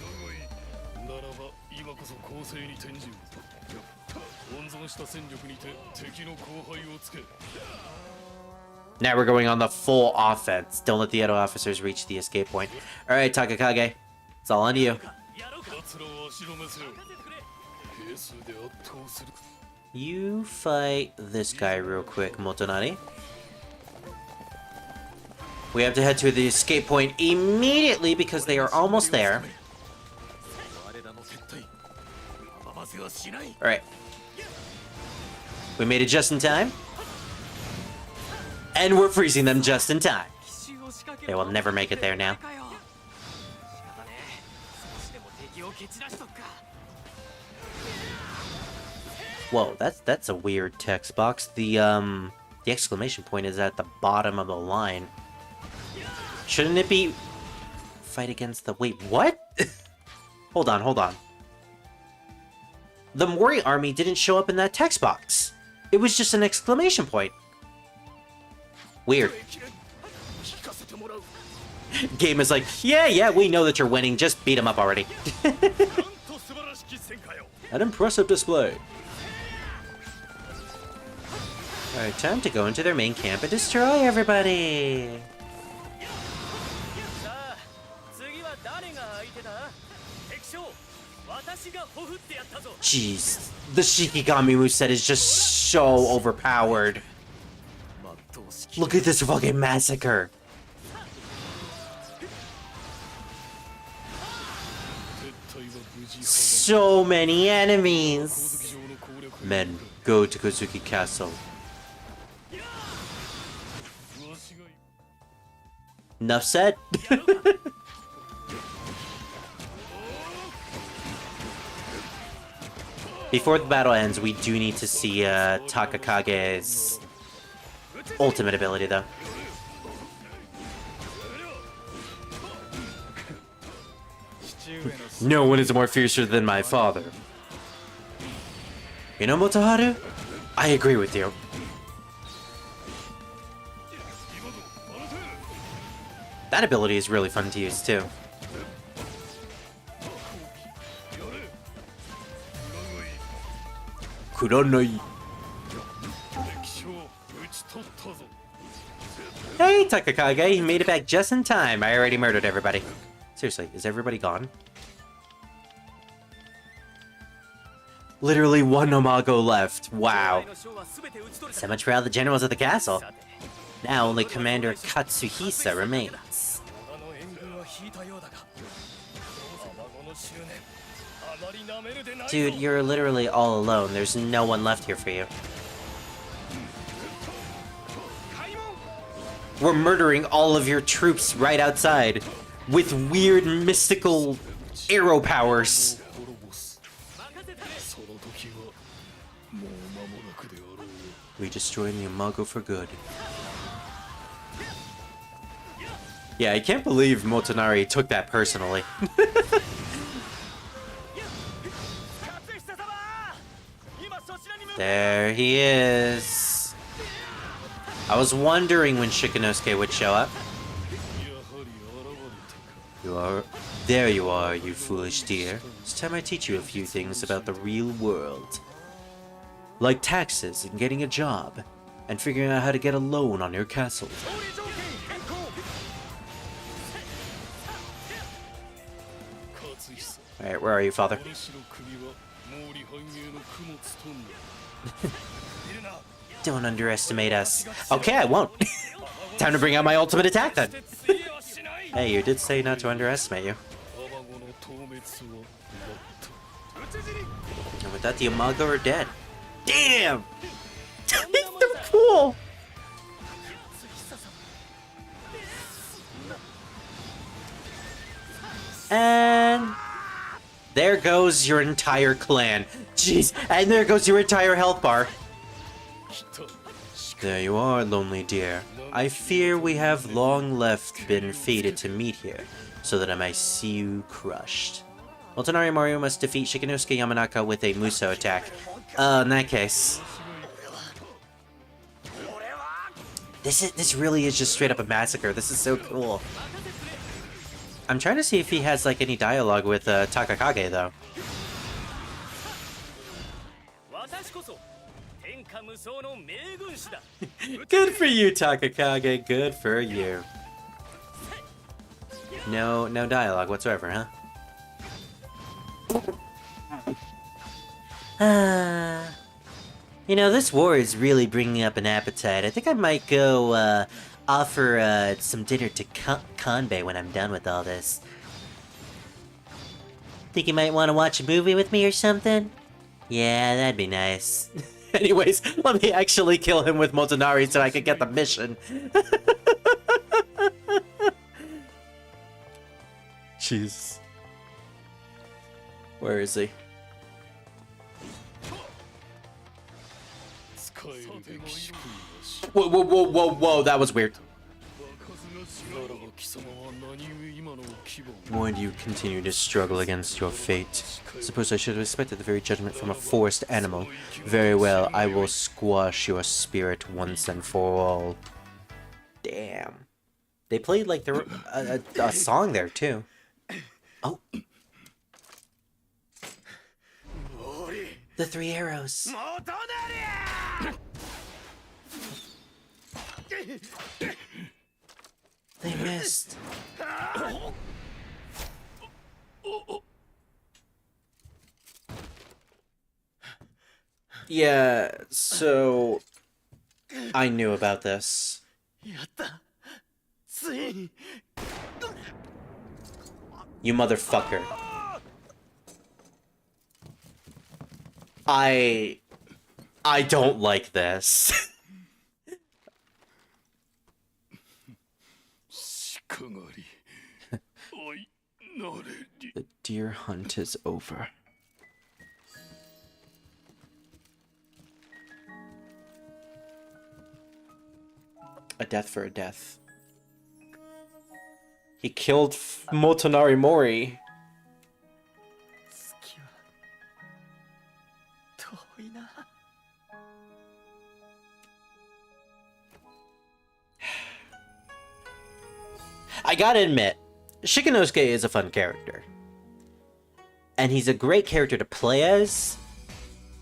Speaker 1: Now we're going on the full offense. Don't let the Edo officers reach the escape point. Alright, Takakage. It's all on you. You fight this guy real quick, Motonari. We have to head to the escape point immediately because they are almost there. Alright. We made it just in time. And we're freezing them just in time. They will never make it there now. Whoa, that's a weird text box. The exclamation point is at the bottom of the line. Shouldn't it be fight against the... Wait, what? Hold on. The Mori army didn't show up in that text box. It was just an exclamation point. Weird. Game is like, yeah, we know that you're winning. Just beat them up already. An impressive display. Alright, time to go into their main camp and destroy everybody. Jeez, the Shikigami moveset is just so overpowered. Look at this fucking massacre. So many enemies. Men, go to Kozuki Castle. Enough said. Before the battle ends, we do need to see Takakage's ultimate ability, though. No one is more fiercer than my father. You know, Motoharu? I agree with you. That ability is really fun to use, too. Kuronoi. Hey, Takakage, you made it back just in time. I already murdered everybody. Seriously, is everybody gone? Literally one Amago left. Wow. So much for all the generals at the castle. Now only Commander Katsuhisa remains. Dude, you're literally all alone. There's no one left here for you. We're murdering all of your troops right outside with weird mystical arrow powers. We destroyed the Amago for good. Yeah, I can't believe Motonari took that personally. There he is. I was wondering when Shikanosuke would show up. There you are, you foolish dear. It's time I teach you a few things about the real world. Like taxes and getting a job, and figuring out how to get a loan on your castle. Alright, where are you, father? Don't underestimate us. Okay, I won't. Time to bring out my ultimate attack, then. Hey, you did say not to underestimate you. And with that, the Amago are dead. Damn! They're cool! And there goes your entire clan. Jeez, and there goes your entire health bar. There you are, lonely dear. I fear we have long left been fated to meet here, so that I may see you crushed. Motonari Mario must defeat Shikanosuke Yamanaka with a Musou attack. In that case... This really is just straight up a massacre. This is so cool. I'm trying to see if he has, like, any dialogue with Takakage, though. Good for you, Takakage. Good for you. No dialogue whatsoever, huh? You know, this war is really bringing up an appetite. I think I might go, offer, some dinner to Kanbei when I'm done with all this. Think you might want to watch a movie with me or something? Yeah, that'd be nice. Anyways, let me actually kill him with Motonari so I can get the mission. Jeez. Where is he? Whoa, that was weird. Why do you continue to struggle against your fate? Suppose I should have expected the very judgment from a forest animal. Very well, I will squash your spirit once and for all. Damn. They played like a song there too. Oh. The 3 arrows. They missed. Yeah, so I knew about this. You motherfucker. I don't like this. The deer hunt is over. A death for a death. He killed Motonari Mori. I gotta admit, Shikanosuke is a fun character. And he's a great character to play as.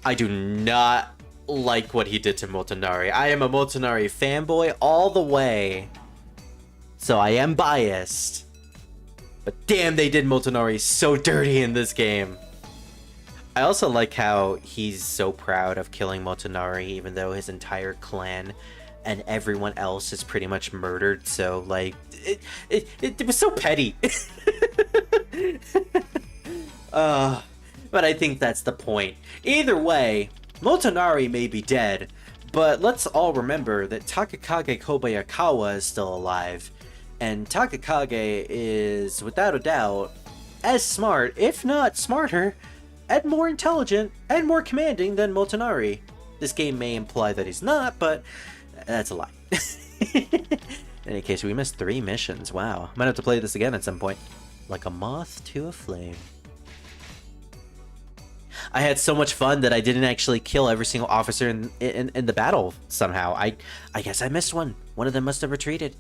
Speaker 1: I do not like what he did to Motonari. I am a Motonari fanboy all the way. So I am biased. But damn, they did Motonari so dirty in this game. I also like how he's so proud of killing Motonari, even though his entire clan and everyone else is pretty much murdered. So, like, it was so petty. But I think that's the point. Either way, Motonari may be dead, but let's all remember that Takakage Kobayakawa is still alive. And Takakage is, without a doubt, as smart, if not smarter, and more intelligent, and more commanding than Motonari. This game may imply that he's not, but that's a lie. In any case, we missed 3 missions. Wow. Might have to play this again at some point. Like a moth to a flame. I had so much fun that I didn't actually kill every single officer in the battle somehow. I guess I missed one. One of them must have retreated.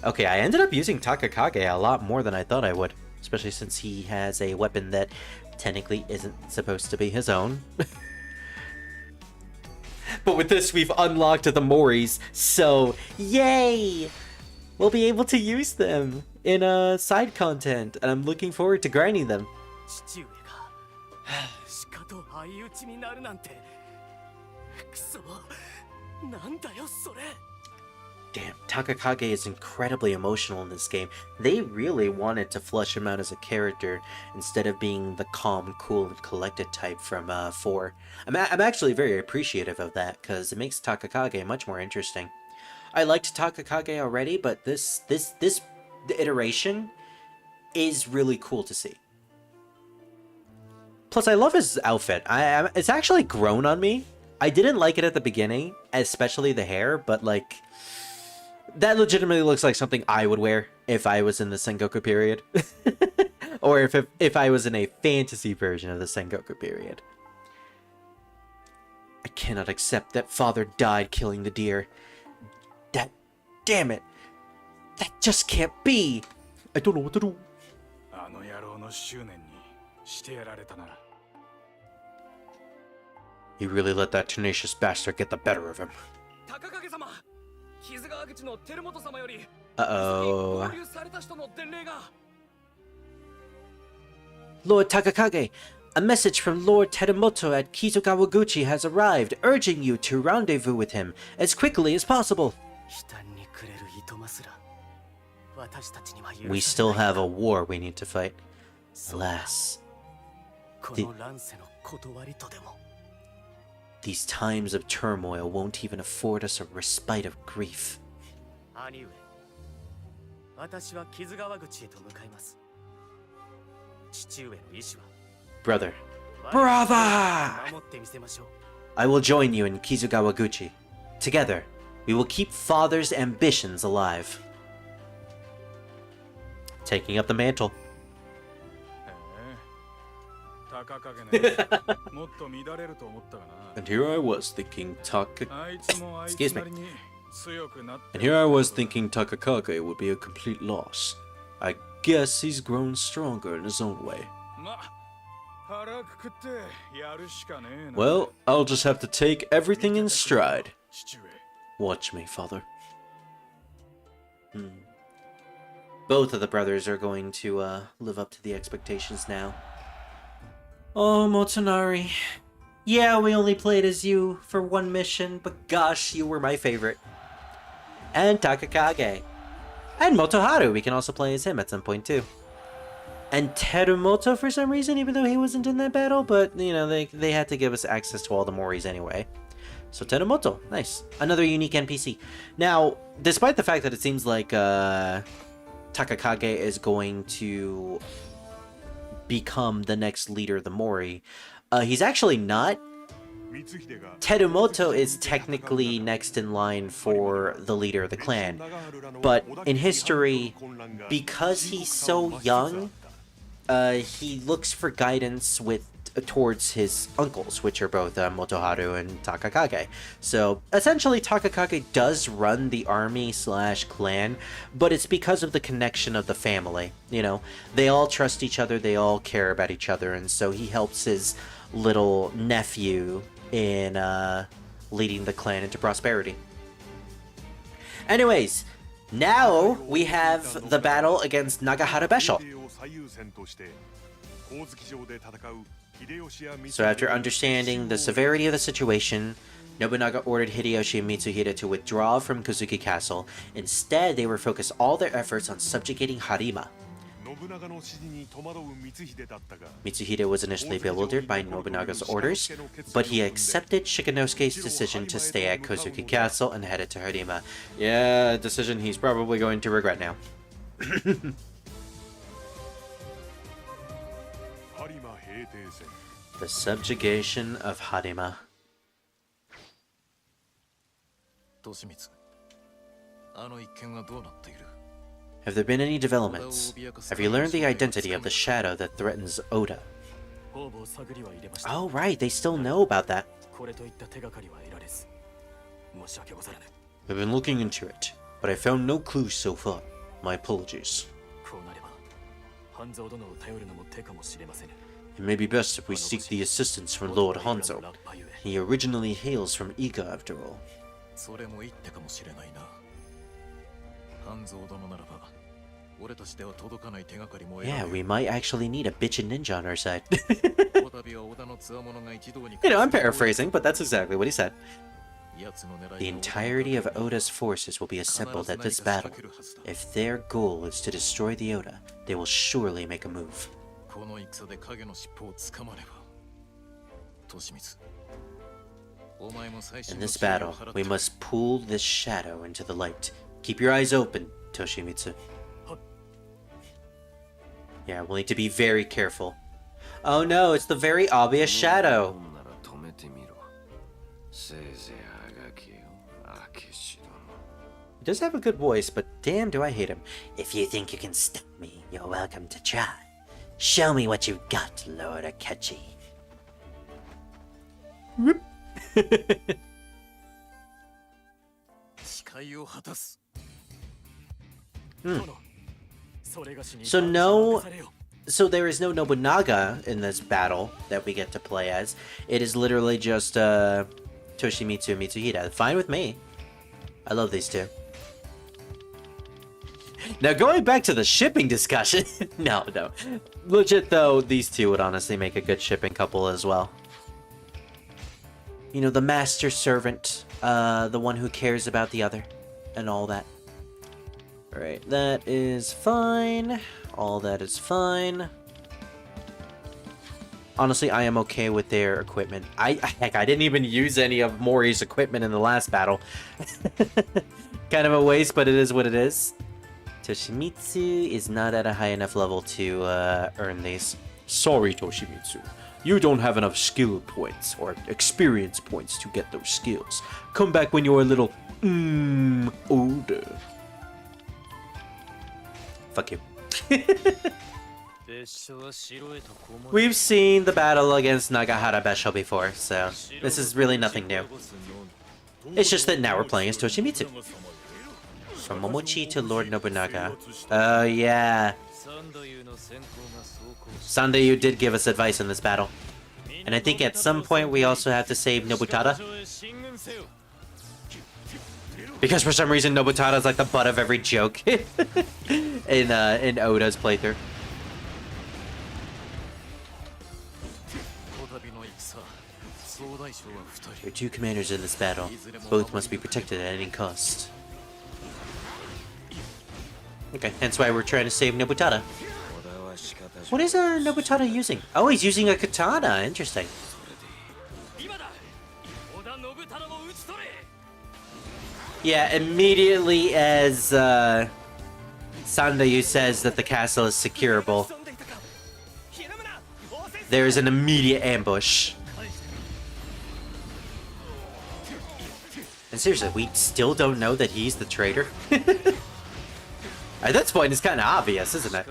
Speaker 1: Okay, I ended up using Takakage a lot more than I thought I would. Especially since he has a weapon that technically isn't supposed to be his own. But with this, we've unlocked the Moris, so yay! We'll be able to use them in side content, and I'm looking forward to grinding them. Damn, Takakage is incredibly emotional in this game. They really wanted to flesh him out as a character instead of being the calm, cool, and collected type from 4. I'm actually very appreciative of that, because it makes Takakage much more interesting. I liked Takakage already, but this the iteration is really cool to see. Plus, I love his outfit. It's actually grown on me. I didn't like it at the beginning, especially the hair, but like, that legitimately looks like something I would wear if I was in the Sengoku period. Or if I was in a fantasy version of the Sengoku period. I cannot accept that father died killing the deer. That... damn it. That just can't be. I don't know what to do. He really let that tenacious bastard get the better of him. Uh-oh. Lord Takakage, a message from Lord Terumoto at Kizugawaguchi has arrived, urging you to rendezvous with him as quickly as possible. We still have a war we need to fight. Alas. These times of turmoil won't even afford us a respite of grief. Brother. Brava! I will join you in Kizugawaguchi. Together, we will keep father's ambitions alive. Taking up the mantle. And here I was thinking Excuse me. And here I was thinking Takakage would be a complete loss. I guess he's grown stronger in his own way. Well, I'll just have to take everything in stride. Watch me, father. Both of the brothers are going to live up to the expectations now. Oh, Motonari. Yeah, we only played as you for one mission, but gosh, you were my favorite. And Takakage. And Motoharu, we can also play as him at some point too. And Terumoto for some reason, even though he wasn't in that battle, but, you know, they had to give us access to all the Moris anyway. So Terumoto, nice. Another unique NPC. Now, despite the fact that it seems like Takakage is going to become the next leader of the Mori, he's actually not. Terumoto is technically next in line for the leader of the clan, but in history, because he's so young, he looks for guidance towards his uncles, which are both Motoharu and Takakage. So essentially Takakage does run the army / clan, but it's because of the connection of the family. You know, they all trust each other, they all care about each other, and so he helps his little nephew in leading the clan into prosperity. Anyways, now we have the battle against Nagahara Beshel. So after understanding the severity of the situation, Nobunaga ordered Hideyoshi and Mitsuhide to withdraw from Kozuki Castle. Instead, they were focused all their efforts on subjugating Harima. Mitsuhide was initially bewildered by Nobunaga's orders, but he accepted Shikanosuke's decision to stay at Kozuki Castle and headed to Harima. Yeah, a decision he's probably going to regret now. The subjugation of Harima. Have there been any developments? Have you learned the identity of the shadow that threatens Oda? Oh right, they still know about that. I've been looking into it, but I found no clues so far. My apologies. It may be best if we seek the assistance from Lord Hanzo. He originally hails from Iga, after all. Yeah, we might actually need a bitchin' ninja on our side. You know, I'm paraphrasing, but that's exactly what he said. The entirety of Oda's forces will be assembled at this battle. If their goal is to destroy the Oda, they will surely make a move. In this battle, we must pull this shadow into the light. Keep your eyes open, Toshimitsu. Yeah, we'll need to be very careful. Oh no, it's the very obvious shadow. He does have a good voice, but damn do I hate him. If you think you can stop me, you're welcome to try. Show me what you've got, Lord Akechi. Whoop. So there is no Nobunaga in this battle that we get to play as. It is literally just Toshimitsu and Mitsuhita. Fine with me. I love these two. Now going back to the shipping discussion. No. Legit though, these two would honestly make a good shipping couple as well. You know, the master servant, the one who cares about the other, and all that. Alright, that is fine. All that is fine. Honestly, I am okay with their equipment. Heck, I didn't even use any of Mori's equipment in the last battle. Kind of a waste, but it is what it is. Toshimitsu is not at a high enough level to earn these. Sorry, Toshimitsu. You don't have enough skill points or experience points to get those skills. Come back when you're a little older. Fuck you. We've seen the battle against Nagahara Besho before, so this is really nothing new. It's just that now we're playing as Toshimitsu. From Momochi to Lord Nobunaga. Oh yeah. Sandayu did give us advice in this battle. And I think at some point we also have to save Nobutada. Because for some reason Nobutada's like the butt of every joke in Oda's playthrough. There are two commanders in this battle. Both must be protected at any cost. Okay, hence why we're trying to save Nobutada. What is Nobutada using? Oh, he's using a katana. Interesting. Yeah, immediately as Sandayu says that the castle is securable, there is an immediate ambush. And seriously, we still don't know that he's the traitor? At this point, it's kind of obvious, isn't it?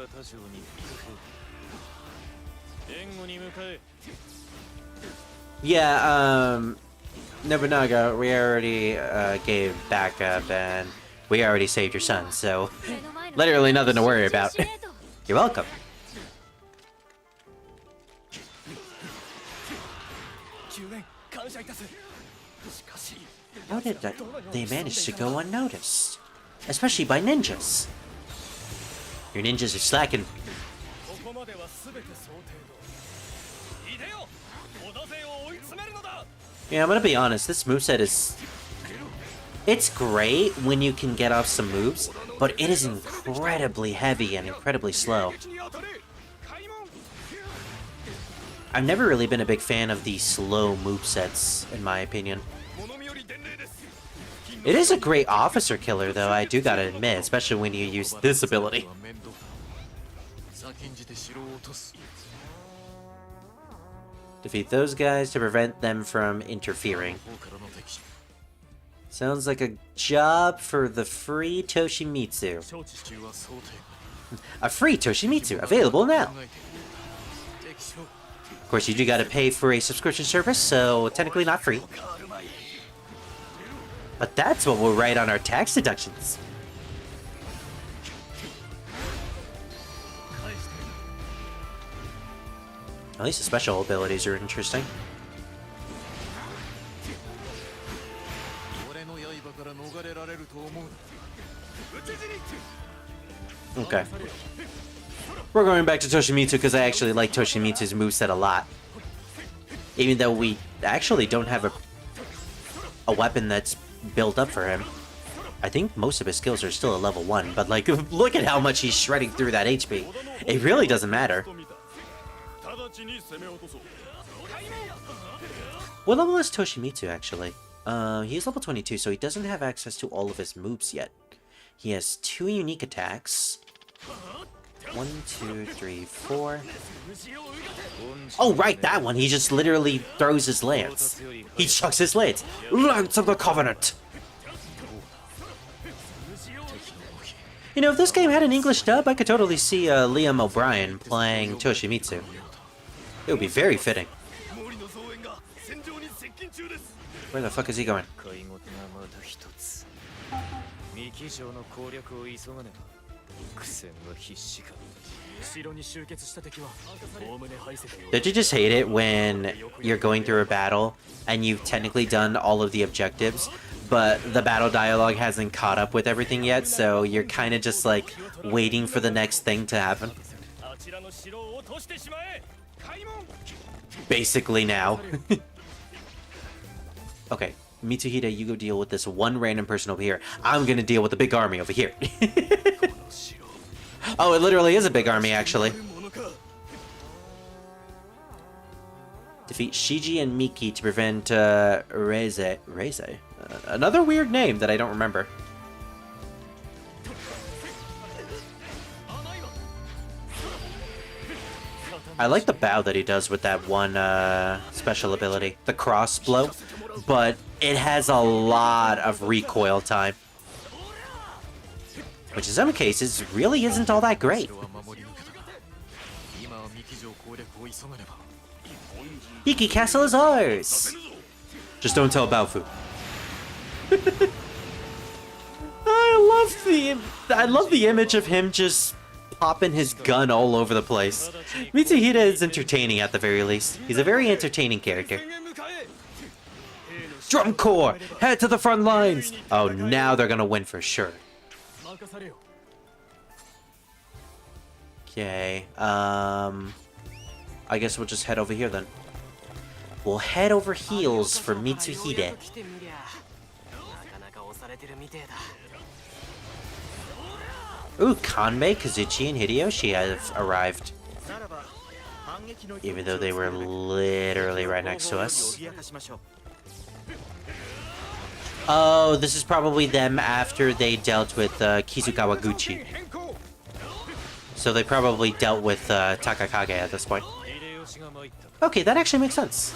Speaker 1: Yeah, Nobunaga, we already gave backup, and we already saved your son, so literally nothing to worry about. You're welcome. How did they manage to go unnoticed? Especially by ninjas. Your ninjas are slacking. Yeah, I'm gonna be honest, this moveset is... It's great when you can get off some moves, but it is incredibly heavy and incredibly slow. I've never really been a big fan of the slow movesets, in my opinion. It is a great officer killer, though, I do gotta admit, especially when you use this ability. Defeat those guys to prevent them from interfering. Sounds like a job for the free Toshimitsu. A free Toshimitsu, available now. Of course, you do gotta pay for a subscription service, so technically not free. But that's what we'll write on our tax deductions. At least the special abilities are interesting. Okay. We're going back to Toshimitsu because I actually like Toshimitsu's moveset a lot. Even though we actually don't have a weapon that's built up for him. I think most of his skills are still at level 1, but like, look at how much he's shredding through that HP. It really doesn't matter. What level is Toshimitsu, actually? He's level 22, so he doesn't have access to all of his moves yet. He has 2 unique attacks. 1, 2, 3, 4. Oh, right, that one. He just literally throws his lance. He chucks his lance. Lance of the Covenant! You know, if this game had an English dub, I could totally see Liam O'Brien playing Toshimitsu. It would be very fitting. Where the fuck is he going? Did you just hate it when you're going through a battle and you've technically done all of the objectives, but the battle dialogue hasn't caught up with everything yet, so you're kind of just like waiting for the next thing to happen? Basically now. Okay, Mitsuhide, you go deal with this one random person over here. I'm gonna deal with the big army over here. Oh, it literally is a big army, actually. Defeat Shiji and Miki to prevent Reize. Another weird name that I don't remember. I like the bow that he does with that one special ability, the cross blow, but it has a lot of recoil time, which in some cases really isn't all that great. Iki Castle is ours! Just don't tell Baofu. I love the image of him just popping his gun all over the place. Mitsuhide is entertaining at the very least. He's a very entertaining character. Drum Corps! Head to the front lines! Oh, now they're gonna win for sure. Okay, I guess we'll just head over here then. We'll head over heels for Mitsuhide. Ooh, Kanmei, Kazuchi, and Hideyoshi have arrived. Even though they were literally right next to us. Oh, this is probably them after they dealt with Kizugawa Gucci. So they probably dealt with Takakage at this point. Okay, that actually makes sense.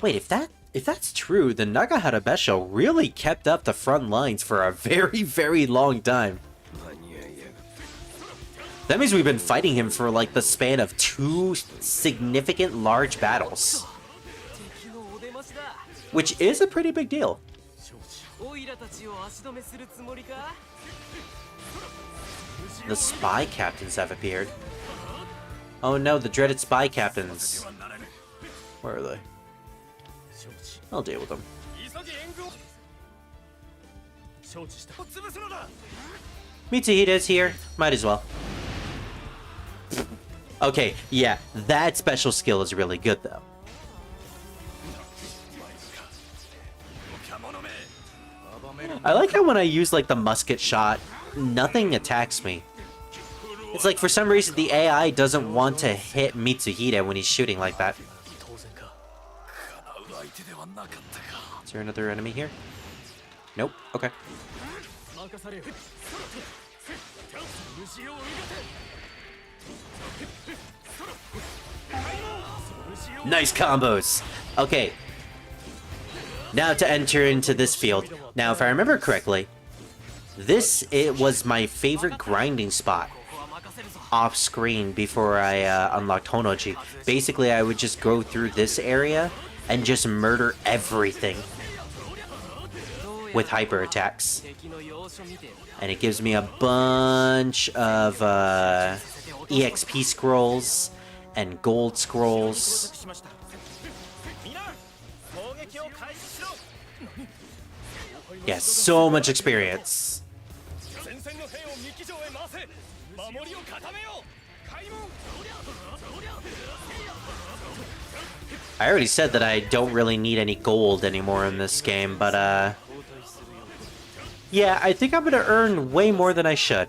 Speaker 1: Wait, if that's true, then Nagahara Besho really kept up the front lines for a very, very long time. That means we've been fighting him for like the span of 2 significant large battles. Which is a pretty big deal. The spy captains have appeared. Oh no, the dreaded spy captains. Where are they? I'll deal with them. Mitsuhide's here. Might as well. Okay, yeah, that special skill is really good though. I like how when I use like the musket shot, nothing attacks me. It's like for some reason the AI doesn't want to hit Mitsuhide when he's shooting like that. Is there another enemy here? Nope. Okay. Nice combos! Okay. Now to enter into this field. Now, if I remember correctly, it was my favorite grinding spot off screen before I unlocked Honoji. Basically, I would just go through this area and just murder everything with hyper attacks. And it gives me a bunch of EXP scrolls and gold scrolls. Yeah, so much experience. I already said that I don't really need any gold anymore in this game, but yeah, I think I'm gonna earn way more than I should.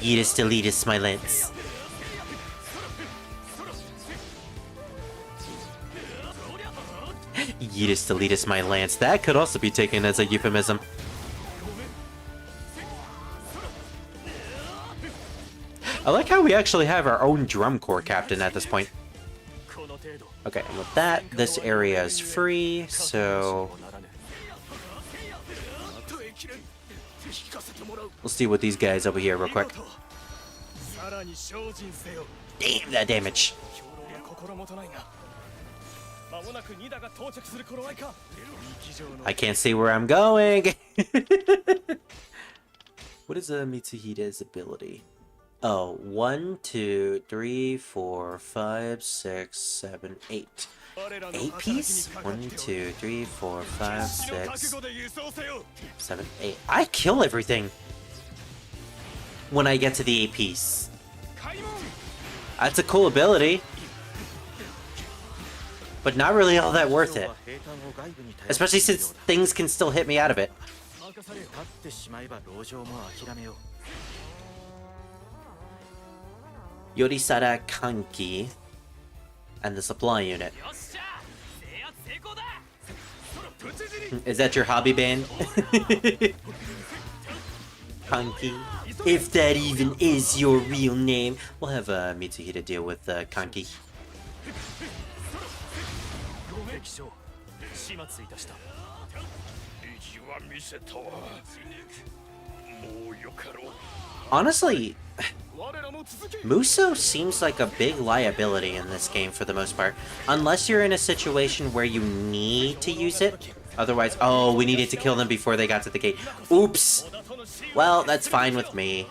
Speaker 1: Yeetus deletus my lens. Yeetus deletus my lance. That could also be taken as a euphemism. I like how we actually have our own drum corps captain at this point. Okay, and with that, this area is free, so... Let's see what these guys over here real quick. Damn, that damage. I can't see where I'm going. What is Mitsuhide's ability? Oh, 1, 2, 3, 4, 5, 6, 7, 8. 8 piece? 1, 2, 3, 4, 5, 6, 7, 8. I kill everything when I get to the 8 piece. That's a cool ability, but not really all that worth it. Especially since things can still hit me out of it. Yorisara Kanki and the supply unit. Is that your hobby band? Kanki. If that even is your real name. We'll have Mitsuhide deal with Kanki. Honestly, Musou seems like a big liability in this game for the most part. Unless you're in a situation where you need to use it. Otherwise, oh, we needed to kill them before they got to the gate. Oops! Well, that's fine with me.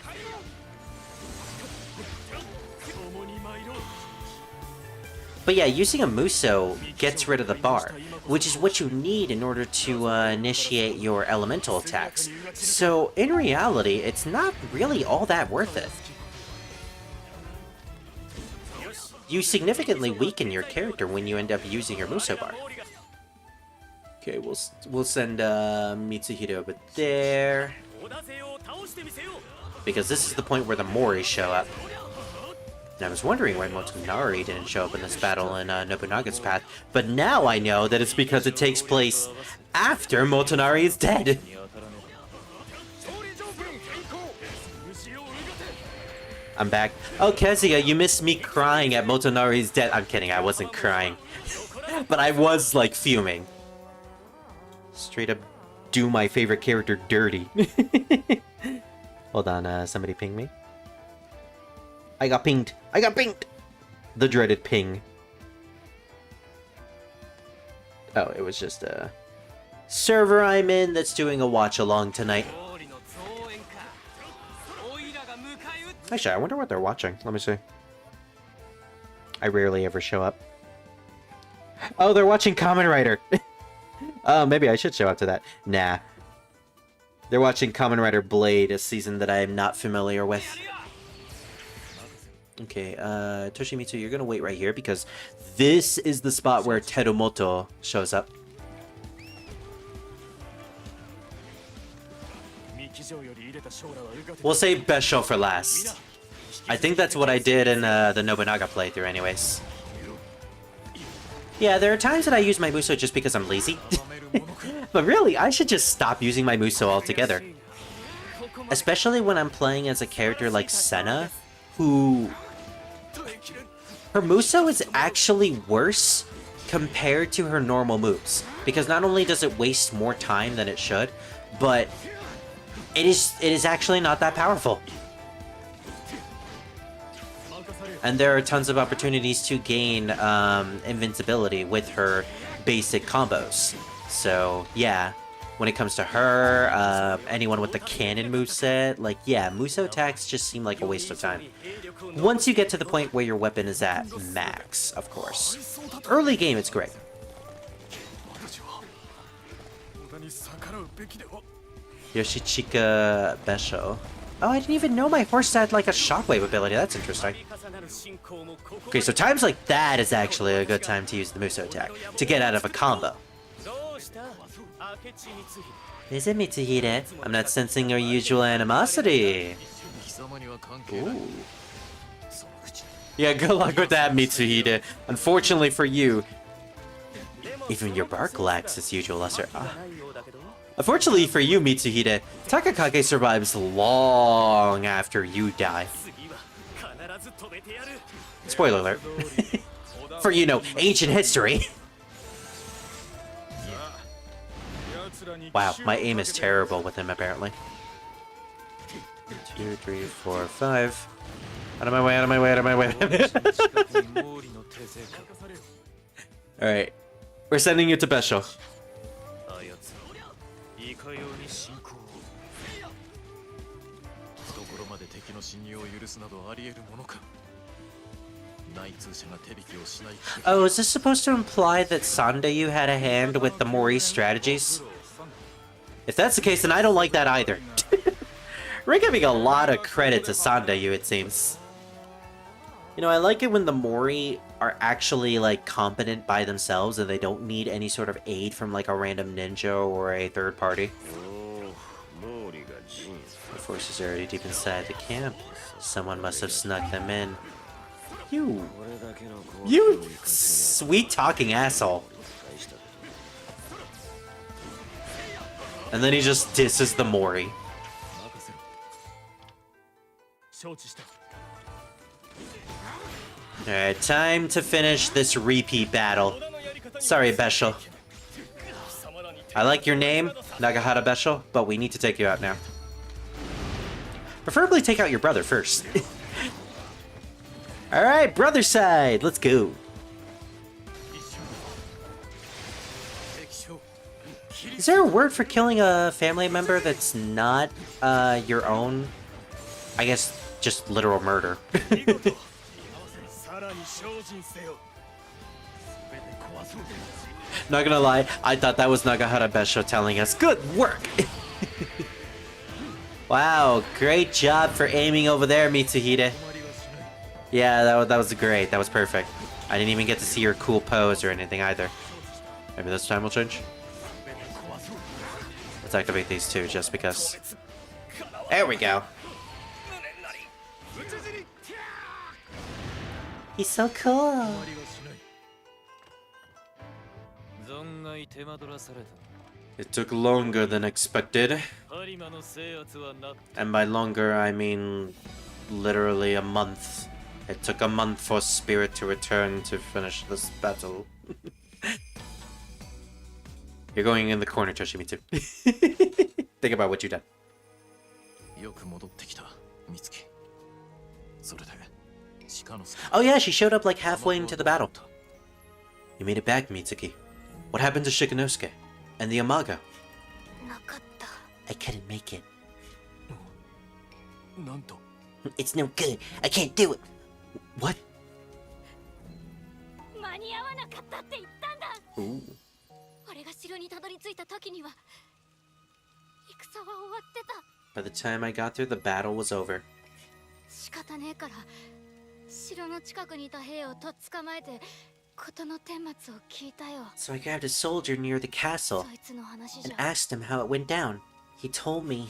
Speaker 1: But yeah, using a Musou gets rid of the bar, which is what you need in order to initiate your elemental attacks. So, in reality, it's not really all that worth it. You significantly weaken your character when you end up using your Musou bar. Okay, we'll send Mitsuhide over there. Because this is the point where the Mori show up. And I was wondering why Motonari didn't show up in this battle in Nobunaga's path, but now I know that it's because it takes place after Motonari is dead. I'm back. Oh, Kazuya, you missed me crying at Motonari's death. I'm kidding, I wasn't crying. But I was, like, fuming. Straight up do my favorite character dirty. Hold on, somebody ping me. I got pinged. I got pinged! The dreaded ping. Oh, it was just a server I'm in that's doing a watch-along tonight. Actually, I wonder what they're watching. Let me see. I rarely ever show up. Oh, they're watching Kamen Rider! Oh, maybe I should show up to that. Nah. They're watching Kamen Rider Blade, a season that I am not familiar with. Okay, Toshimitsu, you're gonna wait right here because this is the spot where Terumoto shows up. We'll save best show for last. I think that's what I did in the Nobunaga playthrough anyways. Yeah, there are times that I use my Musou just because I'm lazy. But really, I should just stop using my Musou altogether. Especially when I'm playing as a character like Senna, who... her Musou is actually worse compared to her normal moves. Because not only does it waste more time than it should, but it is actually not that powerful. And there are tons of opportunities to gain invincibility with her basic combos. So, yeah, when it comes to her, anyone with the cannon moveset, like, yeah, Musou attacks just seem like a waste of time. Once you get to the point where your weapon is at max, of course. Early game, it's great. Yoshichika Besho. Oh, I didn't even know my horse had, like, a shockwave ability. That's interesting. Okay, so times like that is actually a good time to use the Musou attack, to get out of a combo. Is it Mitsuhide? I'm not sensing your usual animosity. Ooh. Yeah, good luck with that, Mitsuhide. Unfortunately for you, Even your bark lacks its usual luster. Unfortunately for you, Mitsuhide, Takakage survives long after you die. Spoiler alert. For, you know, ancient history. Wow, my aim is terrible with him, apparently. 2, 3, 4, 5. Out of my way, out of my way, out of my way. Alright. We're sending you to Beshō. Oh, is this supposed to imply that Sandayu had a hand with the Mori strategies? If that's the case, then I don't like that either. We're giving a lot of credit to Sandayu, it seems. You know, I like it when the Mori are actually, like, competent by themselves and they don't need any sort of aid from, like, a random ninja or a third party. The forces are already deep inside the camp. Someone must have snuck them in. You sweet-talking asshole. And then he just disses the Mori. Alright, time to finish this repeat battle. Sorry, Beshō. I like your name, Nagahara Beshō, but we need to take you out now. Preferably take out your brother first. Alright, brother side, let's go. Is there a word for killing a family member that's not your own? I guess just literal murder. Not gonna lie, I thought that was Nagahara Beshō telling us, good work! Wow, great job for aiming over there, Mitsuhide. Yeah, that was great, that was perfect. I didn't even get to see your cool pose or anything either. Maybe this time will change? Let's activate these two just because. There we go. He's so cool. It took longer than expected. And by longer, I mean literally a month. It took a month for Spirit to return to finish this battle. You're going in the corner, Toshimitsu. Think about what you done. Oh yeah, she showed up like halfway into the battle. You made it back, Mitsuki. What happened to Shikanosuke? And the Amago? I couldn't make it. It's no good. I can't do it. What? Ooh. By the time I got there, the battle was over. So I grabbed a soldier near the castle and asked him how it went down. He told me...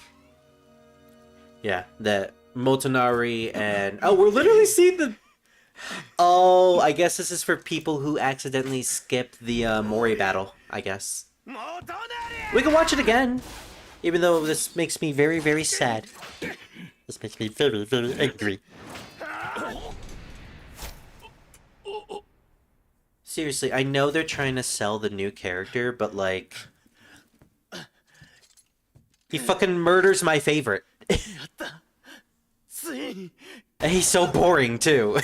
Speaker 1: Yeah, that Motonari and... Oh, we're literally seeing the... Oh, I guess this is for people who accidentally skipped the Mori battle, I guess. We can watch it again, even though this makes me very, very sad. This makes me very, very angry. Seriously, I know they're trying to sell the new character, but like... He fucking murders my favorite. And he's so boring, too.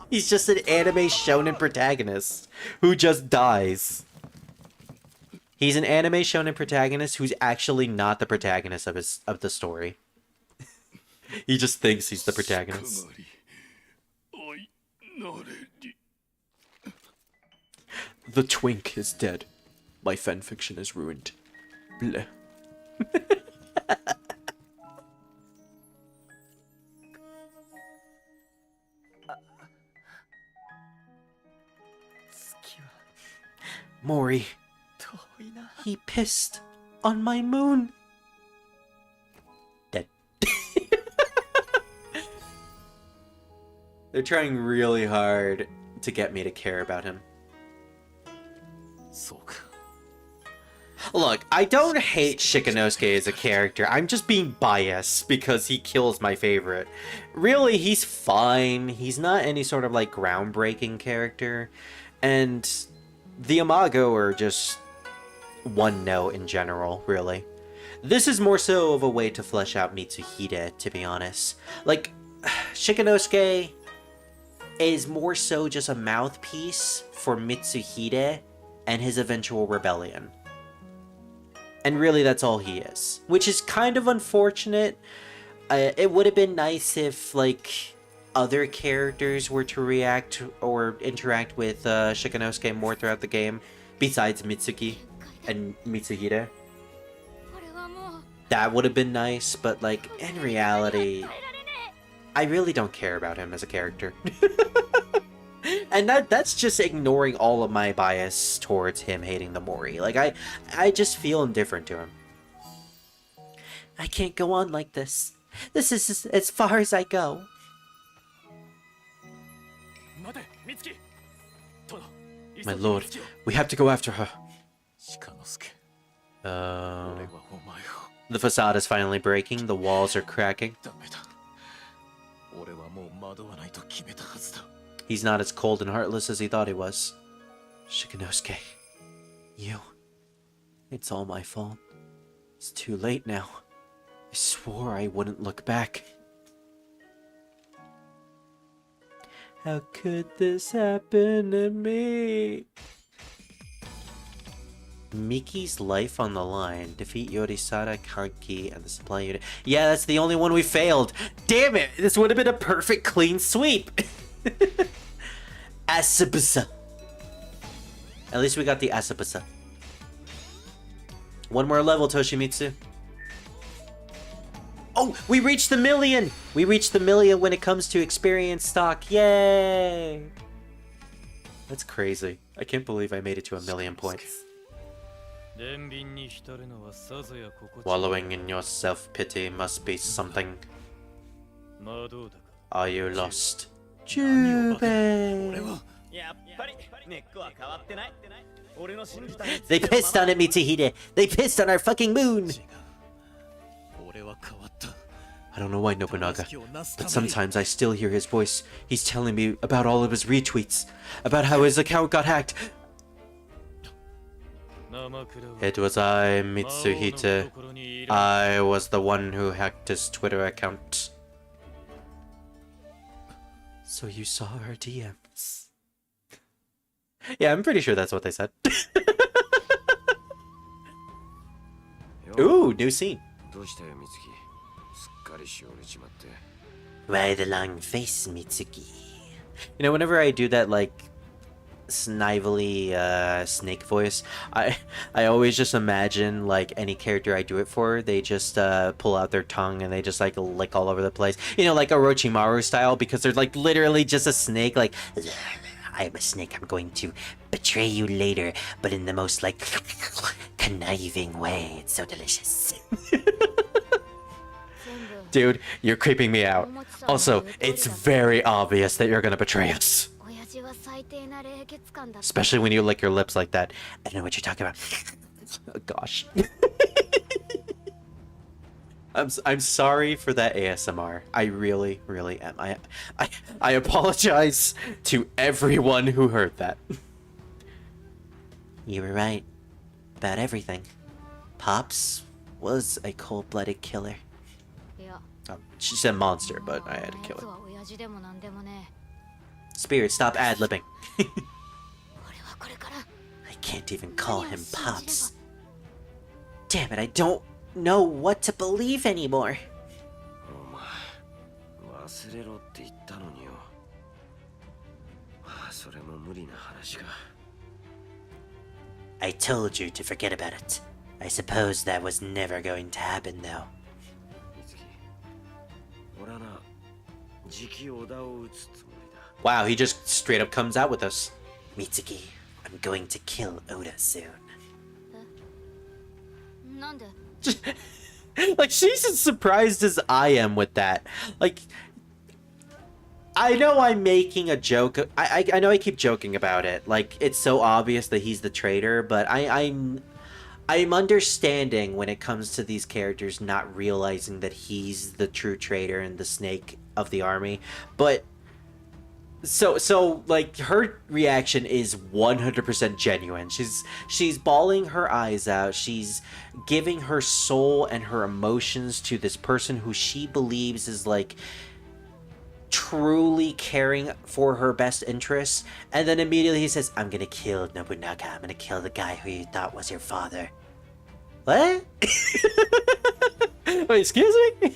Speaker 1: He's just an anime shonen protagonist who just dies. He's an anime shonen protagonist who's actually not the protagonist of the story. He just thinks he's the protagonist. The twink is dead. My fanfiction is ruined. Bleh. Mori. He pissed on my moon. Dead. They're trying really hard to get me to care about him. Look, I don't hate Shikanosuke as a character. I'm just being biased because he kills my favorite. Really, he's fine. He's not any sort of like groundbreaking character. And the Imago are just one note in general, really. This is more so of a way to flesh out Mitsuhide, to be honest. Like, Shikanosuke is more so just a mouthpiece for Mitsuhide and his eventual rebellion. And really, that's all he is. Which is kind of unfortunate. It would have been nice if, like, other characters were to react or interact with Shikanosuke more throughout the game, besides Mitsuki and Mitsuhide. That would have been nice, but, like, in reality, I really don't care about him as a character. And that's just ignoring all of my bias towards him hating the Mori. Like, I just feel indifferent to him. I can't go on like this. This is as far as I go. My lord, we have to go after her. The facade is finally breaking. The walls are cracking. He's not as cold and heartless as he thought he was. Shikanosuke, you... It's all my fault. It's too late now. I swore I wouldn't look back. How could this happen to me? Miki's life on the line. Defeat Yorisada, Kanki, and the supply unit. Yeah, that's the only one we failed. Damn it! This would have been a perfect clean sweep. Asabasa. At least we got the Asabasa. One more level, Toshimitsu. Oh, we reached the 1,000,000! We reached the 1,000,000 when it comes to experience stock. Yay! That's crazy. I can't believe I made it to 1,000,000 points. Wallowing in your self-pity must be something. Are you lost? Jubei! They pissed on it, Mitsuhide! They pissed on our fucking moon! I don't know why, Nobunaga, but sometimes I still hear his voice. He's telling me about all of his retweets, about how his account got hacked. It was I, Mitsuhide. I was the one who hacked his Twitter account. So you saw our DMs. Yeah, I'm pretty sure that's what they said. Ooh, new scene. Why the long face, Mitsuki? You know, whenever I do that, like, snively snake voice, I always just imagine, like, any character I do it for, they just pull out their tongue and they just, like, lick all over the place. You know, like Orochimaru style, because they're, like, literally just a snake, like, I'm a snake, I'm going to betray you later, but in the most, like, conniving way. It's so delicious. Dude, you're creeping me out. Also, it's very obvious that you're gonna betray us. Especially when you lick your lips like that. I don't know what you're talking about. Oh, gosh. I'm sorry for that ASMR. I really, really am. I apologize to everyone who heard that. You were right about everything. Pops was a cold-blooded killer. She said monster, but I had to kill it. Spirit, stop ad-libbing. I can't even call him Pops. Damn it, I don't know what to believe anymore. I told you to forget about it. I suppose that was never going to happen, though. Wow, he just straight up comes out with us. Mitsuki, I'm going to kill Oda soon. Like, she's as surprised as I am with that. Like, I know I'm making a joke. I know I keep joking about it. Like, it's so obvious that he's the traitor, but I'm understanding when it comes to these characters not realizing that he's the true traitor and the snake of the army. But so like her reaction is 100% genuine. She's bawling her eyes out. She's giving her soul and her emotions to this person who she believes is like truly caring for her best interests, and then immediately he says, I'm gonna kill Nobunaga. I'm gonna kill the guy who you thought was your father. What? Wait, excuse me?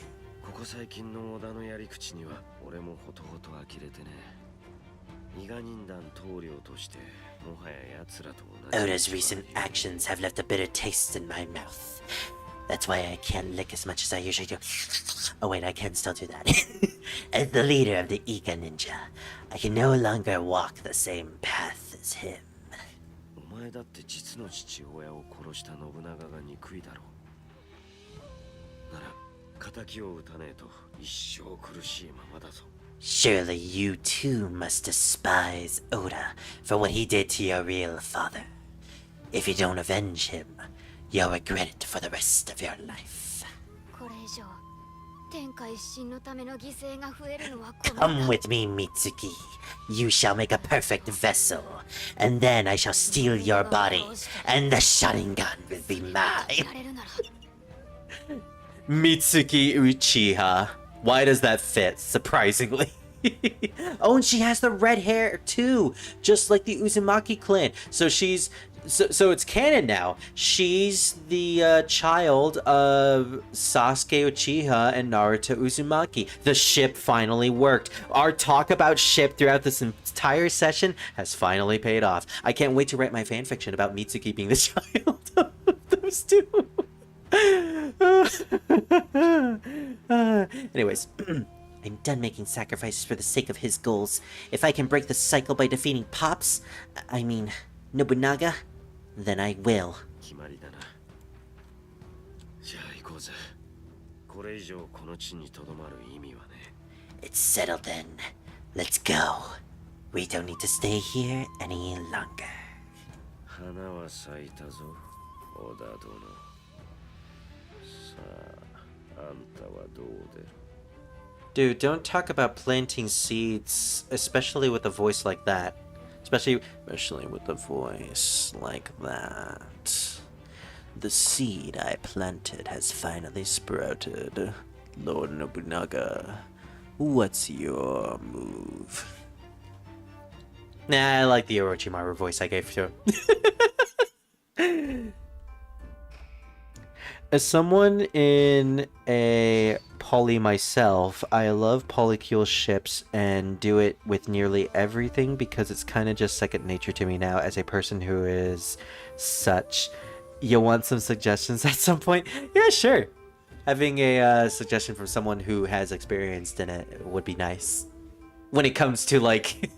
Speaker 1: Oda's recent actions have left a bitter taste in my mouth. That's why I can't lick as much as I usually do. Oh wait, I can still do that. As the leader of the Ika Ninja, I can no longer walk the same path as him. Surely you too must despise Oda for what he did to your real father. If you don't avenge him, you'll regret it for the rest of your life. Come with me, Mitsuki. You shall make a perfect vessel, and then I shall steal your body, and the Sharingan will be mine. Mitsuki Uchiha. Why does that fit, surprisingly? Oh, and she has the red hair, too, just like the Uzumaki clan. So she's... So it's canon now. She's the child of Sasuke Uchiha and Naruto Uzumaki. The ship finally worked. Our talk about ship throughout this entire session has finally paid off. I can't wait to write my fanfiction about Mitsuki being the child of those two. Anyways, I'm done making sacrifices for the sake of his goals. If I can break the cycle by defeating Pops, I mean Nobunaga, then I will. It's settled then. Let's go. We don't need to stay here any longer. Dude, don't talk about planting seeds, especially with a voice like that. Especially with a voice like that. The seed I planted has finally sprouted. Lord Nobunaga, what's your move? Nah, I like the Orochimaru voice I gave to him. As someone in a poly myself, I love polycule ships and do it with nearly everything because it's kind of just second nature to me now as a person who is such. You want some suggestions at some point? Yeah, sure. Having a suggestion from someone who has experienced in it would be nice. When it comes to like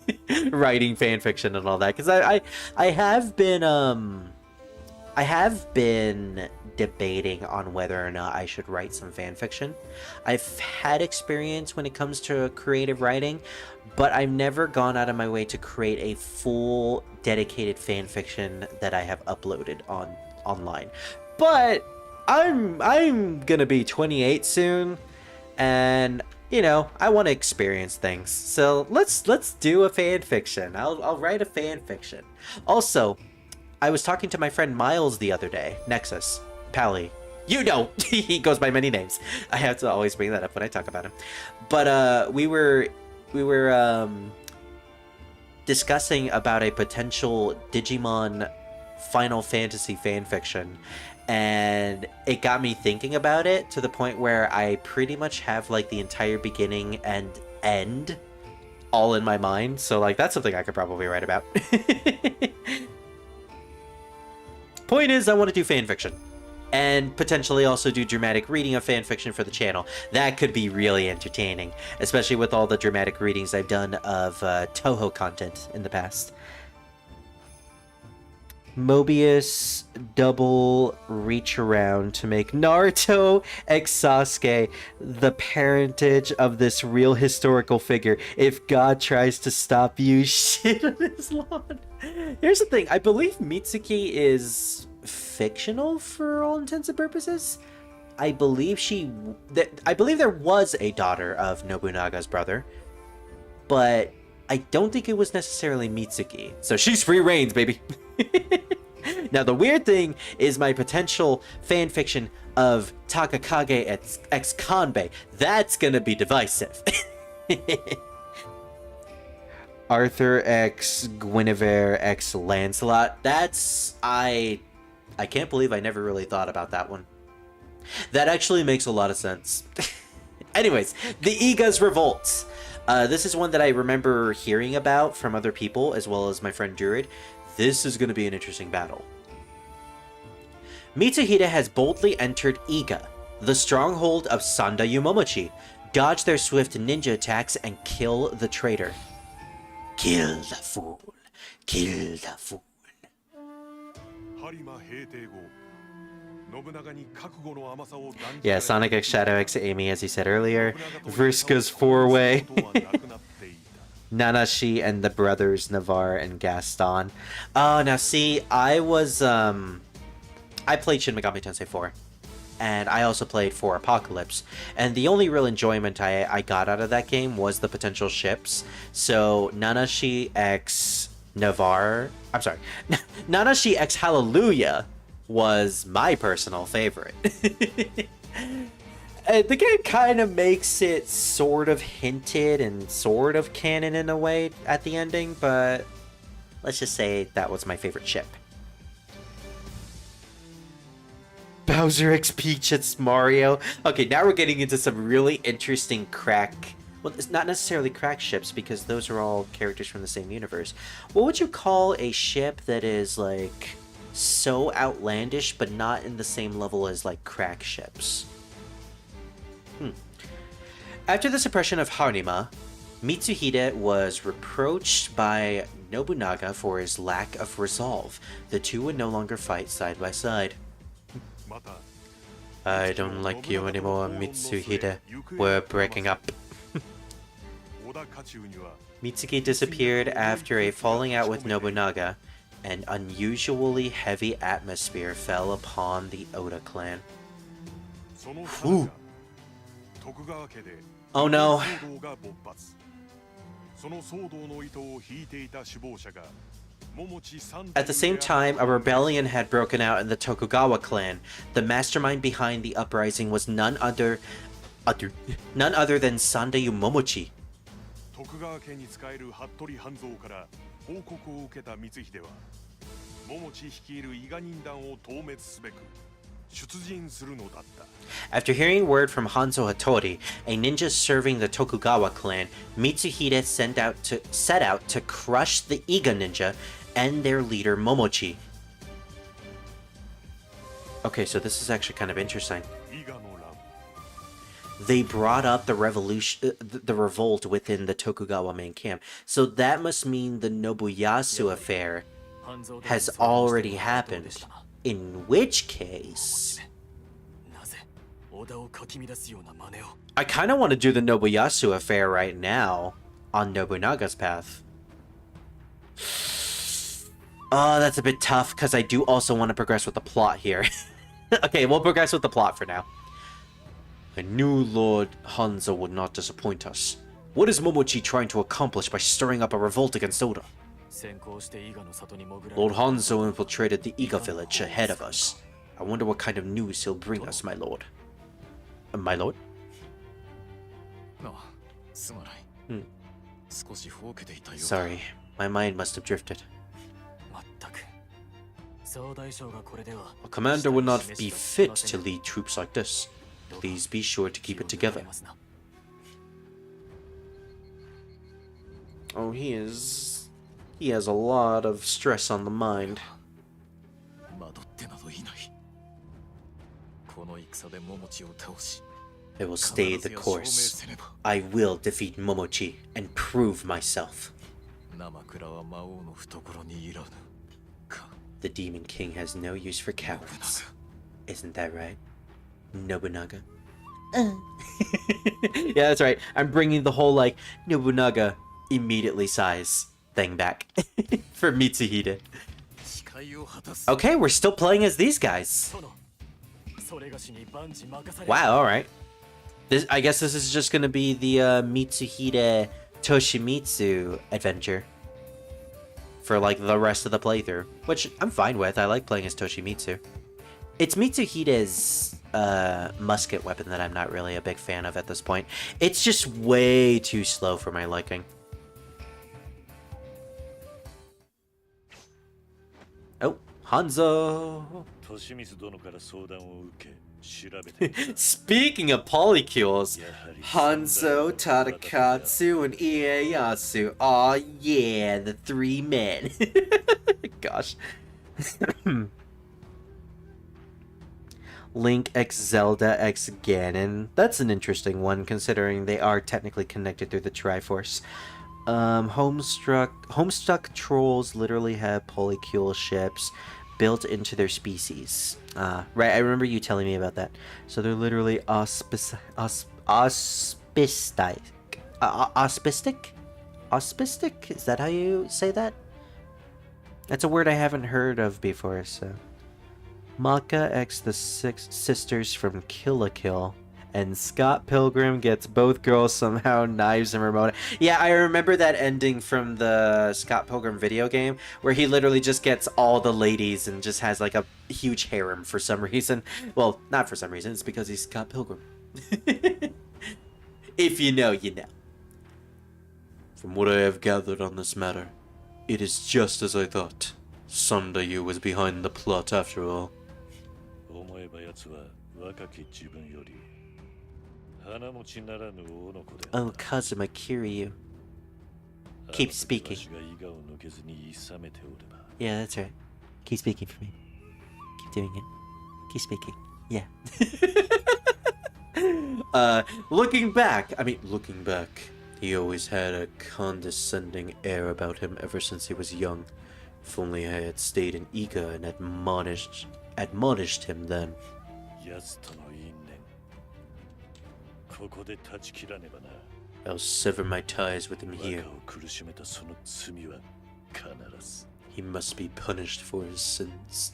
Speaker 1: writing fanfiction and all that, because I have been debating on whether or not I should write some fanfiction. I've had experience when it comes to creative writing, but I've never gone out of my way to create a full dedicated fanfiction that I have uploaded online. But I'm gonna be 28 soon, and you know, I want to experience things. So let's do a fanfiction. I'll write a fanfiction. Also, I was talking to my friend Miles the other day. Nexus. Pally. You know, he goes by many names. I have to always bring that up when I talk about him. But we were discussing about a potential Digimon Final Fantasy fanfiction, and it got me thinking about it to the point where I pretty much have like the entire beginning and end all in my mind. So like that's something I could probably write about. Point is, I want to do fanfiction. And potentially also do dramatic reading of fanfiction for the channel. That could be really entertaining, especially with all the dramatic readings I've done of Toho content in the past. Mobius double reach around to make Naruto x Sasuke the parentage of this real historical figure. If God tries to stop you, shit on his lawn. Here's the thing. I believe Mitsuki is fictional for all intents and purposes. I believe there was a daughter of Nobunaga's brother, but I don't think it was necessarily Mitsuki. So she's free reigns, baby. Now, the weird thing is my potential fanfiction of Takakage x Kanbei. That's gonna be divisive. Arthur x Guinevere x Lancelot. I can't believe I never really thought about that one. That actually makes a lot of sense. Anyways, the Iga's Revolt. This is one that I remember hearing about from other people, as well as my friend Druid. This is going to be an interesting battle. Mitsuhide has boldly entered Iga, the stronghold of Sanda Yumomochi, dodge their swift ninja attacks, and kill the traitor. Kill the fool. Kill the fool. Yeah, Sonic X Shadow X Amy, as he said earlier. Vriska's 4-way. Nanashi and the brothers Navarre and Gaston. Now see, I played Shin Megami Tensei 4. And I also played 4 Apocalypse. And the only real enjoyment I got out of that game was the potential ships. So Nanashi X Navarre... I'm sorry. Nanashi X Hallelujah was my personal favorite. The game kind of makes it sort of hinted and sort of canon in a way at the ending, but let's just say that was my favorite ship. Bowser X Peach, it's Mario. Okay, now we're getting into some really interesting crack... Well, it's not necessarily crack ships, because those are all characters from the same universe. What would you call a ship that is, like, so outlandish, but not in the same level as, like, crack ships? After the suppression of Harima, Mitsuhide was reproached by Nobunaga for his lack of resolve. The two would no longer fight side by side. I don't like you anymore, Mitsuhide. We're breaking up. Mitsuki disappeared after a falling out with Nobunaga. An unusually heavy atmosphere fell upon the Oda clan. Ooh. Oh no. At the same time, a rebellion had broken out in the Tokugawa clan. The mastermind behind the uprising was none other than Sanda Yumomochi. After hearing word from Hanzo Hattori, a ninja serving the Tokugawa clan, Mitsuhide set out to crush the Iga ninja and their leader Momochi. Okay, so this is actually kind of interesting. They brought up the revolt within the Tokugawa main camp, so that must mean the Nobuyasu affair has already happened. In which case... I kind of want to do the Nobuyasu affair right now on Nobunaga's path. Oh, that's a bit tough, because I do also want to progress with the plot here. Okay, we'll progress with the plot for now. I knew Lord Hanzo would not disappoint us. What is Momochi trying to accomplish by stirring up a revolt against Oda? Lord Hanzo infiltrated the Iga village ahead of us. I wonder what kind of news he'll bring us, my lord. My lord? Sorry, my mind must have drifted. A commander would not be fit to lead troops like this. Please be sure to keep it together. Oh, he has a lot of stress on the mind. I will stay the course. I will defeat Momochi and prove myself. The Demon King has no use for cowards. Isn't that right, Nobunaga? Yeah, that's right. I'm bringing the whole, like, Nobunaga immediately sighs thing back for Mitsuhide. Okay, we're still playing as these guys. Wow, alright. I guess this is just gonna be the Mitsuhide Toshimitsu adventure for, like, the rest of the playthrough, which I'm fine with. I like playing as Toshimitsu. It's Mitsuhide's musket weapon that I'm not really a big fan of at this point. It's just way too slow for my liking. Oh, Hanzo! Speaking of polycules, Hanzo, Tadakatsu, and Ieyasu. Aw, yeah, the three men. Gosh. Link x Zelda x Ganon. That's an interesting one, considering they are technically connected through the Triforce. Homestuck trolls literally have polycule ships built into their species. Right, I remember you telling me about that. So they're literally auspicic? Auspicic? Is that how you say that? That's a word I haven't heard of before, so... Maka x the six sisters from Kill la Kill, and Scott Pilgrim gets both girls somehow, knives and Ramona. Yeah, I remember that ending from the Scott Pilgrim video game, where he literally just gets all the ladies and just has like a huge harem for some reason. Well, not for some reason, it's because he's Scott Pilgrim. If you know, you know. From what I have gathered on this matter, it is just as I thought. Sandayu was behind the plot after all. Oh, Kazuma Kiryu. Keep speaking. Yeah, that's right. Keep speaking for me. Keep doing it. Keep speaking. Yeah. Looking back, he always had a condescending air about him ever since he was young. If only I had stayed in Iga and admonished him then. I'll sever my ties with him here. He must be punished for his sins.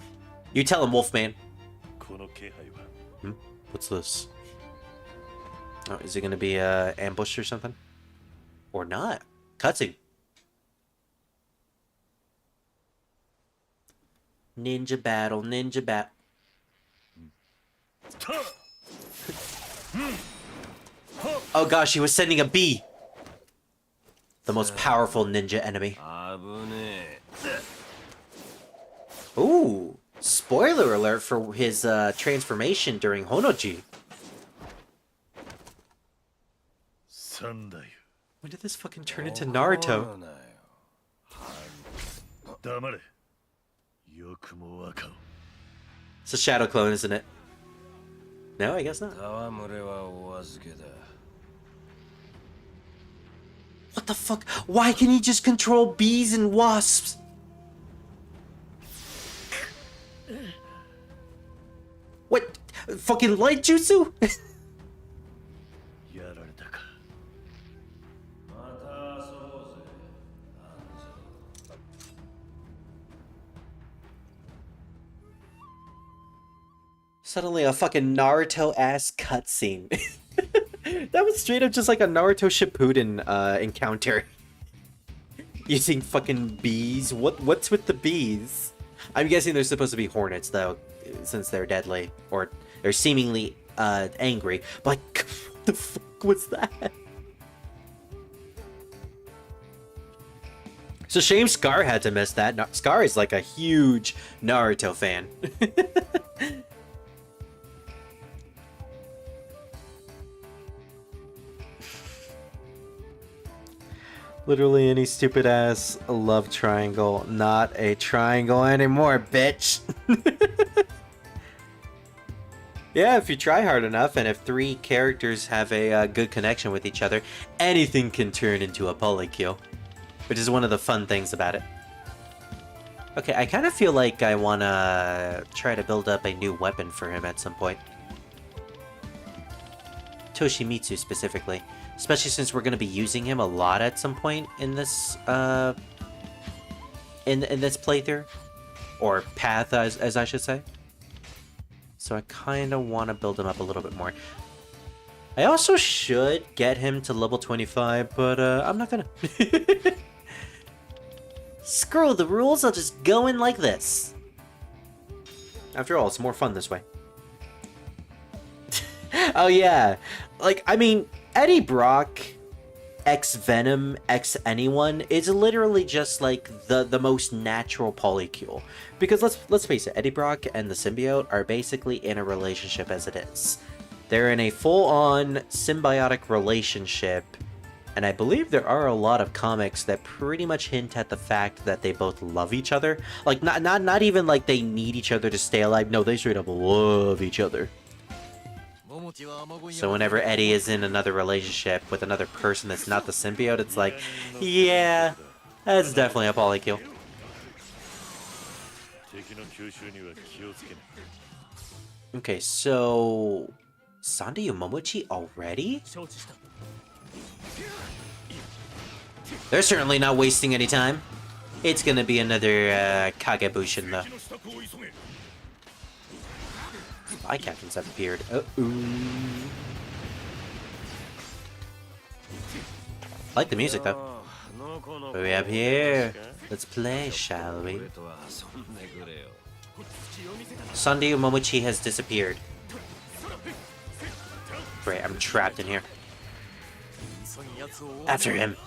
Speaker 1: You tell him, Wolfman. What's this? Oh, is it gonna be ambushed or something? Or not? Cutscene. Ninja battle, ninja battle. Oh gosh, he was sending a bee. The most powerful ninja enemy. Ooh, spoiler alert for his transformation during Honoji. When did this fucking turn into Naruto? It's a shadow clone, isn't it? No, I guess not. What the fuck? Why can he just control bees and wasps? What? Fucking light jutsu? Suddenly a fucking Naruto-ass cutscene. That was straight up just like a Naruto Shippuden encounter. Using fucking bees. What's with the bees? I'm guessing they're supposed to be hornets though, since they're deadly. Or they're seemingly angry. But like, what the fuck was that? It's a shame Scar had to miss that. Scar is like a huge Naruto fan. Literally any stupid ass love triangle. Not a triangle anymore, bitch. Yeah, if you try hard enough and if 3 characters have a good connection with each other, anything can turn into a polycule. Which is one of the fun things about it. Okay, I kind of feel like I want to try to build up a new weapon for him at some point. Toshimitsu specifically. Especially since we're going to be using him a lot at some point in this, in this playthrough. Or path, as I should say. So I kind of want to build him up a little bit more. I also should get him to level 25, but I'm not gonna. Screw the rules, I'll just go in like this. After all, it's more fun this way. Oh yeah, like, I mean, Eddie Brock X Venom X anyone is literally just like the most natural polycule. Because let's face it, Eddie Brock and the symbiote are basically in a relationship as it is. They're in a full-on symbiotic relationship, and I believe there are a lot of comics that pretty much hint at the fact that they both love each other. Like, not even like they need each other to stay alive. No, they straight up love each other. So whenever Eddie is in another relationship with another person that's not the symbiote, it's like, yeah, that's definitely a polycule. Okay, so Sandayu Momochi already? They're certainly not wasting any time. It's gonna be another Kagebushin though. My captains have appeared. I like the music though. What do we have here? Let's play, shall we? Sandayu Momochi has disappeared. Great, I'm trapped in here. After him.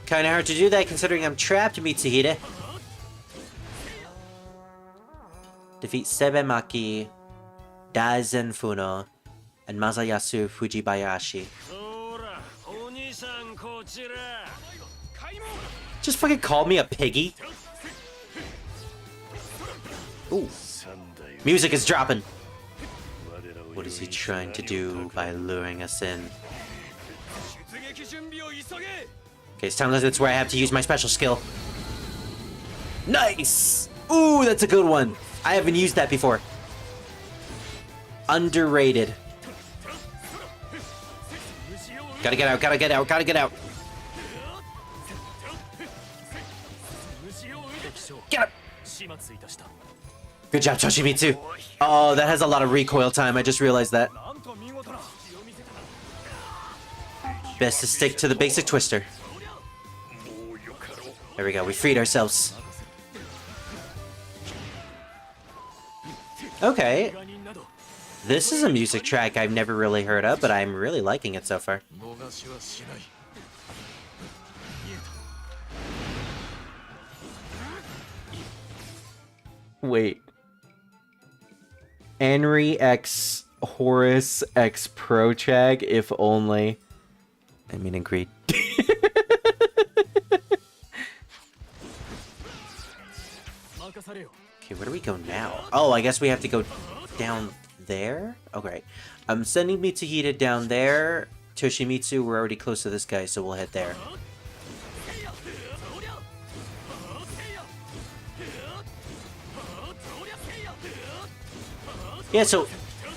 Speaker 1: Kinda hard to do that considering I'm trapped, Mitsuhide. Defeat Sebemaki, Daisen Funo, and Masayasu Fujibayashi. Just fucking call me a piggy. Ooh. Music is dropping. What is he trying to do by luring us in? Okay, it's telling us that's where I have to use my special skill. Nice! Ooh, that's a good one. I haven't used that before. Underrated. Gotta get out, gotta get out, gotta get out. Get up! Good job, Toshimitsu. Oh, that has a lot of recoil time. I just realized that. Best to stick to the basic twister. There we go, we freed ourselves. Okay. This is a music track I've never really heard of, but I'm really liking it so far. Wait. Anri X Horus X Prochag, if only. I mean, agreed. Okay, where do we go now? Oh, I guess we have to go down there? Okay. I'm sending Mitsuhide down there. Toshimitsu, we're already close to this guy, so we'll head there. Yeah, so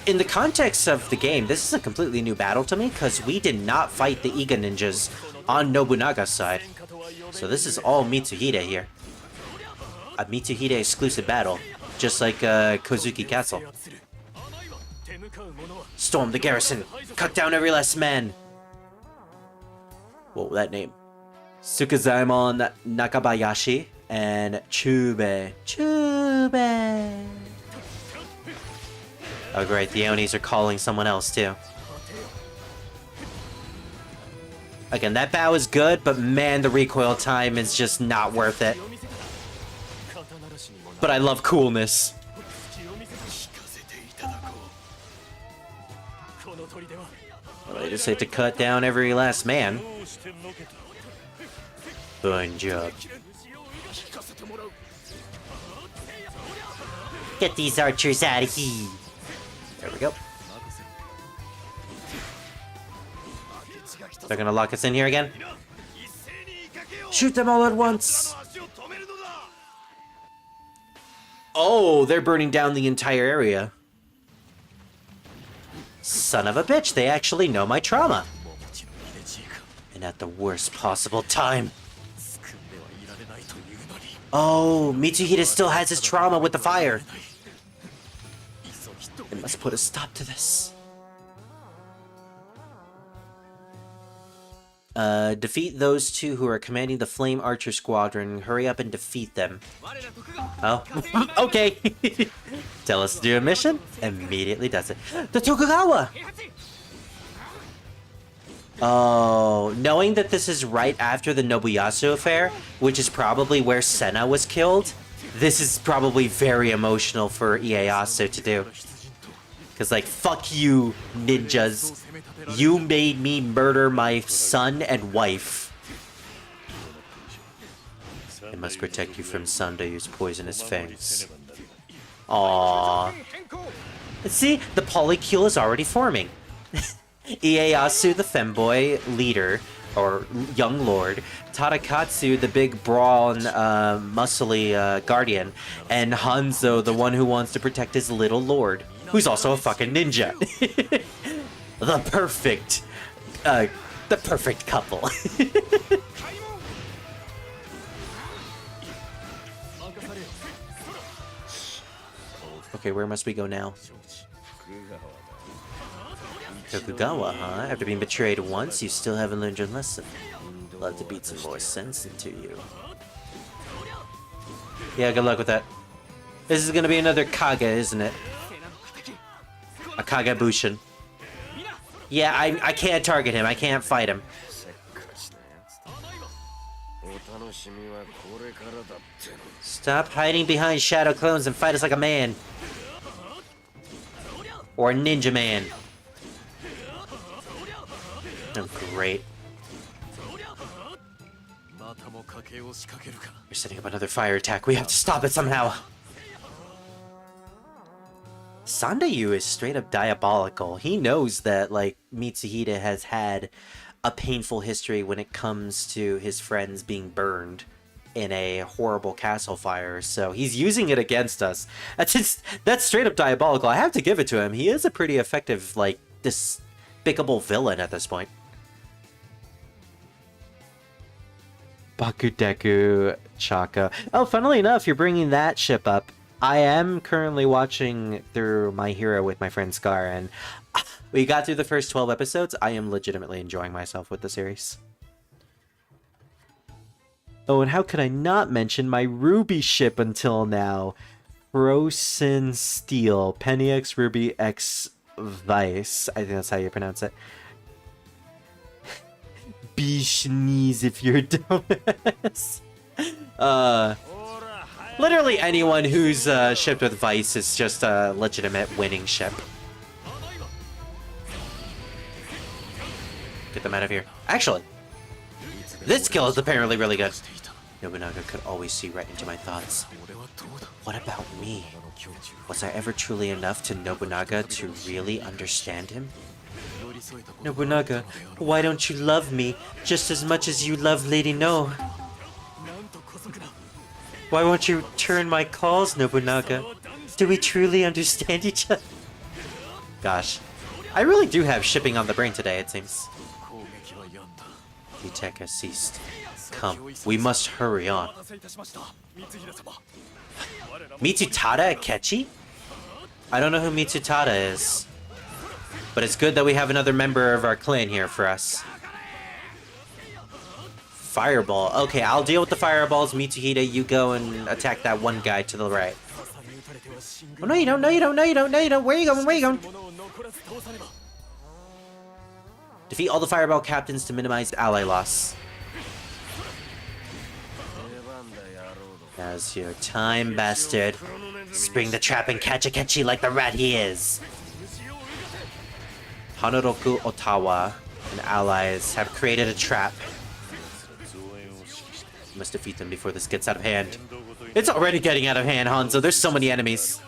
Speaker 1: in the context of the game, this is a completely new battle to me, because we did not fight the Iga ninjas on Nobunaga's side. So this is all Mitsuhide here. A Mitsuhide exclusive battle, just like Kozuki Castle. Storm the garrison, cut down every last man. Whoa, that name. Tsukuzaimon Nakabayashi and Chube. Chube. Oh great, the Onis are calling someone else too. Again, that bow is good, but man, the recoil time is just not worth it. But I love coolness. Well, I just hate to cut down every last man. Fine job. Get these archers out of here. There we go. They're gonna lock us in here again. Shoot them all at once. Oh, they're burning down the entire area. Son of a bitch, they actually know my trauma. And at the worst possible time. Oh, Mitsuhide still has his trauma with the fire. It must put a stop to this. Defeat those two who are commanding the Flame Archer Squadron. Hurry up and defeat them. Oh, okay. Tell us to do a mission. Immediately does it. The Tokugawa! Oh, knowing that this is right after the Nobuyasu affair, which is probably where Senna was killed, this is probably very emotional for Ieyasu to do. Because, like, fuck you, ninjas. You made me murder my son and wife. I must protect you from Sandayu's poisonous fangs. Aww. See, the polycule is already forming. Ieyasu, the femboy leader, or young lord, Tadakatsu, the big brawn, muscly guardian, and Hanzo, the one who wants to protect his little lord, who's also a fucking ninja. The perfect couple. Okay, where must we go now? Tokugawa, huh? After being betrayed once, you still haven't learned your lesson. Love to beat some more sense into you. Yeah, good luck with that. This is gonna be another Kage, isn't it? A Kagebushin. Yeah, I can't target him. I can't fight him. Stop hiding behind shadow clones and fight us like a man. Or a ninja man. Oh, great. You're setting up another fire attack. We have to stop it somehow. Sandayu is straight up diabolical. He knows that, like, Mitsuhide has had a painful history when it comes to his friends being burned in a horrible castle fire, so he's using it against us. That's straight up diabolical. I have to give it to him. He is a pretty effective, like, despicable villain at this point. Bakudeku Chaka. Oh, funnily enough, you're bringing that ship up. I am currently watching through My Hero with my friend Scar, and we got through the first 12 episodes. I am legitimately enjoying myself with the series. Oh, and how could I not mention my Ruby ship until now? Frozen Steel, Penny X Ruby X Vice. I think that's how you pronounce it. Bishōnens if you're dumbass. Literally anyone who's shipped with Vice is just a legitimate winning ship. Get them out of here. Actually, this skill is apparently really good. Nobunaga could always see right into my thoughts. What about me? Was I ever truly enough to Nobunaga to really understand him? Nobunaga, why don't you love me just as much as you love Lady No? Why won't you return my calls, Nobunaga? Do we truly understand each other? Gosh, I really do have shipping on the brain today, it seems. The attack has ceased. Come, we must hurry on. Mitsutada Akechi? I don't know who Mitsutada is. But it's good that we have another member of our clan here for us. Fireball. Okay, I'll deal with the fireballs. Mitsuhide, you go and attack that one guy to the right. Oh, no, you don't. No, you don't. No, you don't. No, you don't. Where are you going? Where are you going? Defeat all the fireball captains to minimize ally loss. Now's your time, bastard. Spring the trap and catch Akechi like the rat he is. Hanoroku Otawa and allies have created a trap. You must defeat them before this gets out of hand. It's already getting out of hand, Hanzo. There's so many enemies.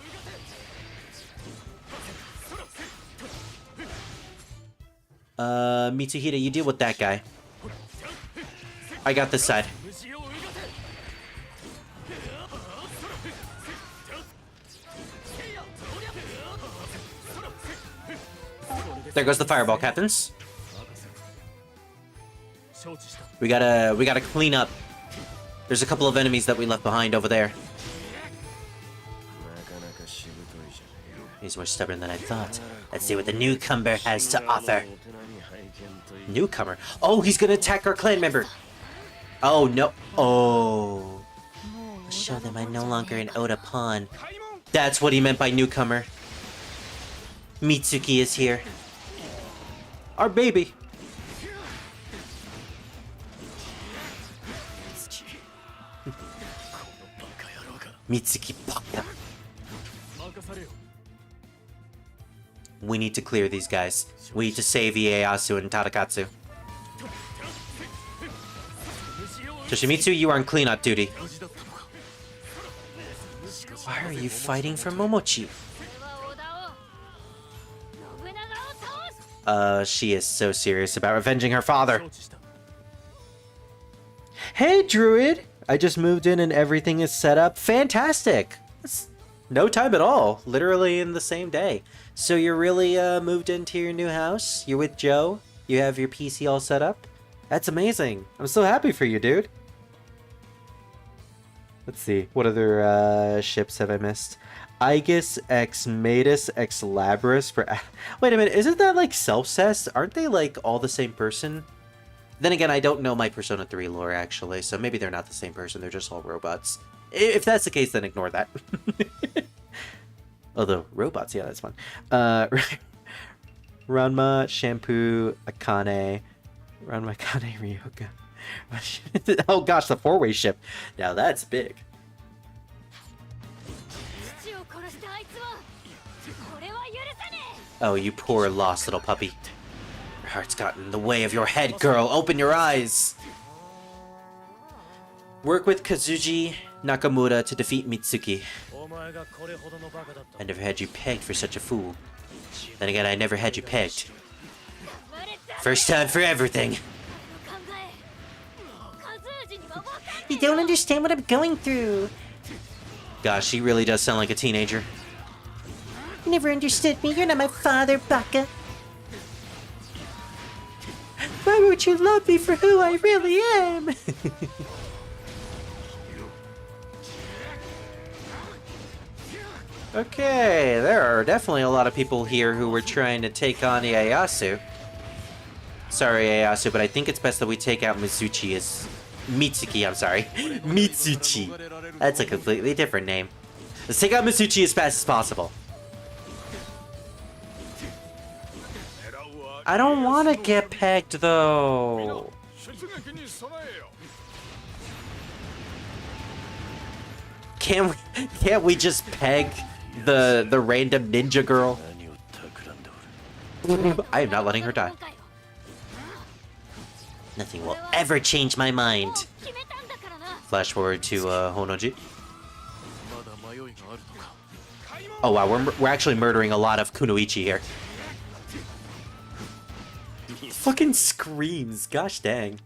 Speaker 1: Mitsuhide, you deal with that guy. I got this side. There goes the fireball, captains. We gotta clean up. There's a couple of enemies that we left behind over there. He's more stubborn than I thought. Let's see what the newcomer has to offer. Newcomer? Oh, he's gonna attack our clan member. Oh, no. Oh. I'll show them I'm no longer an Oda pawn. That's what he meant by newcomer. Mitsuki is here. Our baby. Mitsuki Baka. We need to clear these guys. We need to save Ieyasu and Tadakatsu. Toshimitsu, you are on cleanup duty. Why are you fighting for Momochi? She is so serious about avenging her father. Hey, Druid! I just moved in and everything is set up. Fantastic! That's no time at all. Literally in the same day. So you're really moved into your new house? You're with Joe? You have your PC all set up? That's amazing. I'm so happy for you, dude. Let's see. What other ships have I missed? Aegis x Matus x Labris for... Wait a minute, isn't that like self-cess? Aren't they like all the same person? Then again, I don't know my Persona 3 lore actually, so maybe they're not the same person, they're just all robots. If that's the case, then ignore that. Although, robots, yeah, that's fun. Ranma, Shampoo, Akane, Ranma, Akane, Ryoga. Oh gosh, the four-way ship. Now that's big. Oh, you poor lost little puppy. Your heart's gotten in the way of your head, girl. Open your eyes. Work with Kazuji Nakamura to defeat Mitsuki. I never had you pegged for such a fool. Then again, I never had you pegged. First time for everything. You don't understand what I'm going through. Gosh, she really does sound like a teenager. You never understood me. You're not my father, Baka. Why won't you love me for who I really am? Okay, there are definitely a lot of people here who were trying to take on Ieyasu. Sorry, Ieyasu, but I think it's best that we take out Mitsuki, I'm sorry. Mitsuchi. That's a completely different name. Let's take out Mitsuchi as fast as possible. I don't want to get pegged, though. Can't we just peg the random ninja girl? I am not letting her die. Nothing will ever change my mind. Flash forward to Honoji. Oh wow, we're actually murdering a lot of Kunoichi here. Fucking screams, gosh dang.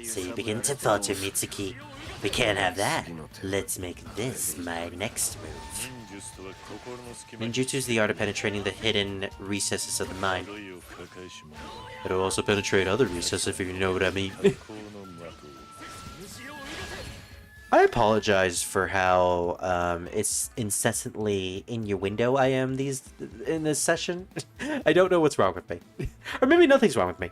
Speaker 1: So you begin to falter, Mitsuki. We can't have that. Let's make this my next move. Ninjutsu is the art of penetrating the hidden recesses of the mind. It'll also penetrate other recesses, if you know what I mean. I apologize for how it's incessantly in your window I am in this session. I don't know what's wrong with me. Or maybe nothing's wrong with me.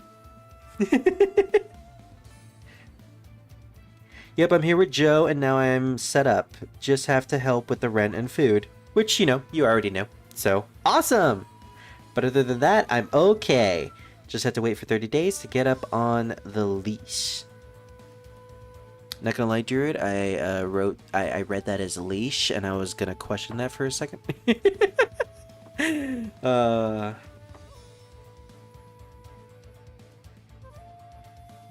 Speaker 1: Yep, I'm here with Joe, and now I'm set up. Just have to help with the rent and food. Which, you know, you already know. So, awesome! But other than that, I'm okay. Just have to wait for 30 days to get up on the leash. Not gonna lie, Druid, I read that as leash, and I was gonna question that for a second.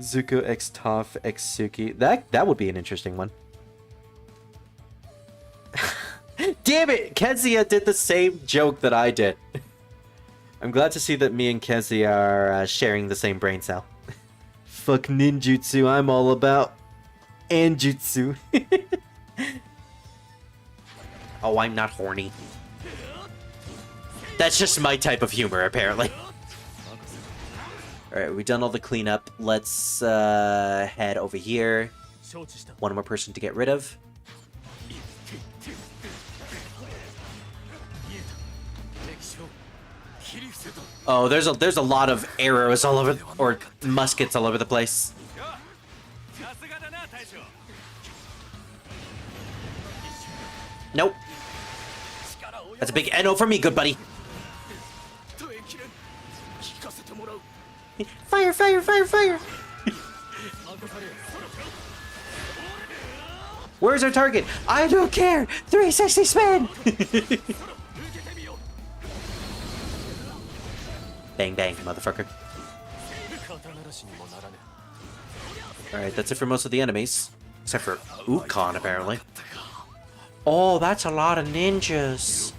Speaker 1: Zuko x Toph x Suki. That would be an interesting one. Damn it! Kezia did the same joke that I did. I'm glad to see that me and Kezia are sharing the same brain cell. Fuck ninjutsu, I'm all about anjutsu. Oh, I'm not horny. That's just my type of humor, apparently. Alright, we've done all the cleanup. Let's head over here. One more person to get rid of. Oh, there's a lot of arrows all over, or muskets all over the place. Nope. That's a big NO for me, good buddy. Fire, fire, fire, fire! Where's our target? I don't care! 360 spin! Bang, bang, motherfucker. Alright, that's it for most of the enemies. Except for Ukon, apparently. Oh, that's a lot of ninjas.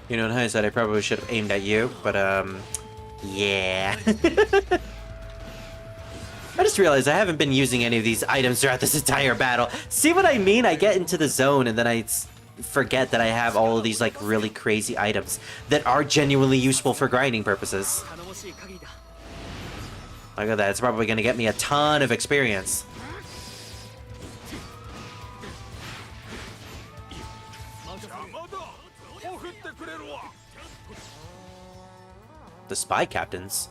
Speaker 1: You know, in hindsight, I probably should have aimed at you, but, yeah. I just realized I haven't been using any of these items throughout this entire battle. See what I mean? I get into the zone and then I forget that I have all of these, like, really crazy items that are genuinely useful for grinding purposes. Look at that. It's probably going to get me a ton of experience. The spy captains.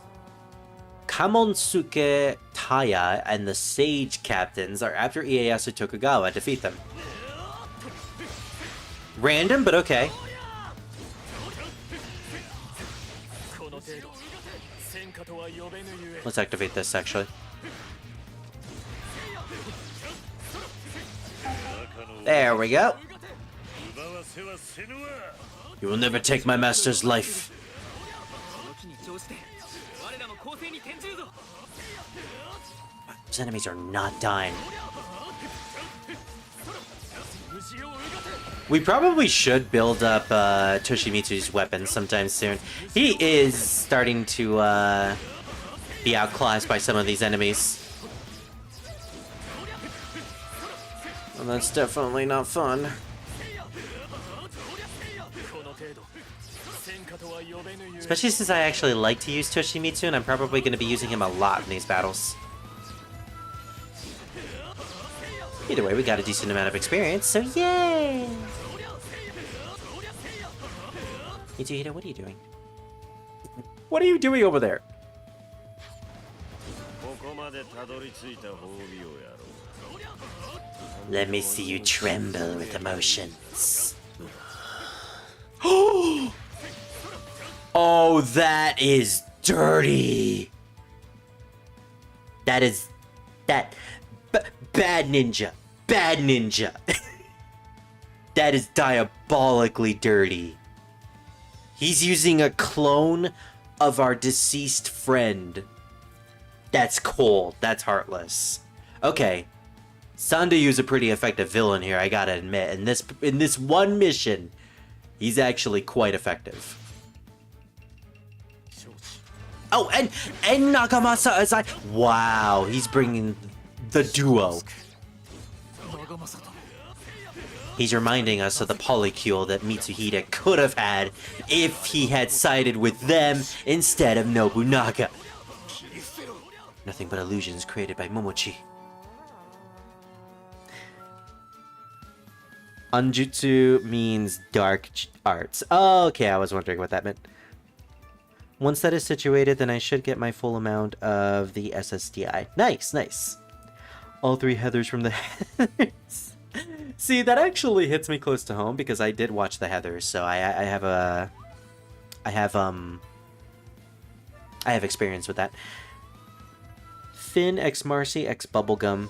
Speaker 1: Kamonsuke Taya and the Sage captains are after Ieyasu Tokugawa. Defeat them. Random, but okay. Let's activate this, actually. There we go. You will never take my master's life. These enemies are not dying. We probably should build up Toshimitsu's weapons sometime soon. He is starting to be outclassed by some of these enemies. Well, that's definitely not fun. Especially since I actually like to use Toshimitsu, and I'm probably going to be using him a lot in these battles. Either way, we got a decent amount of experience, so yay! Mitsuhito, what are you doing? What are you doing over there? Let me see you tremble with emotions. Oh, that is dirty. That is... bad ninja. Bad ninja. That is diabolically dirty. He's using a clone of our deceased friend. That's cold. That's heartless. Okay. Sandayu's a pretty effective villain here, I gotta admit. In this one mission, he's actually quite effective. Oh, and Nakamasa is like... Wow, he's bringing the duo. He's reminding us of the polycule that Mitsuhide could have had if he had sided with them instead of Nobunaga. Nothing but illusions created by Momochi. Anjutsu means dark arts. Oh, okay, I was wondering what that meant. Once that is situated, then I should get my full amount of the SSDI. Nice, nice. All three Heathers from the Heathers. See, that actually hits me close to home because I did watch the Heathers, so I have experience with that. Finn x Marcy x Bubblegum.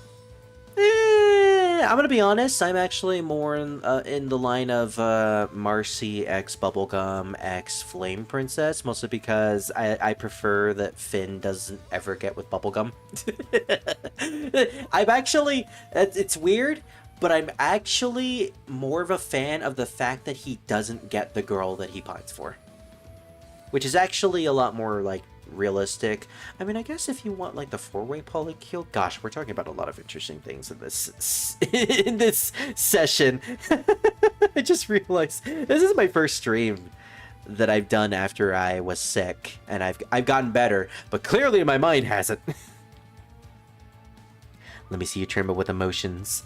Speaker 1: I'm gonna be honest. I'm actually more in the line of Marcy x Bubblegum x Flame Princess, mostly because I prefer that Finn doesn't ever get with Bubblegum. I'm actually, it's weird, but I'm actually more of a fan of the fact that he doesn't get the girl that he pines for, which is actually a lot more like realistic. I mean, I guess if you want like the 4-way polykill, gosh, we're talking about a lot of interesting things in this in this session. I just realized this is my first stream that I've done after I was sick, and I've gotten better, but clearly my mind hasn't. Let me see you tremble with emotions.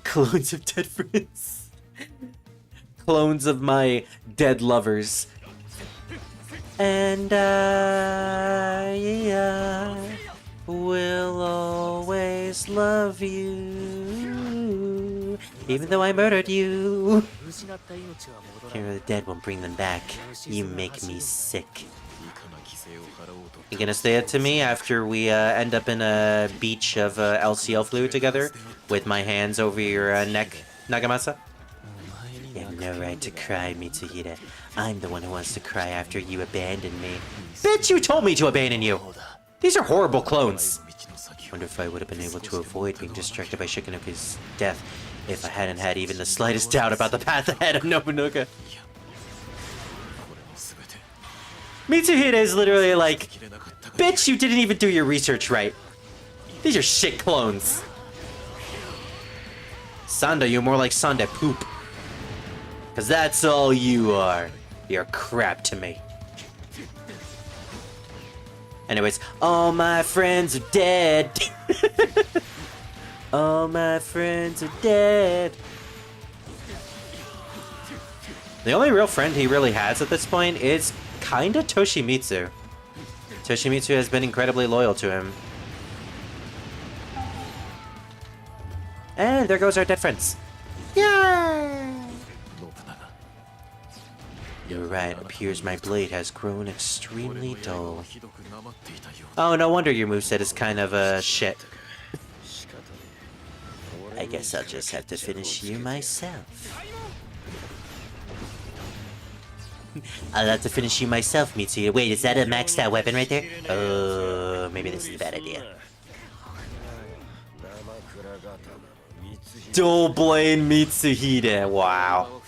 Speaker 1: Clones of dead friends. Clones of my dead lovers. And I will always love you, even though I murdered you. Care of the dead won't bring them back. You make me sick. You gonna say it to me after we end up in a beach of LCL fluid together with my hands over your neck, Nagamasa? You have no right to cry, Mitsuhide. I'm the one who wants to cry after you abandoned me. Bitch, you told me to abandon you! These are horrible clones. Wonder if I would have been able to avoid being distracted by Shikanuki's death if I hadn't had even the slightest doubt about the path ahead of Nobunaga. Mitsuhide is literally like, bitch, you didn't even do your research right. These are shit clones. Sanda, you're more like Sanda poop. Cause that's all you are. You're crap to me. Anyways, all my friends are dead. All my friends are dead. The only real friend he really has at this point is kinda Toshimitsu. Toshimitsu has been incredibly loyal to him. And there goes our dead friends. Yay! You're right, appears my blade has grown extremely dull. Oh, no wonder your moveset is kind of, shit. I guess I'll just have to finish you myself. I'll have to finish you myself, Mitsuhide. Wait, is that a maxed out weapon right there? Oh, maybe this is a bad idea. Don't blame Mitsuhide, wow.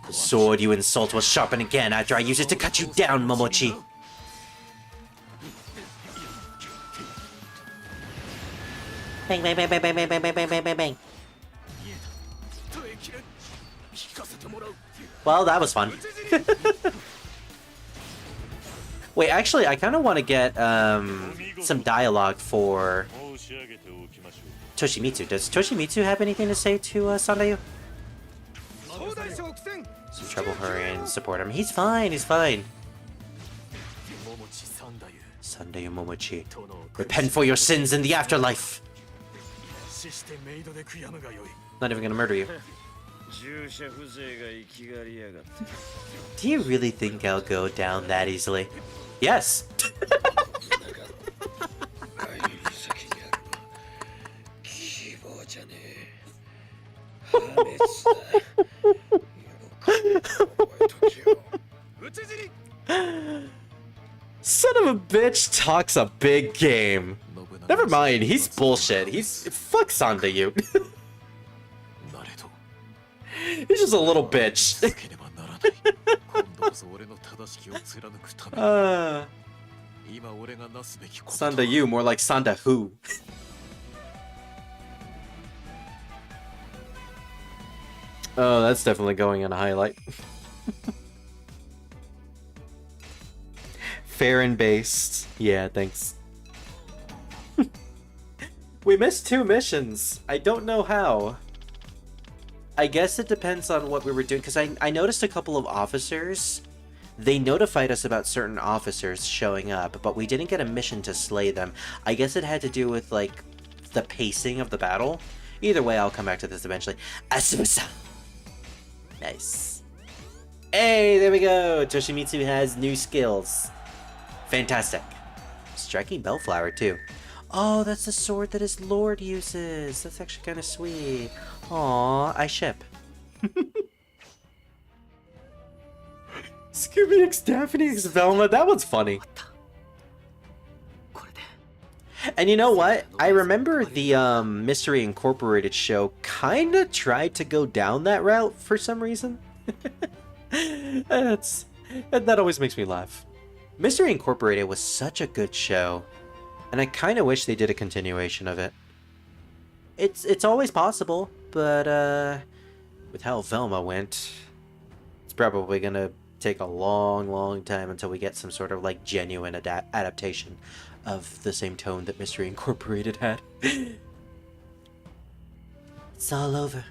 Speaker 1: The sword you insult will sharpen again after I use it to cut you down, Momochi. Bang, bang, bang, bang, bang, bang, bang, bang, bang, bang, bang. Well, that was fun. Wait, actually, I kind of want to get some dialogue for Toshimitsu. Does Toshimitsu have anything to say to Sandayu? Some trouble, hurry and support him. He's fine, he's fine. Sandayu Momochi, repent for your sins in the afterlife. Not even gonna murder you. Do you really think I'll go down that easily? Yes! Son of a bitch talks a big game. Never mind, he's bullshit. Fuck Sandayu. He's just a little bitch. Sandayu, more like Sanda who. Oh, that's definitely going in a highlight. Fair and based. Yeah, thanks. We missed 2 missions. I don't know how. I guess it depends on what we were doing, because I noticed a couple of officers. They notified us about certain officers showing up, but we didn't get a mission to slay them. I guess it had to do with, like, the pacing of the battle. Either way, I'll come back to this eventually. Asumu-san! Nice. Hey, there we go! Toshimitsu has new skills. Fantastic. Striking Bellflower, too. Oh, that's the sword that his lord uses. That's actually kind of sweet. Aw, I ship. Scooby X Daphne X Velma, that one's funny. And you know what? I remember the Mystery Incorporated show kinda tried to go down that route for some reason. And that always makes me laugh. Mystery Incorporated was such a good show, and I kind of wish they did a continuation of it. It's always possible, but with how Velma went, it's probably gonna take a long time until we get some sort of like genuine adaptation of the same tone that Mystery Incorporated had. It's all over.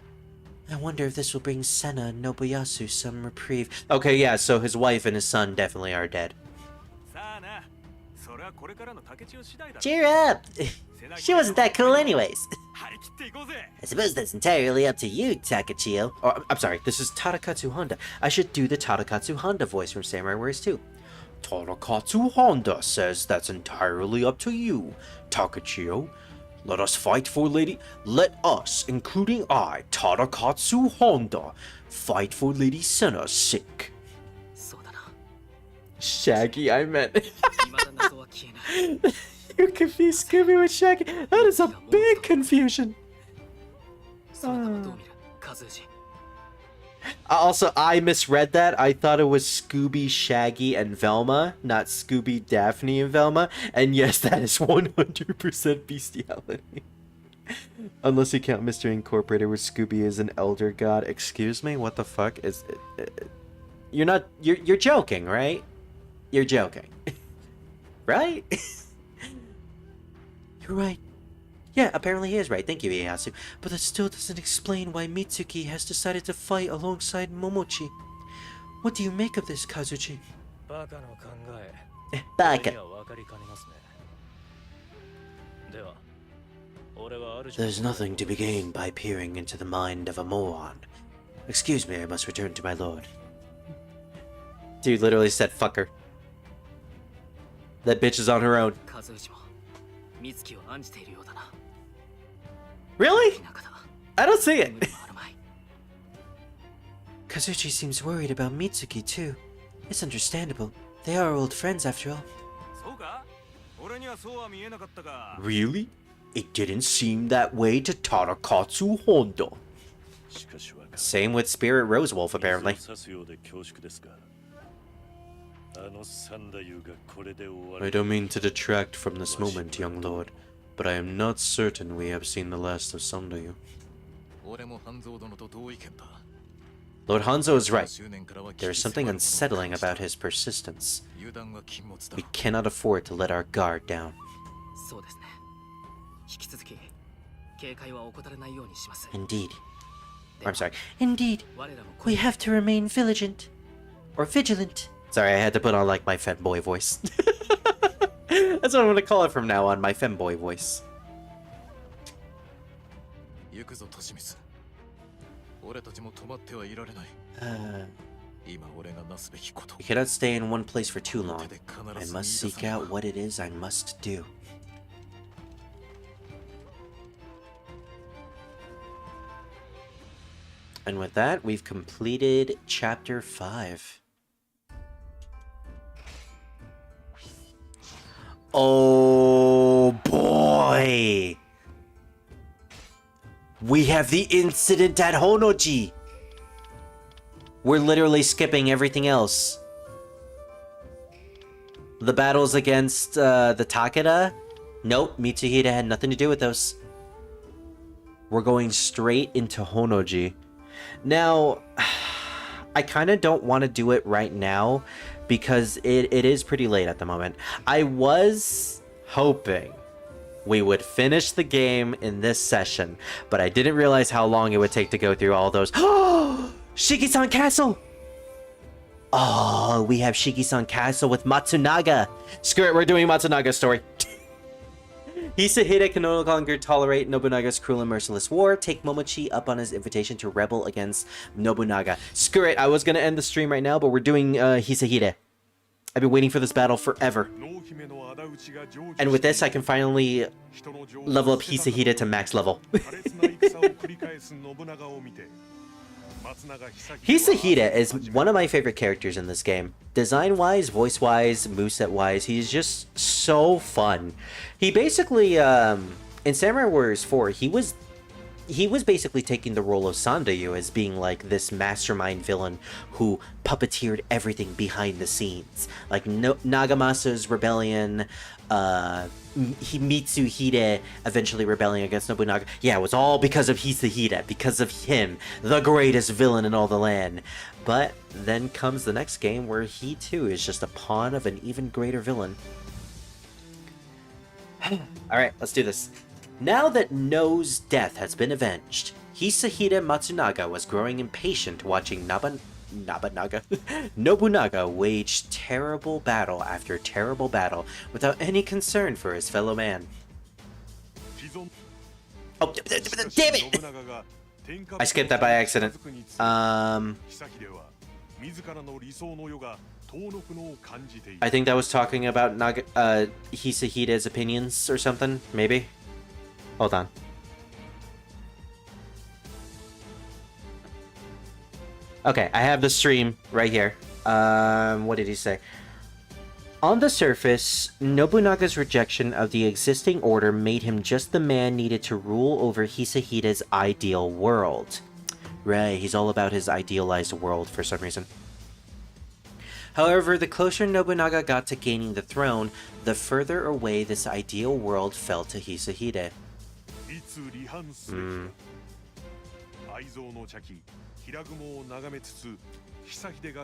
Speaker 1: I wonder if this will bring Senna and Nobuyasu some reprieve. Okay, yeah, so his wife and his son definitely are dead. Cheer up! She wasn't that cool anyways. I suppose that's entirely up to you, Takachio. Oh, I'm sorry, this is Tadakatsu Honda. I should do the Tadakatsu Honda voice from Samurai Warriors 2. Tadakatsu Honda says that's entirely up to you, Takachio. Let us fight for Lady... Let us, including I, Tadakatsu Honda, fight for Lady Senna's sake. Shaggy, I meant. You confused Scooby with Shaggy. That is a big confusion. Also, I misread that. I thought it was Scooby, Shaggy, and Velma, not Scooby, Daphne, and Velma. And yes, that is 100% bestiality. Unless you count Mystery Incorporated, where Scooby is an elder god. Excuse me? What the fuck? You're not... You're joking, right? You're joking. Right? You're right. Yeah, apparently he is right. Thank you, Ieyasu. But that still doesn't explain why Mitsuki has decided to fight alongside Momochi. What do you make of this, Kazuchi? Baka. There's nothing to be gained by peering into the mind of a moron. Excuse me, I must return to my lord. Dude literally said, fuck her. That bitch is on her own. Really? I don't see it. Kazuchi seems worried about Mitsuki too. It's understandable. They are old friends after all. Really? It didn't seem that way to Tadakatsu Honda. Same with Spirit Rosewolf, apparently. I don't mean to detract from this moment, young lord, but I am not certain we have seen the last of Sandayu. Lord Hanzo is right. There is something unsettling about his persistence. We cannot afford to let our guard down. Indeed. I'm sorry. Indeed. We have to remain vigilant. Or vigilant. Sorry, I had to put on like my femboy voice. That's what I'm gonna call it from now on, my femboy voice. We cannot stay in one place for too long. I must seek out what it is I must do. And with that, we've completed Chapter 5. Oh boy! We have the incident at Honoji! We're literally skipping everything else. The battles against the Takeda? Nope, Mitsuhide had nothing to do with those. We're going straight into Honoji. Now, I kind of don't want to do it right now because it is pretty late at the moment. I was hoping we would finish the game in this session, but I didn't realize how long it would take to go through all those. Shiki-san Castle! Oh, we have Shiki-san Castle with Matsunaga. Screw it, we're doing Matsunaga's story. Hisahide can no longer tolerate Nobunaga's cruel and merciless war. Take Momochi up on his invitation to rebel against Nobunaga. Screw it, I was gonna end the stream right now, but we're doing Hisahide. I've been waiting for this battle forever. And with this, I can finally level up Hisahide to max level. Hisahide is one of my favorite characters in this game. Design-wise, voice-wise, moveset-wise, he's just so fun. He basically, in Samurai Warriors 4, he was he was basically taking the role of Sandayu as being like this mastermind villain who puppeteered everything behind the scenes. Like Nagamasa's rebellion, Mitsuhide eventually rebelling against Nobunaga. Yeah, it was all because of Hisahide, because of him, the greatest villain in all the land. But then comes the next game where he too is just a pawn of an even greater villain. Alright, let's do this. Now that No's death has been avenged, Hisahide Matsunaga was growing impatient watching Nobunaga wage terrible battle after terrible battle without any concern for his fellow man. Oh, damn it! I skipped that by accident. I think that was talking about Hisahide's opinions or something, maybe? Hold on. Okay, I have the stream right here. What did he say? On the surface, Nobunaga's rejection of the existing order made him just the man needed to rule over Hisahide's ideal world. Right, he's all about his idealized world for some reason. However, the closer Nobunaga got to gaining the throne, the further away this ideal world fell to Hisahide.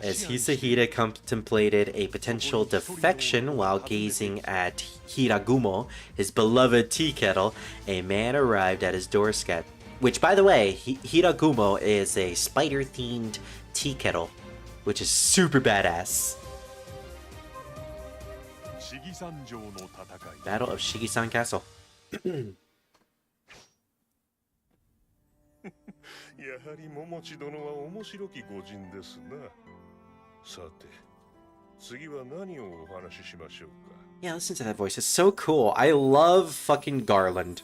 Speaker 1: As Hisahide contemplated a potential defection while gazing at Hiragumo, his beloved tea kettle, a man arrived at his doorstep. Which, by the way, Hiragumo is a spider-themed tea kettle, which is super badass. Battle of Shigisan Castle.
Speaker 2: やはり桃地殿は面白き御人ですな。さて、次は何をお話ししましょうか。
Speaker 1: Yeah, listen to that voice. It's so cool. I love fucking Garland.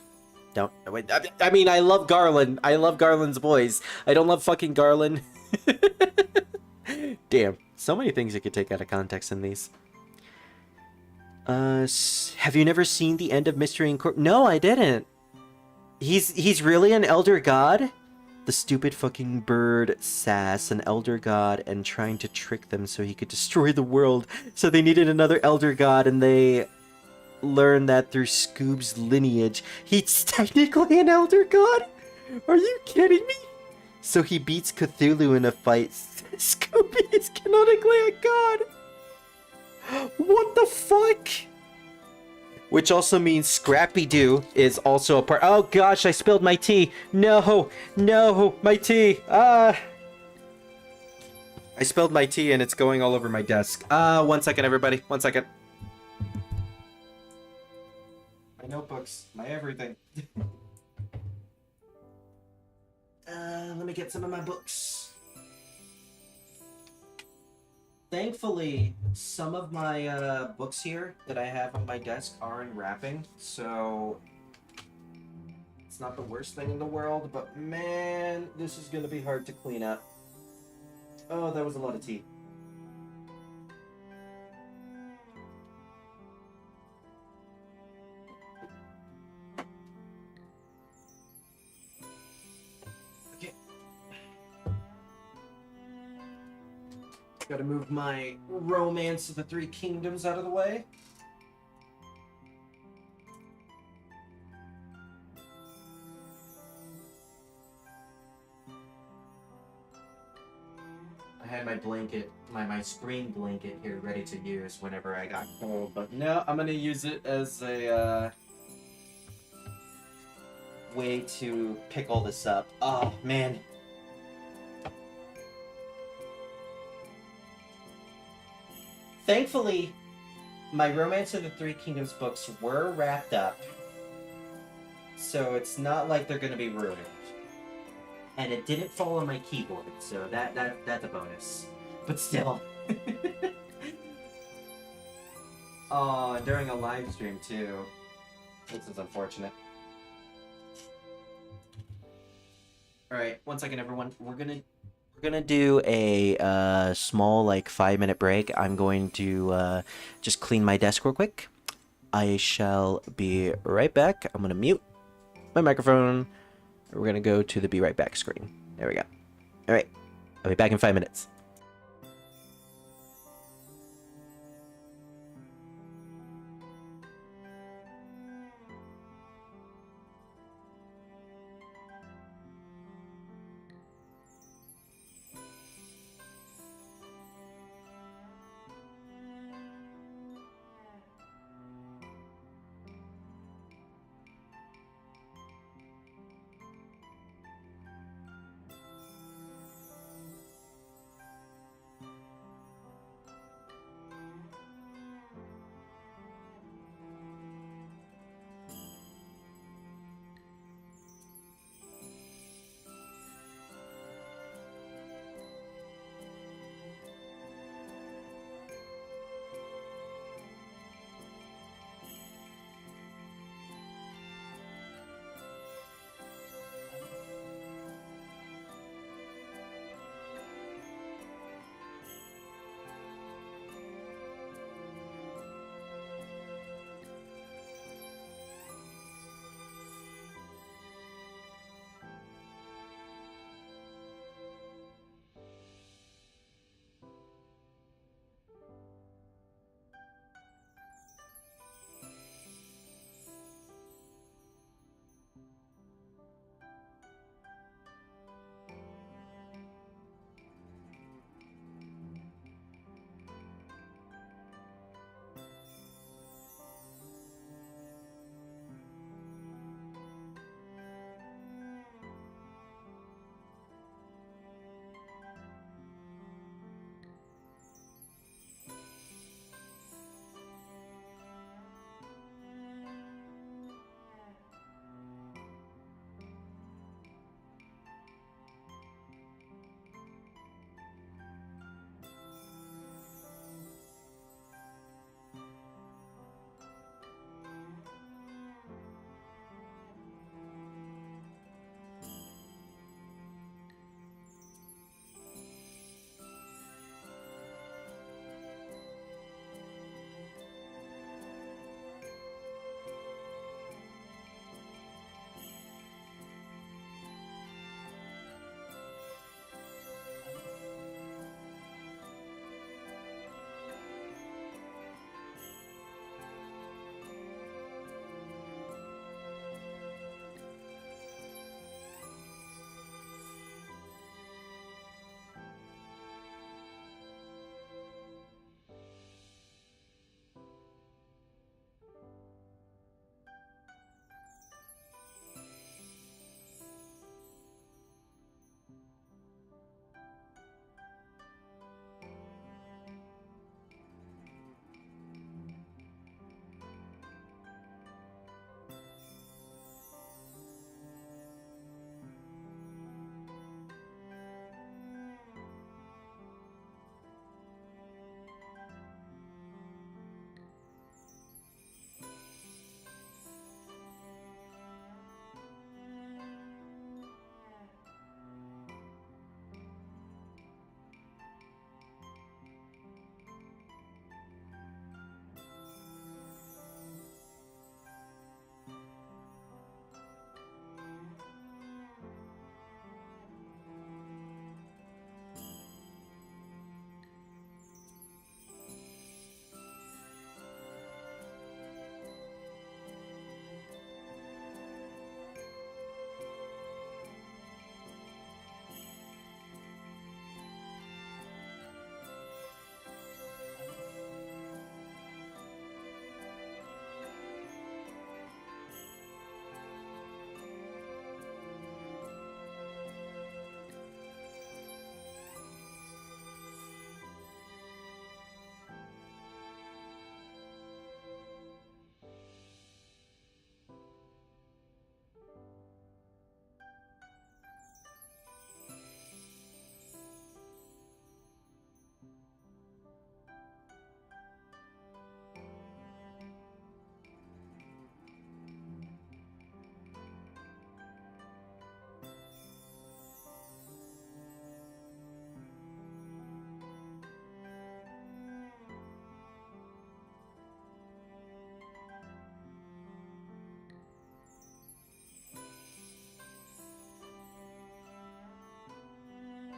Speaker 1: Don't wait. I mean, I love Garland. I love Garland's voice. I don't love fucking Garland. Damn, so many things you could take out of context in these. Have you never seen the end of Mystery Incorporated? No, I didn't. He's really an elder god? The stupid fucking bird sass an elder god and trying to trick them so he could destroy the world. So they needed another elder god, and they learned that through Scoob's lineage. He's technically an elder god? Are you kidding me? So he beats Cthulhu in a fight. Scooby is canonically a god. What the fuck? Which also means Scrappy-Doo is also a part. Oh gosh, I spilled my tea. No, no, my tea. I spilled my tea and it's going all over my desk. 1 second, everybody. 1 second. My notebooks, my everything. Let me get some of my books. Thankfully, some of my books here that I have on my desk are in wrapping, so it's not the worst thing in the world, but man, this is gonna be hard to clean up. Oh, that was a lot of tea. Gotta move my Romance of the Three Kingdoms out of the way. I had my blanket, my screen blanket here ready to use whenever I got cold, but no, I'm gonna use it as a way to pick all this up. Oh, man. Thankfully, my Romance of the Three Kingdoms books were wrapped up, so it's not like they're going to be ruined. And it didn't fall on my keyboard, so that's a bonus. But still. Oh, during a live stream too. This is unfortunate. Alright, 1 second everyone. We're gonna do a small, like, 5-minute break. I'm going to just clean my desk real quick. I shall be right back. I'm gonna mute my microphone. We're going to go to the be right back screen. There we go. All right. I'll be back in 5 minutes.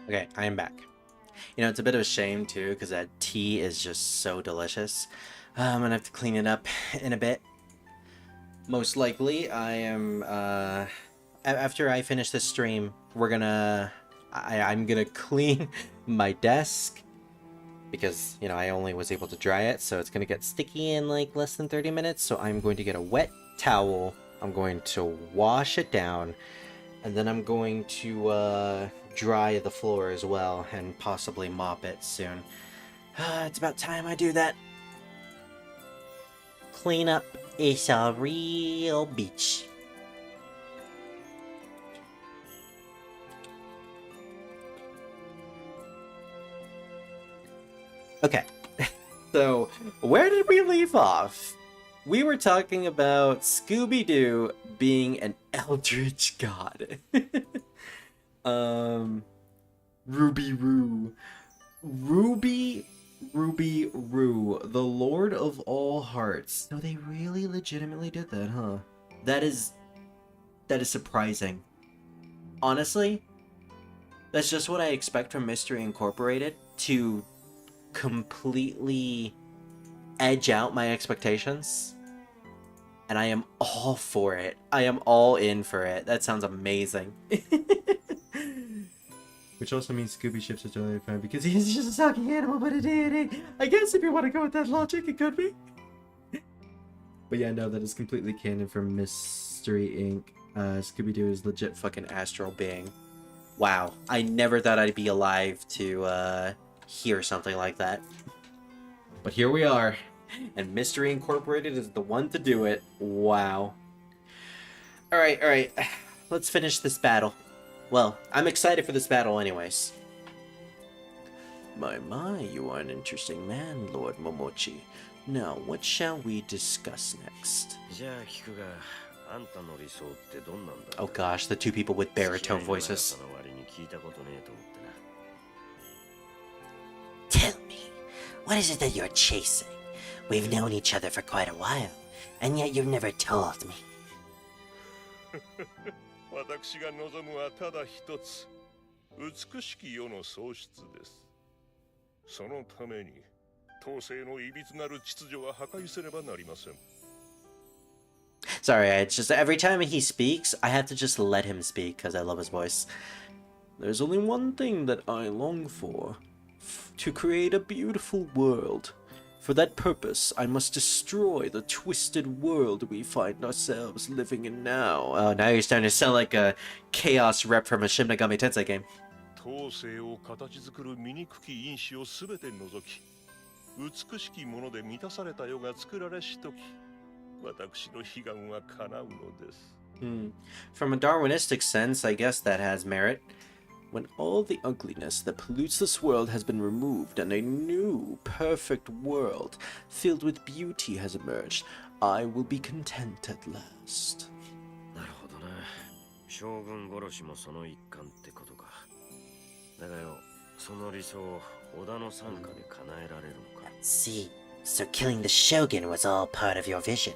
Speaker 1: Okay, I am back. You know, it's a bit of a shame too, because that tea is just so delicious. I'm gonna have to clean it up in a bit. Most likely, I am, after I finish this stream, I'm gonna clean my desk, because, you know, I only was able to dry it, so it's gonna get sticky in, like, less than 30 minutes, so I'm going to get a wet towel, I'm going to wash it down, and then I'm going to, dry the floor as well, and possibly mop it soon. It's about time I do that. Clean up is a real beach. Okay, so where did we leave off? We were talking about Scooby-Doo being an eldritch god. Ruby Roo. Ruby Roo, the Lord of all Hearts. So they really legitimately did that, huh? That is surprising. Honestly, that's just what I expect from Mystery Incorporated, to completely edge out my expectations. And I am all for it. I am all in for it. That sounds amazing. Which also means Scooby ships are totally fine because he's just a sucking animal, but I guess if you want to go with that logic, it could be. But yeah, no, that is completely canon from Mystery Inc. Scooby-Doo is legit fucking astral being. Wow, I never thought I'd be alive to hear something like that. But here we are, and Mystery Incorporated is the one to do it. Wow. Alright, let's finish this battle. Well, I'm excited for this battle anyways. My, you are an interesting man, Lord Momochi. Now, what shall we discuss next? Oh gosh, the two people with baritone voices. Tell me, what is it that you're chasing? We've known each other for quite a while, and yet you've never told me.
Speaker 2: 私が望むはただ一つ、美しき世の創出です。そのために、統制のいびつなる秩序は破壊せねばなりません。Sorry, it's just every time he speaks, I have to just let him speak because I love his voice. There's only one thing that I long for, to create a beautiful world. For that purpose, I must destroy the twisted world we find ourselves living in now. Oh, now you're starting to sound like a chaos rep from a Shin Megami Tensei game. 統制を形作る醜き因子をすべて除き、美しきもので満たされた世が作られしとき、私の悲願は叶うのです。From a Darwinistic sense, I guess that has merit. When all the ugliness that pollutes this world has been removed and a new, perfect world filled with beauty has emerged, I will be content at last. なるほどな。将軍殺しもその一環ってことか。だがよ、その理想を織田の傘下で叶えられるのか。See, so killing the shogun was all part of your vision.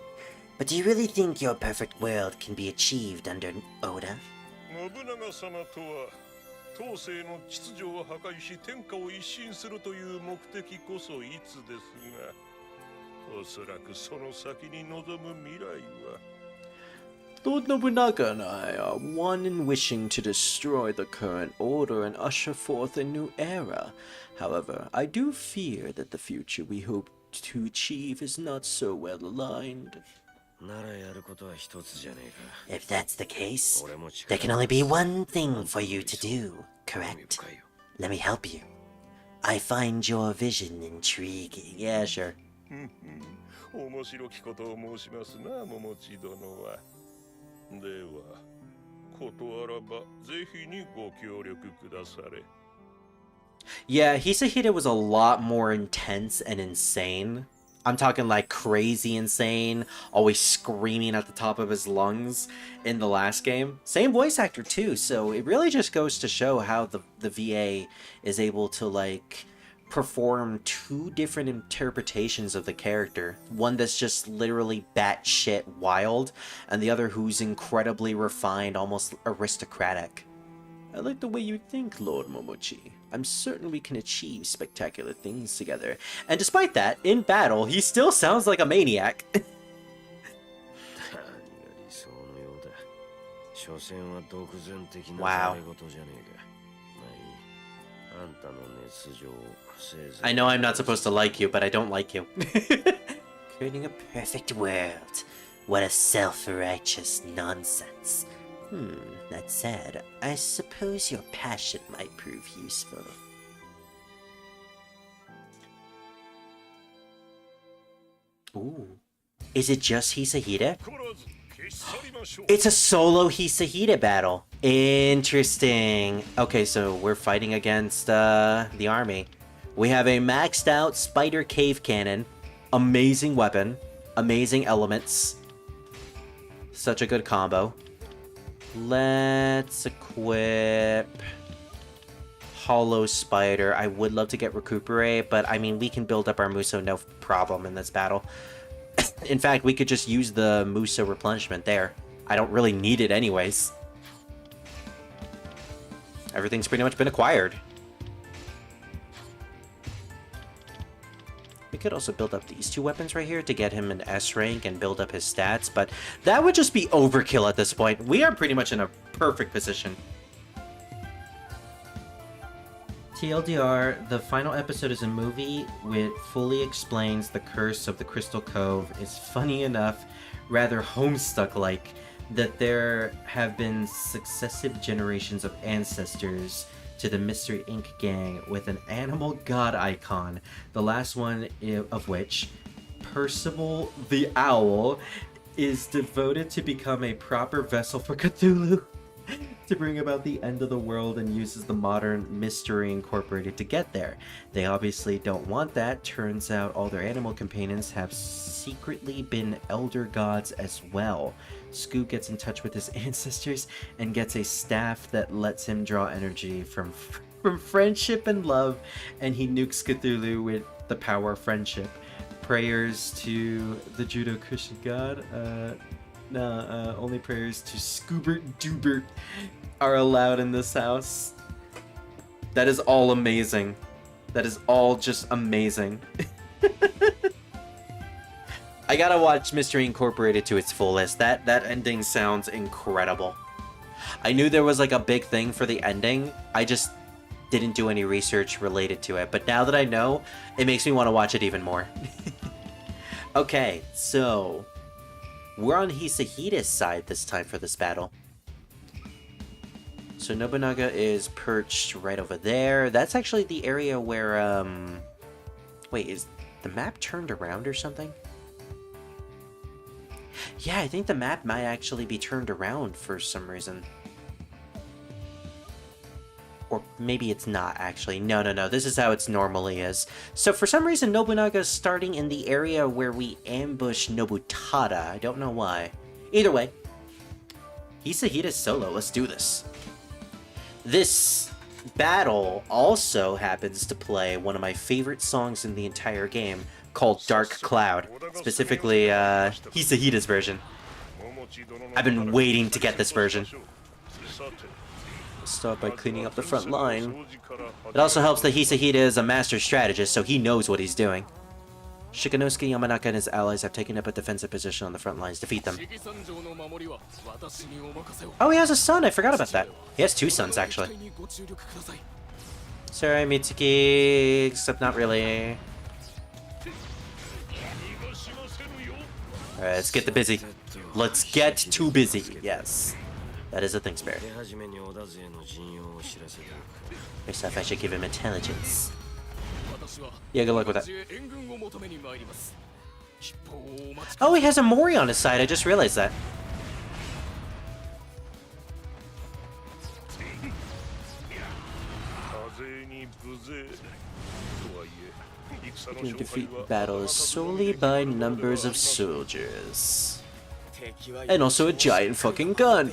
Speaker 2: But do you really think your perfect world can be achieved under Oda? 信長様とは 統制の秩序を破壊し天下を一新するという目的こそいつですが、おそらくその先に望む未来は Lord Nobunaga and I are one in wishing to destroy the current order and usher forth a new era. However, I do fear that the future we hope to achieve is not so well aligned. If that's the case, there can only be one thing for you to do, correct? Let me help you. I find your vision intriguing. Yeah, sure. 面白きことを申しますな、桃地殿は。では、ことあらばぜひにご協力くだされ。Yeah, Hisahide was a lot more intense and insane. I'm talking like crazy insane, always screaming at the top of his lungs in the last game. Same voice actor too, so it really just goes to show how the VA is able to like perform two different interpretations of the character. One that's just literally batshit wild, and the other who's incredibly refined, almost aristocratic. I like the way you think, Lord Momochi. I'm certain we can achieve spectacular things together. And despite that, in battle, he still sounds like a maniac. Wow. I know I'm not supposed to like you, but I don't like you.
Speaker 1: Creating a perfect world. What a self-righteous nonsense. That said, I suppose your passion might prove useful.
Speaker 2: Ooh. Is it just Hisahide? It's a solo Hisahide battle. Interesting. Okay, so we're fighting against the army. We have a maxed out spider cave cannon. Amazing weapon. Amazing elements. Such a good combo. Let's equip Hollow Spider. I would love to get Recuperate, but I mean, we can build up our Musou no problem in this battle. In fact, we could just use the Musou replenishment there. I don't really need it anyways. Everything's pretty much been acquired. We could also build up these two weapons right here to get him an S rank and build up his stats, but that would just be overkill at this point. We are pretty much in a perfect position. TLDR, the final episode is a movie which fully explains the curse of the Crystal Cove. Is funny enough, rather Homestuck-like, that there have been successive generations of ancestors to the Mystery Inc. gang with an animal god icon, the last one of which, Percival the Owl, is devoted to become a proper vessel for Cthulhu to bring about the end of the world, and uses the modern Mystery Incorporated to get there. They obviously don't want that. Turns out all their animal companions have secretly been elder gods as well. Scoot gets in touch with his ancestors and gets a staff that lets him draw energy from friendship and love, and he nukes Cthulhu with the power of friendship. Prayers to the Judo-Christian god, only prayers to Scoobert Doobert are allowed in this house. That is all amazing. That is all just amazing. I gotta watch Mystery Incorporated to its fullest. That ending sounds incredible. I knew there was like a big thing for the ending. I just didn't do any research related to it. But now that I know, it makes me want to watch it even more. Okay, so we're on Hisahide's side this time for this battle. So Nobunaga is perched right over there. That's actually the area where, wait, is the map turned around or something? Yeah, I think the map might actually be turned around for some reason. Or maybe it's not, actually. No, this is how it normally is. So for some reason, Nobunaga is starting in the area where we ambush Nobutada. I don't know why. Either way, Hisahide's solo. Let's do this. This battle also happens to play one of my favorite songs in the entire game, called Dark Cloud. Specifically, Hisahide's version. I've been waiting to get this version. Start by cleaning up the front line. It also helps that Hisahide is a master strategist, so he knows what he's doing. Shikanosuke Yamanaka and his allies have taken up a defensive position on the front lines. Defeat them. Oh, he has a son. I forgot about that. He has two sons, actually. Sorry, Mitsuki, except not really. Alright, let's get busy. Let's get too busy. Yes. That is a thing, Spare. First off, I should give him intelligence. Yeah, good luck with that. Oh, he has a Mori on his side. I just realized that. You can defeat battles solely by numbers of soldiers. And also a giant fucking gun.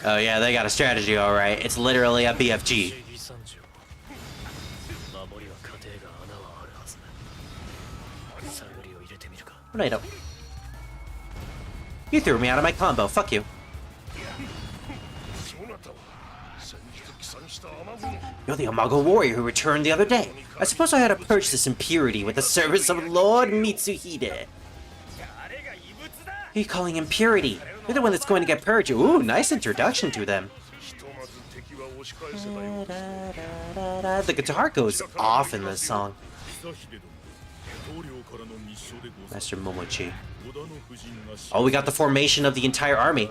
Speaker 2: Oh yeah, they got a strategy, alright. It's literally a BFG. Tornado. You threw me out of my combo, fuck you.
Speaker 1: You're the Imago warrior who returned the other day. I suppose I had to purge this impurity with the service of Lord Mitsuhide. Who are you calling impurity? You're the one that's going to get purged. Ooh, nice introduction to them. The guitar goes off in this song. Master Momochi. Oh, we got the formation of the entire army.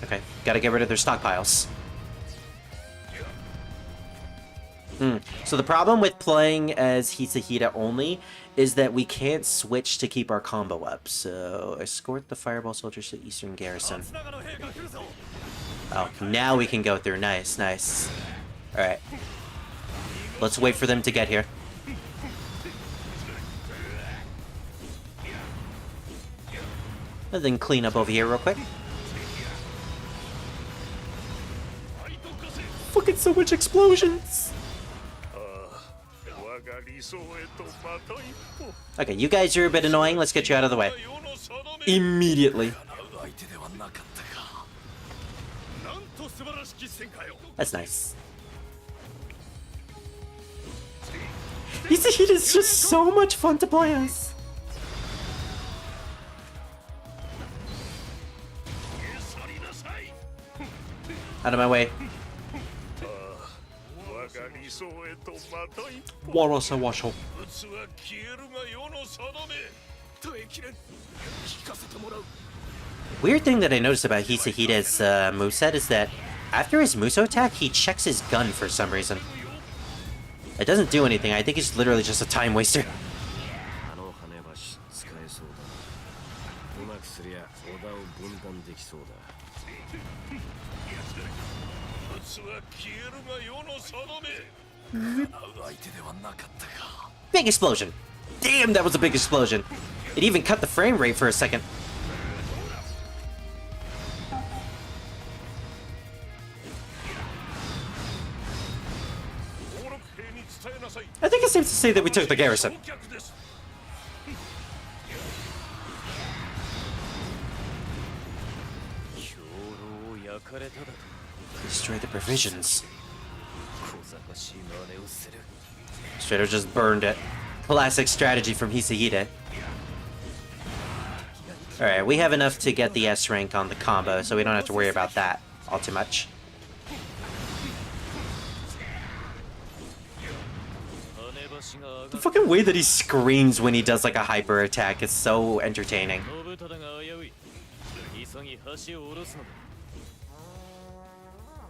Speaker 1: Okay, gotta get rid of their stockpiles. So the problem with playing as Hisahida only is that we can't switch to keep our combo up. So escort the fireball soldiers to the eastern garrison. Oh, now we can go through. Nice, nice. Alright. Let's wait for them to get here. And then clean up over here real quick. Fucking so much explosions! Okay, you guys are a bit annoying. Let's get you out of the way. Immediately. That's nice. It is just so much fun to play as. Out of my way. Weird thing that I noticed about Hisahida's moveset is that after his Musou attack, he checks his gun for some reason. It doesn't do anything. I think he's literally just a time waster. Big explosion! Damn, that was a big explosion! It even cut the frame rate for a second. I think it's safe to say that we took the garrison. Destroy the provisions. Straight up just burned it. Classic strategy from Hisahide. Alright, we have enough to get the S rank on the combo, so we don't have to worry about that all too much. The fucking way that he screams when he does like a hyper attack is so entertaining.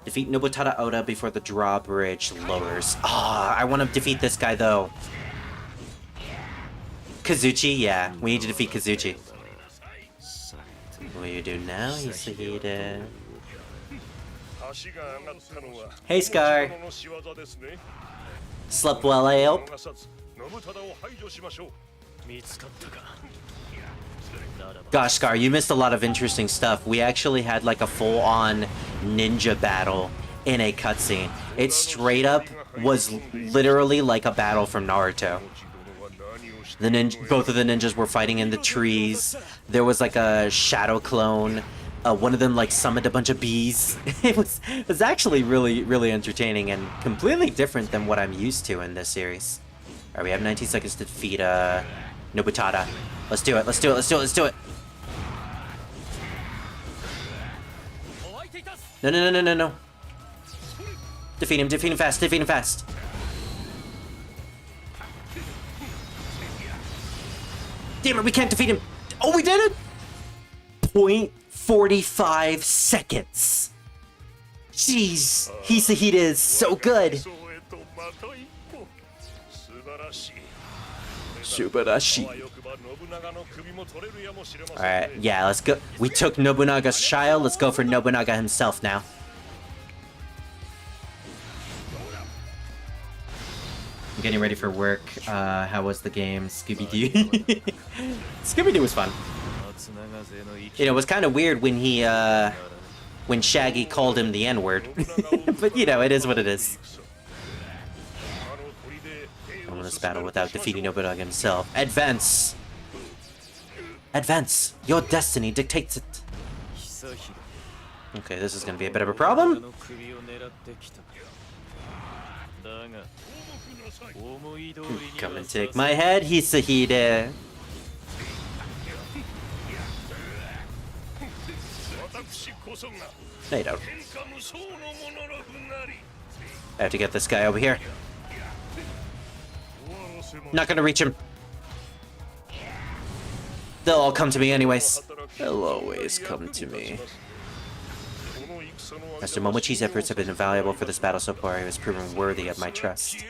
Speaker 1: Defeat Nobutada Oda before the drawbridge lowers. Ah, I want to defeat this guy though. Kazuchi? Yeah, we need to defeat Kazuchi. What do you do now, Hisahide? Hey, Scar. Slept well, I hope. Gosh, Scar, you missed a lot of interesting stuff. We actually had like a full-on ninja battle in a cutscene. It straight up was literally like a battle from Naruto. Both of the ninjas were fighting in the trees. There was like a shadow clone. One of them like summoned a bunch of bees. It was actually really entertaining and completely different than what I'm used to in this series. Alright, we have 19 seconds to defeat Nobutada. Let's do it, let's do it, let's do it, let's do it! No. Defeat him fast, defeat him fast. Damn it, we can't defeat him! Oh, we did it! 0.45 seconds. Jeez, Hisahide is so good. Subarashi. Alright, yeah, let's go. We took Nobunaga's child, let's go for Nobunaga himself now. I'm getting ready for work. How was the game? Scooby-Doo. Scooby-Doo was fun. You know, it was kind of weird when he, when Shaggy called him the N-word. But, you know, it is what it is. I won this battle without defeating Nobunaga himself. Advance! Advance. Your destiny dictates it. Okay, this is gonna be a bit of a problem. Come and take my head, Hisahide. No, you don't. I have to get this guy over here. Not gonna reach him. They'll all come to me anyways. They'll always come to me. Master Momochi's efforts have been invaluable for this battle so far. He has proven worthy of my trust.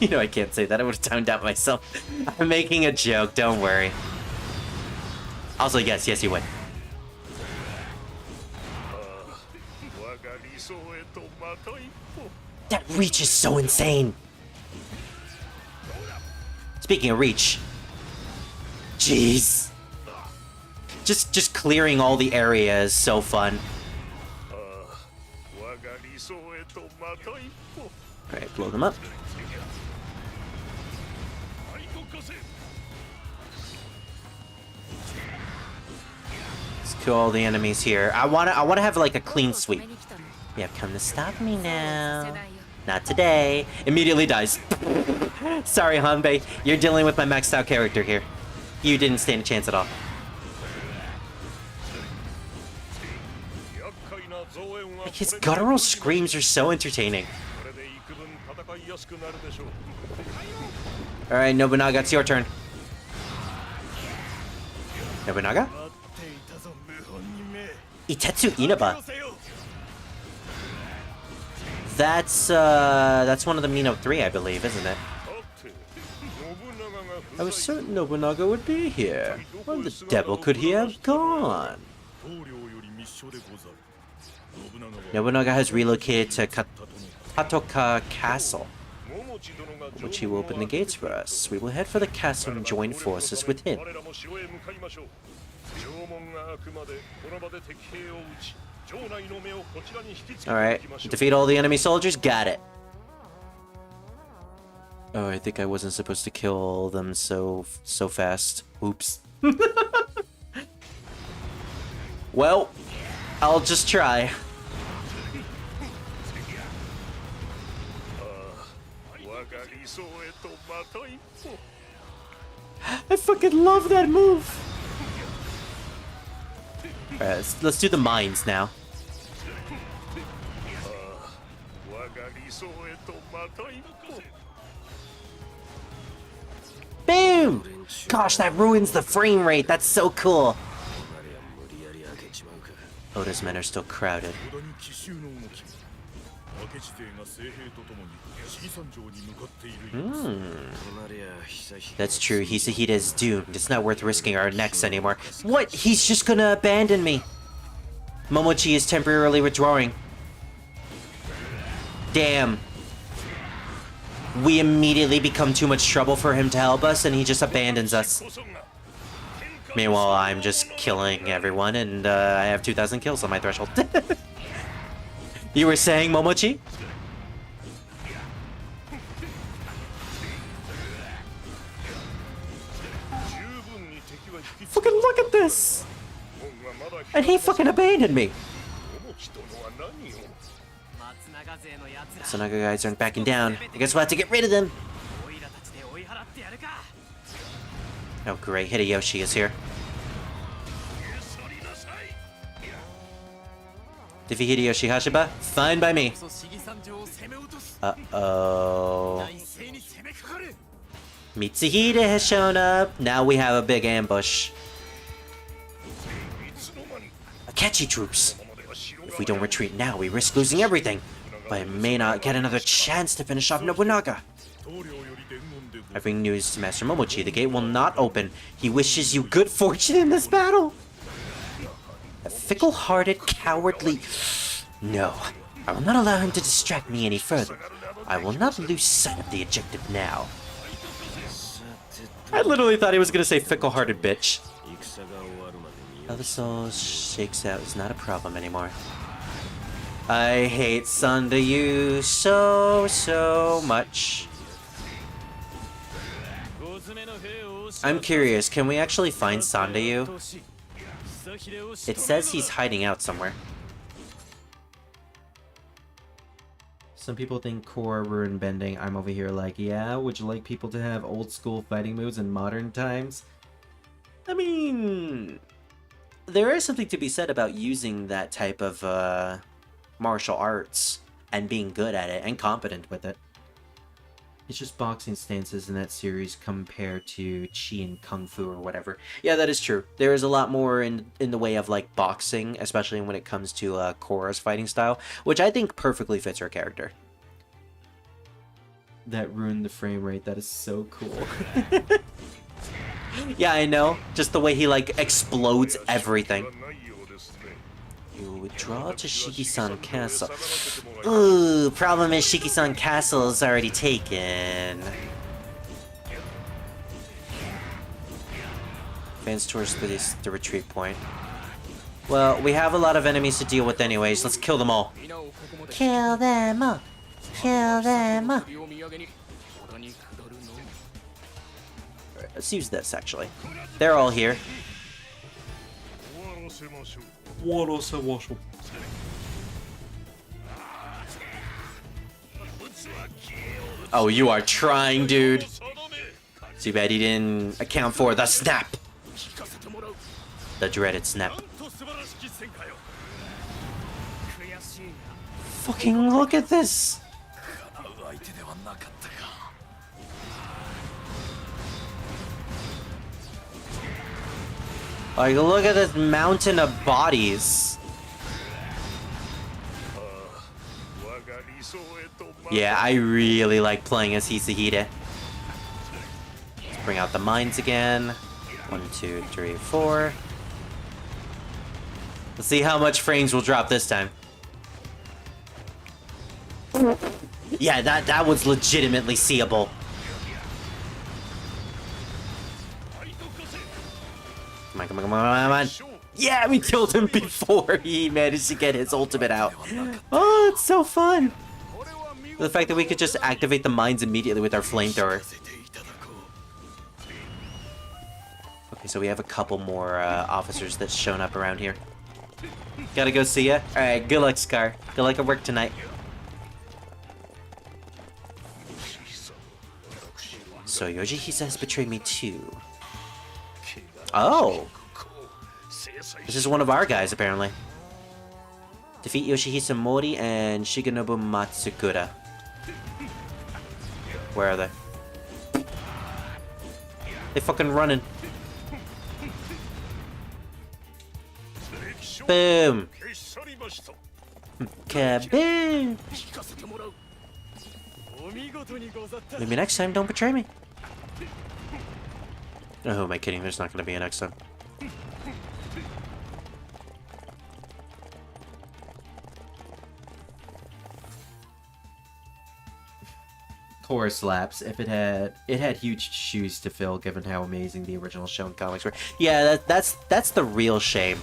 Speaker 1: You know I can't say that. I would have toned out myself. I'm making a joke. Don't worry. Also, yes, you would. That reach is so insane. Speaking of reach, jeez, just clearing all the area is so fun. All right, blow them up. Let's kill all the enemies here. I wanna have like a clean sweep. You have come to stop me now. Not today. Immediately dies. Sorry, Hanbei. You're dealing with my maxed out character here. You didn't stand a chance at all. Like, his guttural screams are so entertaining. Alright, Nobunaga, it's your turn. Nobunaga? Itetsu Inaba. That's one of the Mino 3, I believe, isn't it? I was certain Nobunaga would be here. Where the devil could he have gone? Nobunaga has relocated to Katoka Castle, which he will open the gates for us. We will head for the castle and join forces with him. Alright, defeat all the enemy soldiers? Got it. Oh, I think I wasn't supposed to kill them so fast. Oops. Well, I'll just try. I fucking love that move. Alright, let's do the mines now. Boom! Gosh, that ruins the frame rate. That's so cool. Oda's men are still crowded. That's true. Hisahide is doomed. It's not worth risking our necks anymore. What? He's just gonna abandon me. Momochi is temporarily withdrawing. Damn. We immediately become too much trouble for him to help us, and he just abandons us. Meanwhile, I'm just killing everyone, and I have 2,000 kills on my threshold. You were saying, Momochi? Fucking look at this! And he fucking abandoned me! Matsunaga guys aren't backing down. I guess we'll have to get rid of them. Oh great, Hideyoshi is here. Defeat Hideyoshi Hashiba? Fine by me. Uh-oh. Mitsuhide has shown up. Now we have a big ambush. Akechi troops. If we don't retreat now, we risk losing everything. But I may not get another chance to finish off Nobunaga. I bring news to Master Momochi. The gate will not open. He wishes you good fortune in this battle. A fickle-hearted, cowardly... No. I will not allow him to distract me any further. I will not lose sight of the objective now. I literally thought he was gonna say fickle-hearted bitch. How the soul shakes out is not a problem anymore. I hate Sandayu so much. I'm curious, can we actually find Sandayu? It says he's hiding out somewhere. Some people think core ruined bending. I'm over here like, yeah, would you like people to have old school fighting moves in modern times? I mean, there is something to be said about using that type of martial arts and being good at it and competent with it. It's just boxing stances in that series compared to Chi and Kung Fu or whatever. Yeah, that is true. There is a lot more in the way of like boxing, especially when it comes to Korra's fighting style, which I think perfectly fits her character. That ruined the frame rate. That is so cool. Yeah, I know. Just the way he like explodes everything. You withdraw to Shiki-san Castle. Ooh, problem is Shiki-san Castle is already taken. Advance towards the retreat point. Well, we have a lot of enemies to deal with anyways. Let's kill them all. Kill them all. Kill them all. Let's use this, actually. They're all here. Oh, you are trying, dude. Too bad he didn't account for the snap. The dreaded snap. Fucking look at this. Like, look at this mountain of bodies. Yeah, I really like playing as Hisahide. Let's bring out the mines again. 1, 2, 3, 4. Let's see how much frames will drop this time. Yeah, that was legitimately seeable. Come on. Yeah, we killed him before he managed to get his ultimate out. Oh, it's so fun. The fact that we could just activate the mines immediately with our flamethrower. Okay, so we have a couple more officers that's shown up around here. Gotta go see ya. Alright, good luck, Scar. Good luck at work tonight. So Yoshihisa has betrayed me too. Oh! This is one of our guys, apparently. Defeat Yoshihisa Mori and Shigenobu Matsukura. Where are they? They fucking running. Boom! Kaboom! Maybe next time, don't betray me. Oh, who am I kidding? There's not going to be a next time. Core slaps. If it had huge shoes to fill, given how amazing the original Shonen comics were. Yeah, that's the real shame.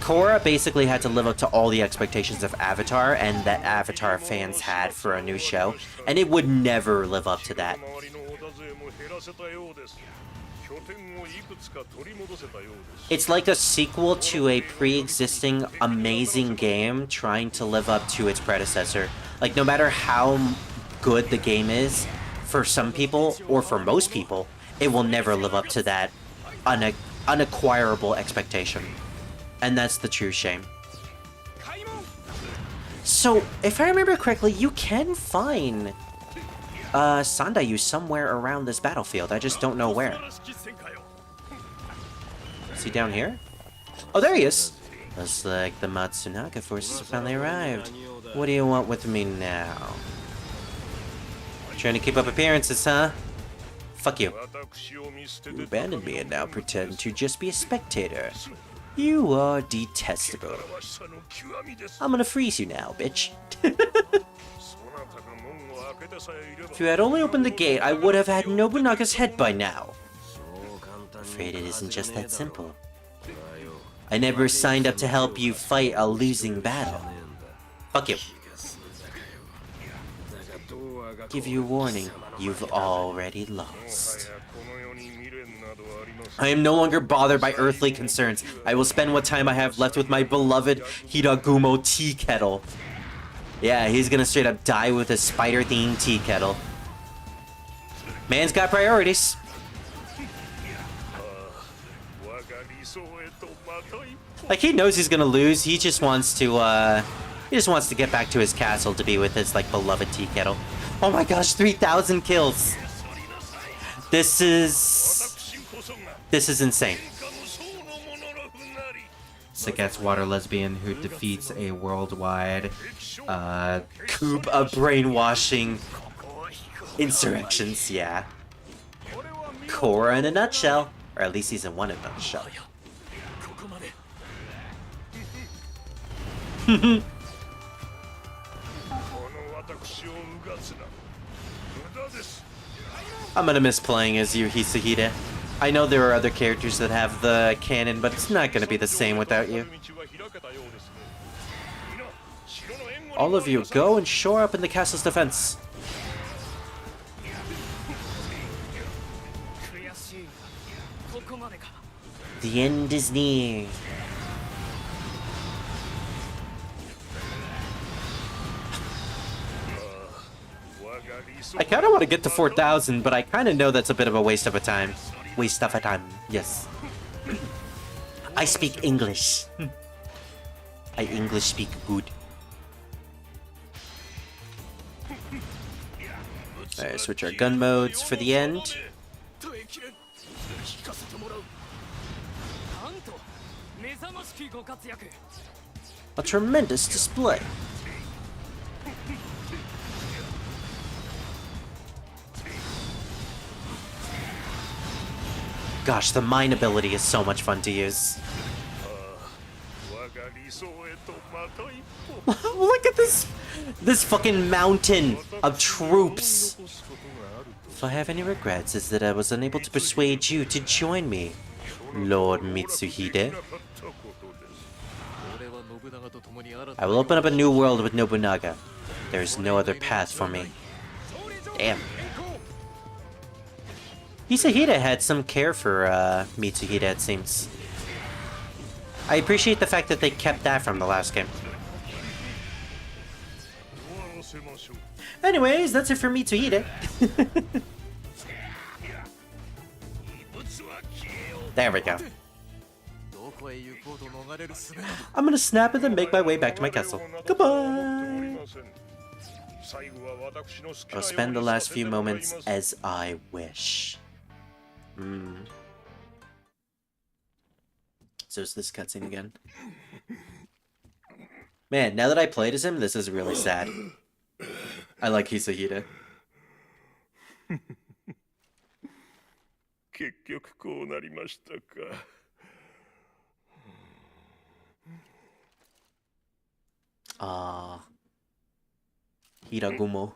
Speaker 1: Korra basically had to live up to all the expectations of Avatar and that Avatar fans had for a new show, and it would never live up to that. It's like a sequel to a pre-existing amazing game trying to live up to its predecessor. Like, no matter how good the game is, for some people, or for most people, it will never live up to that unacquirable expectation. And that's the true shame. So, if I remember correctly, you can find Sandayu somewhere around this battlefield. I just don't know where. Is he down here? Oh, there he is! Looks like the Matsunaka forces have finally arrived. What do you want with me now? Trying to keep up appearances, huh? Fuck you. You abandoned me and now pretend to just be a spectator. You are detestable. I'm gonna freeze you now, bitch. If you had only opened the gate, I would have had Nobunaga's head by now. Afraid it isn't just that simple. I never signed up to help you fight a losing battle. Fuck you. Give you a warning. You've already lost. I am no longer bothered by earthly concerns. I will spend what time I have left with my beloved Hiragumo tea kettle. Yeah, he's gonna straight up die with a spider-themed tea kettle. Man's got priorities. Like, he knows he's gonna lose. He just wants to get back to his castle to be with his, like, beloved tea kettle. Oh my gosh, 3,000 kills. This is insane. Saget's water lesbian who defeats a worldwide coup of brainwashing insurrections, yeah. Korra in a nutshell. Or at least season 1 in a nutshell. I'm gonna miss playing as you, Hisahide. I know there are other characters that have the canon, but it's not gonna be the same without you. All of you, go and shore up in the castle's defense. The end is near. I kind of want to get to 4,000, but I kind of know that's a bit of a waste of a time. Waste of a time, yes. I speak English. I English speak good. Alright, switch our gun modes for the end. A tremendous display. Gosh, the mine ability is so much fun to use. Look at this fucking mountain of troops. If I have any regrets, it's that I was unable to persuade you to join me, Lord Mitsuhide. I will open up a new world with Nobunaga. There is no other path for me. Damn. Hisahide had some care for Mitsuhide, it seems. I appreciate the fact that they kept that from the last game. Anyways, that's it for Mitsuhide. There we go. I'm gonna snap and then make my way back to my castle. Goodbye! I'll spend the last few moments as I wish. So it's this cutscene again. Man, now that I played as him, this is really sad. I like Hisahide. Ah, Hiragumo.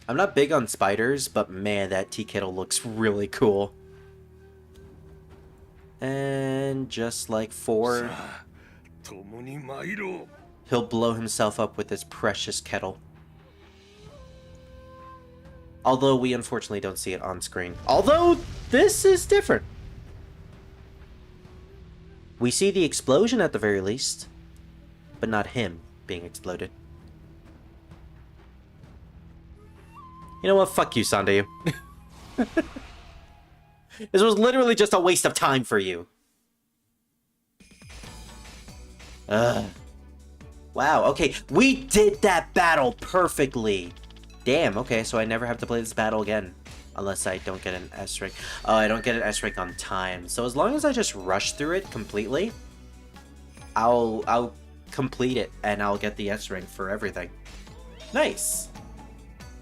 Speaker 1: I'm not big on spiders, but man, that tea kettle looks really cool. And just like 4, he'll blow himself up with his precious kettle. Although we unfortunately don't see it on screen. Although this is different. We see the explosion at the very least, but not him being exploded. You know what? Fuck you, Sandayu. This was literally just a waste of time for you. Wow, okay. We did that battle perfectly. Damn, okay, so I never have to play this battle again. Unless I don't get an S rank. Oh, I don't get an S rank on time. So as long as I just rush through it completely, I'll complete it and I'll get the S rank for everything. Nice.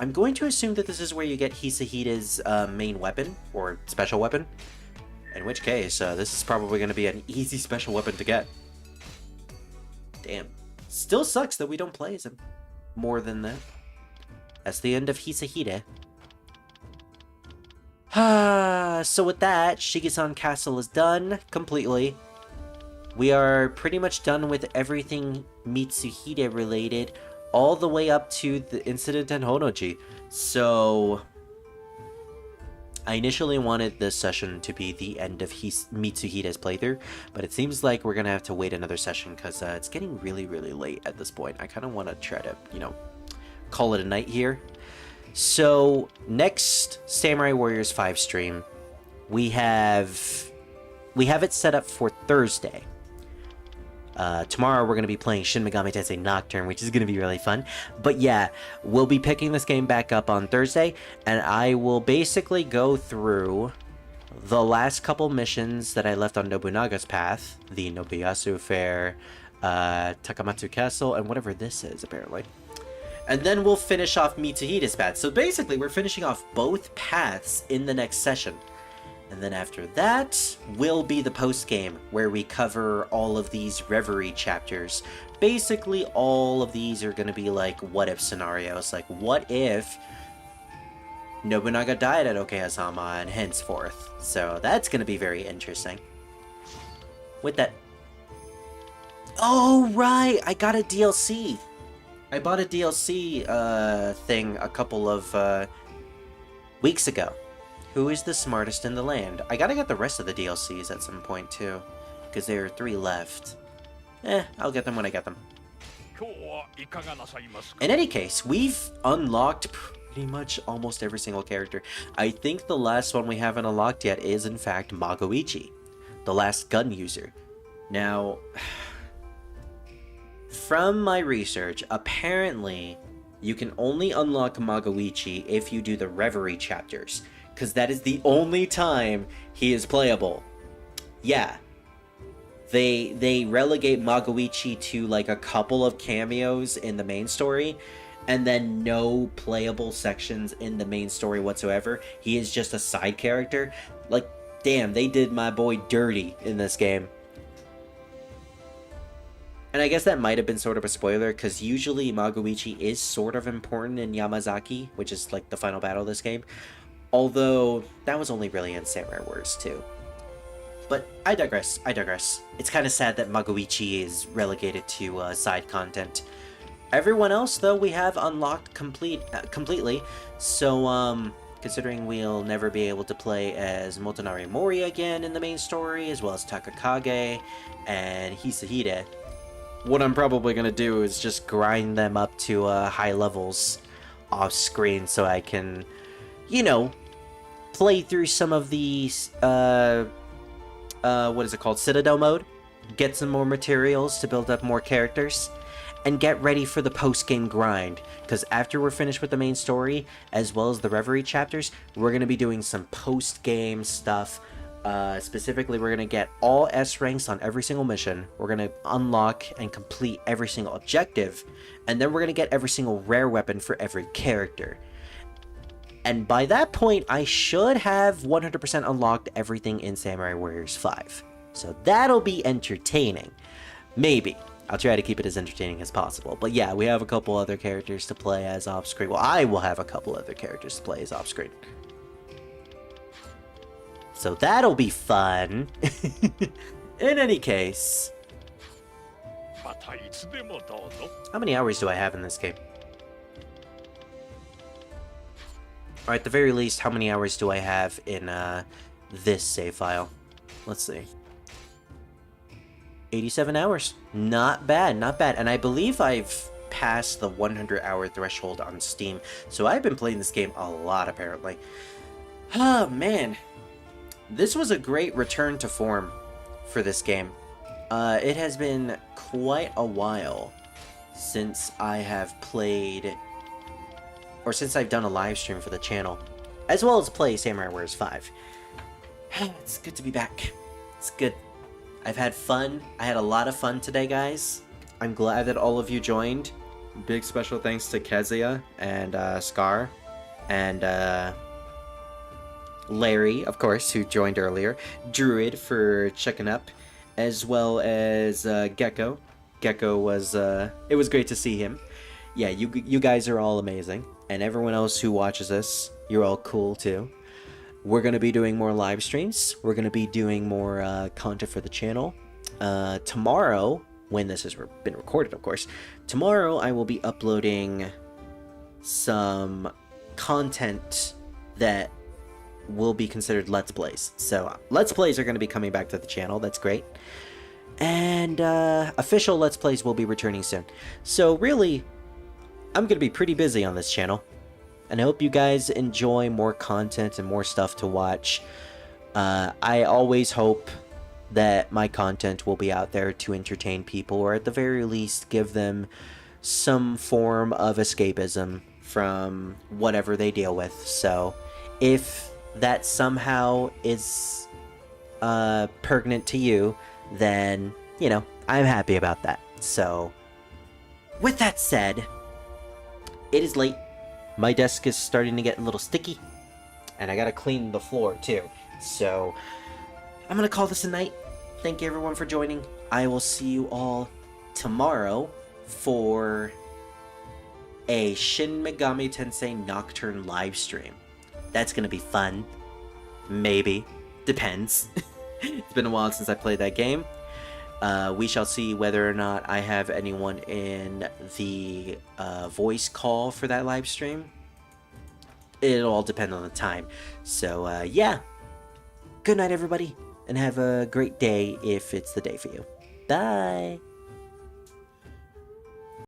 Speaker 1: I'm going to assume that this is where you get Hisahide's main weapon, or special weapon. In which case, this is probably going to be an easy special weapon to get. Damn. Still sucks that we don't play as him more than that. That's the end of Hisahide. So with that, Shigesan Castle is done completely. We are pretty much done with everything Mitsuhide related, all the way up to the incident in Honoji. So I initially wanted this session to be the end of Mitsuhide's playthrough, but it seems like we're gonna have to wait another session because it's getting really, really late at this point. I kind of want to try to, call it a night here. So next Samurai Warriors 5 stream, we have it set up for Thursday. Tomorrow we're going to be playing Shin Megami Tensei Nocturne, which is going to be really fun. But yeah, we'll be picking this game back up on Thursday, and I will basically go through the last couple missions that I left on Nobunaga's path, the Nobuyasu Fair, Takamatsu Castle, and whatever this is, apparently. And then we'll finish off Mitsuhide's path. So basically, we're finishing off both paths in the next session. And then after that will be the post-game, where we cover all of these Reverie chapters. Basically, all of these are going to be like what-if scenarios. Like, what if Nobunaga died at Okehazama and henceforth? So that's going to be very interesting. With that... Oh, right! I got a DLC! I bought a DLC thing a couple of weeks ago. Who is the smartest in the land? I gotta get the rest of the DLCs at some point too, because there are 3 left. I'll get them when I get them. In any case, we've unlocked pretty much almost every single character. I think the last one we haven't unlocked yet is in fact Magoichi, the last gun user. Now, from my research, apparently you can only unlock Magoichi if you do the Reverie chapters, because that is the only time he is playable. Yeah. They relegate Magoichi to like a couple of cameos in the main story, and then no playable sections in the main story whatsoever. He is just a side character. Like, damn, they did my boy dirty in this game. And I guess that might have been sort of a spoiler, because usually Magoichi is sort of important in Yamazaki, which is like the final battle of this game. Although, that was only really in Samurai Warriors 2. But I digress. It's kind of sad that Magoichi is relegated to side content. Everyone else, though, we have unlocked completely. So, considering we'll never be able to play as Motonari Mori again in the main story, as well as Takakage and Hisahide, what I'm probably going to do is just grind them up to high levels off screen so I can, play through some of these, what is it called, Citadel mode, get some more materials to build up more characters, and get ready for the post-game grind, because after we're finished with the main story, as well as the Reverie chapters, we're going to be doing some post-game stuff. Specifically, we're going to get all S ranks on every single mission, we're going to unlock and complete every single objective, and then we're going to get every single rare weapon for every character. And by that point, I should have 100% unlocked everything in Samurai Warriors 5. So that'll be entertaining. Maybe. I'll try to keep it as entertaining as possible. But yeah, we have a couple other characters to play as off-screen. Well, I will have a couple other characters to play as off-screen. So that'll be fun. In any case. How many hours do I have in this game? Or at the very least, how many hours do I have in this save file? Let's see. 87 hours. Not bad, not bad. And I believe I've passed the 100-hour threshold on Steam. So I've been playing this game a lot, apparently. Oh, man. This was a great return to form for this game. It has been quite a while since I have played... or since I've done a live stream for the channel, as well as play Samurai Warriors 5. It's good to be back. It's good. I've had fun. I had a lot of fun today, guys. I'm glad that all of you joined. Big special thanks to Kezia and Scar and Larry, of course, who joined earlier. Druid for checking up, as well as Gecko. Gecko was, it was great to see him. Yeah, you guys are all amazing. And everyone else who watches this, you're all cool too. we're going to be doing more live streams. We're going to be doing more content for the channel. Tomorrow, when this has been recorded, of course, tomorrow I will be uploading some content that will be considered Let's Plays. So, Let's Plays are going to be coming back to the channel. That's great. And official Let's Plays will be returning soon. So, really, I'm going to be pretty busy on this channel. And I hope you guys enjoy more content and more stuff to watch. I always hope that my content will be out there to entertain people, or at the very least give them some form of escapism from whatever they deal with. So, if that somehow is pertinent to you, then, you know, I'm happy about that. So, with that said, it is late. My desk is starting to get a little sticky, and I gotta clean the floor too. So, I'm gonna call this a night. Thank you everyone for joining. I will see you all tomorrow for a Shin Megami Tensei Nocturne live stream. That's gonna be fun. Maybe. Depends. It's been a while since I played that game. We shall see whether or not I have anyone in the voice call for that live stream. It'll all depend on the time. So, yeah. Good night, everybody. And have a great day if it's the day for you. Bye!